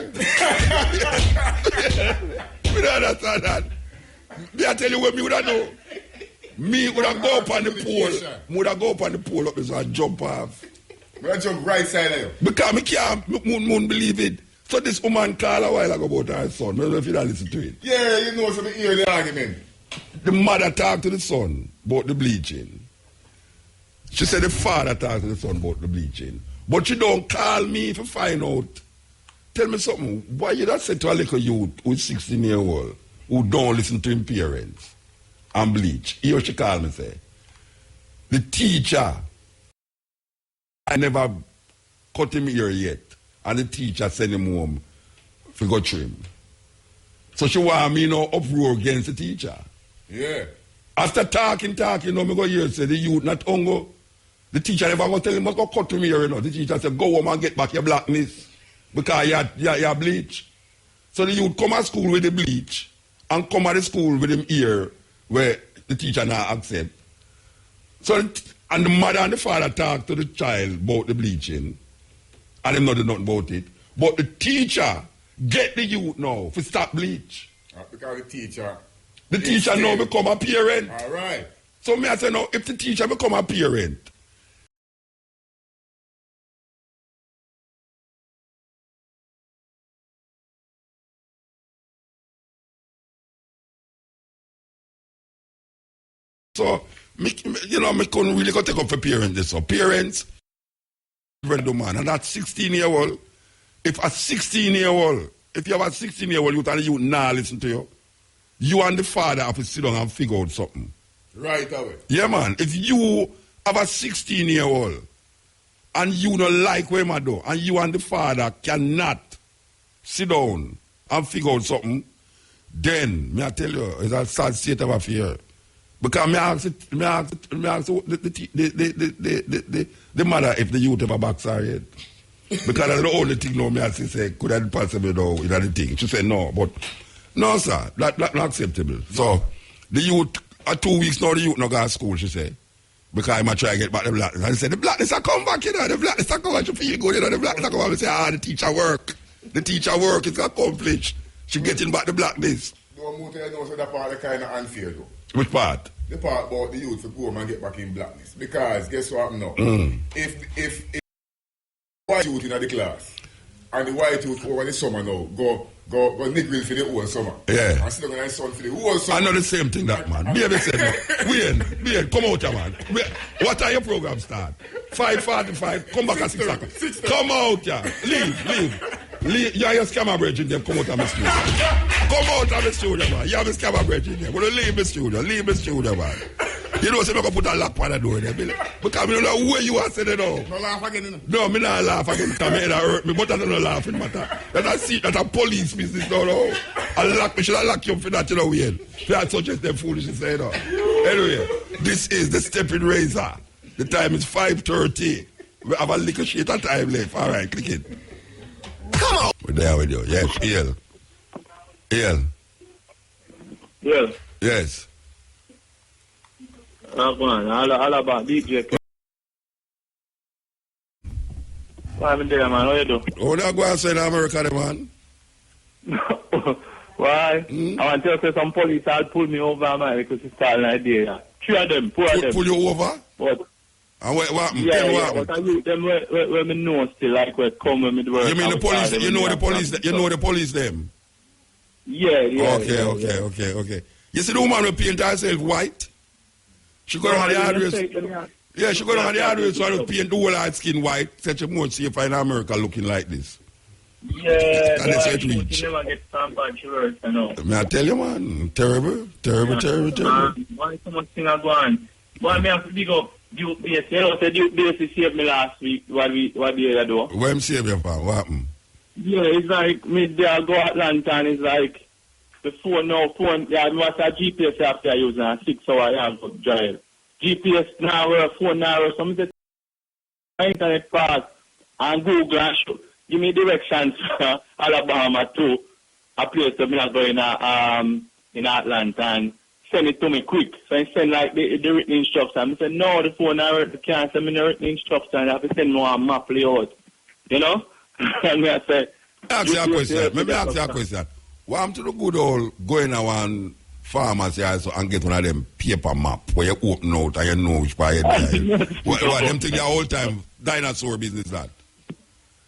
We don't understand that. Me I tell you what me would have do. Me would have go up on the pool. Me would have go up on the pool up there and jump off. Me would jump right side of you. Because me can't moon believe it. So this woman called a while ago about her son. I don't know if you don't listen to it. Yeah, you know, so me hear the argument. The mother talked to the son about the bleaching. She said the father talked to the son about the bleaching. But she don't call me to find out. Tell me something. Why you not say to a little youth who's 16-year-old who don't listen to his parents and bleach? Here she called me say, the teacher, I never cut him ear yet. And the teacher sent him home to go trim. So she want me now uproar against the teacher. Yeah. After talking, now me go here say the youth not ongo. The teacher never go tell him go cut to me here, you know. The teacher said, go home and get back your blackness. Because you bleach. So the youth come to school with the bleach and come to the school with him ear where the teacher not accept. So and the mother and the father talk to the child about the bleaching. And him not do nothing about it. But the teacher get the youth now for stop bleach. Because the teacher... The teacher now become a parent. All right. So me I say now, if the teacher become a parent, so me couldn't really go take up for parents this. So parents, man, and that 16-year-old, if a 16-year-old if you have a 16-year-old youth and the youth nah listen to you, you and the father have to sit down and figure out something. Right away. Yeah, man. If you have a 16-year-old and you don't like what I do, and you and the father cannot sit down and figure out something, then, may I tell you, it's a sad state of affair. Because me ask the mother if the youth have a backside head. Because that's the only thing now me ask say, could that possibly do with the thing? She said no, but no sir, that's not acceptable. So the youth, 2 weeks now the youth not go to school, she said. Because I'm trying to get back the blackness. And I said, the blackness will come back, you know, the blackness will come back, you feel good, you know, the blackness will come back. I say, the teacher work. The teacher work is accomplished. She getting back the blackness. No more tell you know, so that part is kind of unfair though. Which part? The part about the youth to go home and get back in blackness. Because guess what now? If white youth in the class and the white youth over the summer now go niggle for the whole summer. Yeah. And sit down and son for the whole summer. I know the same thing that man. Baby said no. Wayne, come out here, man. What are your program start? 5:45. Come back at 6 o'clock. Come out here. Leave. You have your scammer bridge in them. Come out of my studio. Come out of the studio, man. You have a scammer bridge in there. But leave the studio. Leave the studio, man. You know, so I'm going to put a lock on the door there. Because I don't know where you are saying it all. No laugh again, you know? No, me not laugh again. Because me head hurt me. But I don't know laughing matter. That's a police business, no. I lock me. Should I lock you up for that, you know, Wayne? That's such as them foolishness, you know. Anyway, this is the Stepping Razor. The time is 5:30. We have a little shit of time left. All right, click it. Come on. We're there with you. Yes, Ian. Yes. Yes. All about DJ. I'm there, man. How you do? Oh, now go outside America, man. Why? I want to say some police will pull me over, man, because it's starting idea. 3 of them, 4 of them. Pull you over? But and what happened? Yeah, but I use them where me know still, like where come when me do work. You mean the police? You know the police? You know the police them? Yeah. Okay. You see the woman who paint herself white? She go down the address. Yeah, she go down the address so to paint the whole her skin white. Such a more safer in America looking like this. Yeah, and they said reach. Never get some bad words, you know. May I tell you, man? Terrible. Why so much thing are going? Why me have to big up Duke Base? You know, say Duke Base saved me last week. What the other do? Where him save you from? What happened? Yeah, it's like midday I go Atlanta and it's like the phone, yeah, what's a GPS after I use a 6 hour I have to drive. GPS now work, phone now work, some say internet pass and Google and give me directions Alabama to a place that I'm going in Atlanta and send it to me quick. So I send like the written instructions. I said, no, the phone I can't send me the written instructions. I have to send me a map layout. You know? And I say, Let me ask you a question. What happened to the good old going around pharmacy also and get one of them paper map where you open out and you know which part you're what them think the whole time dinosaur business that?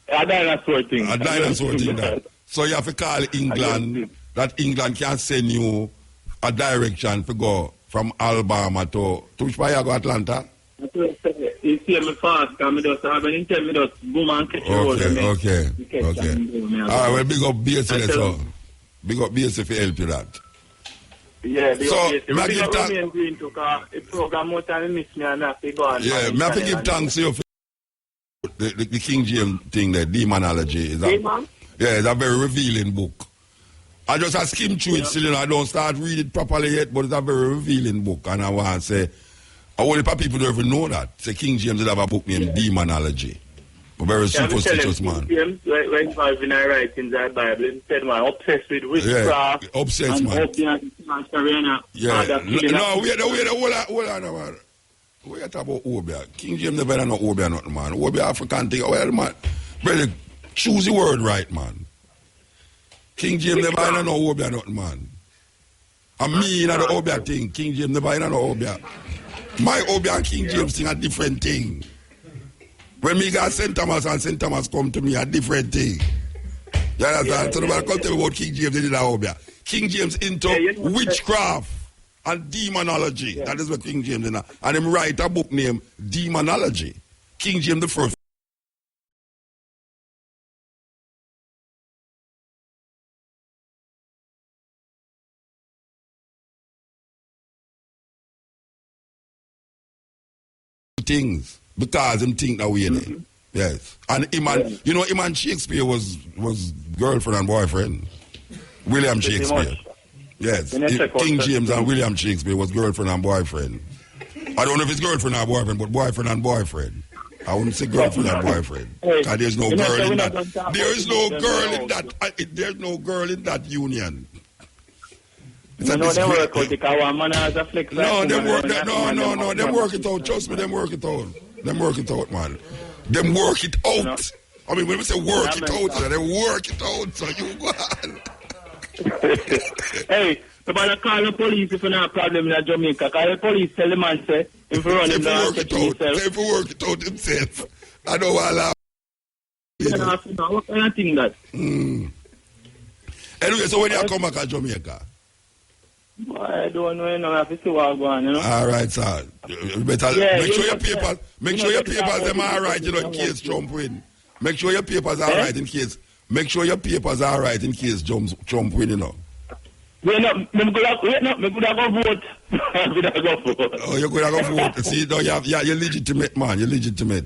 A dinosaur thing. A dinosaur thing that. So you have to call England, that England can send you a direction to go from Alabama to which part you go, Atlanta? You see me fast, because I just have an intent, me just boom and catch the road. Okay. All right, well, big up BSC, so. Big up BSC for help you that. Yeah, big so, up BSC. Big up Romain Green too, because the program more time miss me and I have to go on. Yeah, I have to give thanks to you for the King James thing there, Demonology. Is that, yeah, it's a very revealing book. I just skim through it still, I don't start reading it properly yet, but it's a very revealing book. And I want to say, a whole heap of people don't even know that. Say King James did have a book named Demonology. A very superstitious man. James, when he was writing that Bible, he said, man, obsessed with witchcraft. Yeah, obsessed, man. Yeah. No, wait, hold on, man. We talk about Obia. King James never had no Obia nothing, man. Obia African thing. Well, man, brother, choose the word right, man. King James never had no Obia nothing, man. And me in the Obia thing. King James never had no Obia. My Obia and King James thing a different thing. When me got St. Thomas and St. Thomas come to me, a different thing. You understand? So nobody come tell me about King James, they did a Obia. King James into witchcraft and demonology. That is what King James did. And him write a book named Demonology. King James the first. things because him think that way. Yes. And him and, you know, him and Shakespeare was girlfriend and boyfriend. William Shakespeare. Yes. King James and William Shakespeare was girlfriend and boyfriend. I don't know if it's girlfriend or boyfriend, but boyfriend and boyfriend. I wouldn't say girlfriend and boyfriend. Because there's no girl in that. There is no girl in that. There's no girl in that union. They work out because one man has a flex. No, them work it out. Trust me, them work it out. Them work it out, man. Them work it out. I mean, when we say work it out, they work it out. So you go on. Hey, you better call the police if you have a problem in Jamaica. Call the police, tell the man, say, if you run him down, if you work it out himself. I don't want to laugh. What kind of thing that? Anyway, so when you come back to Jamaica? I don't know, I have to see what's going on, All right, sir. You better make sure your papers them are right, you know, in case Trump win. Make sure your papers are right in case. Make sure your papers are right in case Trump win, you know. Me could have go vote. Oh, you could have go vote. See, no, you're legitimate, man. You're legitimate.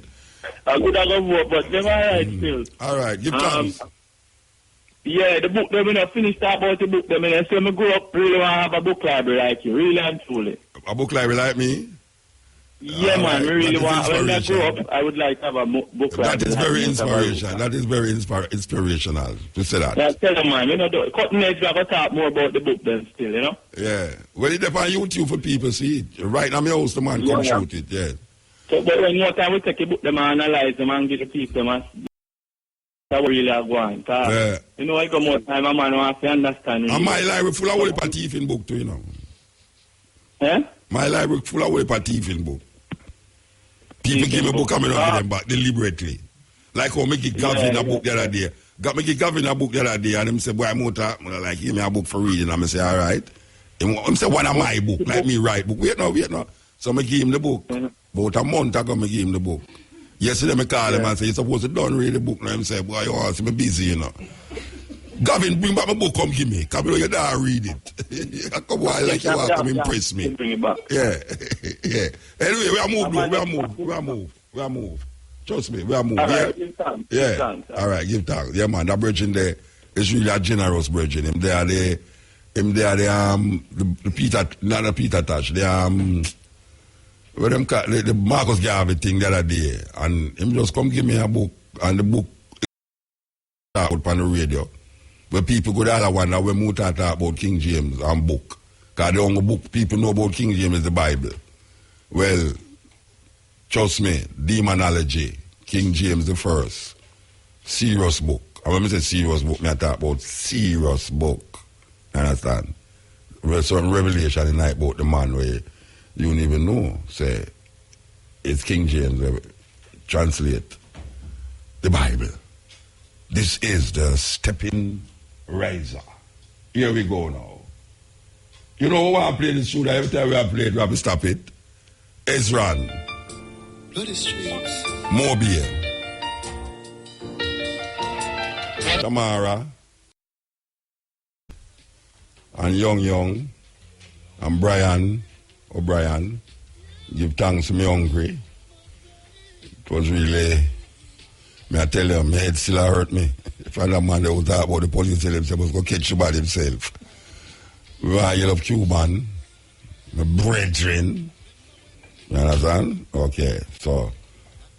I could have go vote, but them are right still. All right, give thanks. Yeah, the book, them, I finished about the book, them, and so I grew up really want to have a book library like you, really and truly. A book library like me? Yeah, man, we really want, when I grow up, I would like to have a book library. That is very inspirational. That is very inspirational to say that. Yeah, tell them, man, you know, cutting edge, we're going to talk more about the book then still, you know? Yeah. Well, it's on YouTube for people see it. Right now, my house, the man come shoot it, yeah. So, but when more time we take a book, them and analyze them and give the people, man. That's what really are going. Yeah. You know, I come more time, a man wants to understand. And my library full of whole heap of thief in book too, you know. Eh? My library full of whole heap of thief in book. People give me a book and I don't give them back deliberately. Like how me give Gavin a book the other day. Me give Gavin a book the other day and him say, boy, I'm like, give me a book for reading. And I say, all right. Him say, one of my book, like me write book. Wait now. So I give him the book. About a month ago, I give him the book. Yesterday, I call him and say, you're supposed to don't read the book. Now, I say, boy, you want to see me busy, you know. Gavin, bring back my book, come give me. Because you don't read it. Come on, like you want to come impress me. Bring it back. Yeah. Yeah. Anyway, we are moved. Trust me, we are moved. All Yeah. right, give thanks. Yeah. Give thanks. All right, give thanks. Yeah, man, that bridging there is really a generous bridging. Him there, the Peter, not the Peter Touch, where them the Marcus Garvey thing the other day, and him just come give me a book, and the book out on the radio, where people go all wonder when Muta talk about King James and book, because the only book people know about King James is the Bible. Well, trust me, demonology, King James the first, serious book. And when I say serious book, I talk about serious book. Understand? There's some revelation in night about the man where you don't even know. Say, it's King James translate the Bible. This is the stepping riser. Here we go now. You know who I play this tune? Every time we have played, we have to stop it. Ezran. Bloody streets. Mobile. Tamara. And Young. And Brian. O'Brien, give thanks to me hungry. It was really, I tell you, my head still hurt me. If I'm a man that would talk about the police himself, was going to catch you by himself. We are yellow Cuban, my brethren. You understand? Okay, so,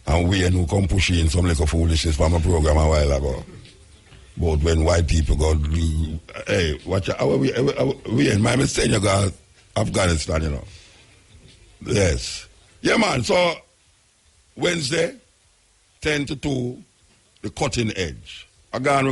and we who come pushing some little foolishness from a program a while ago. But when white people go, hey, watch out, we in my mistake, you go Afghanistan, you know. Yes. Yeah, man. So, Wednesday, 10 to 2, the cutting edge. Again.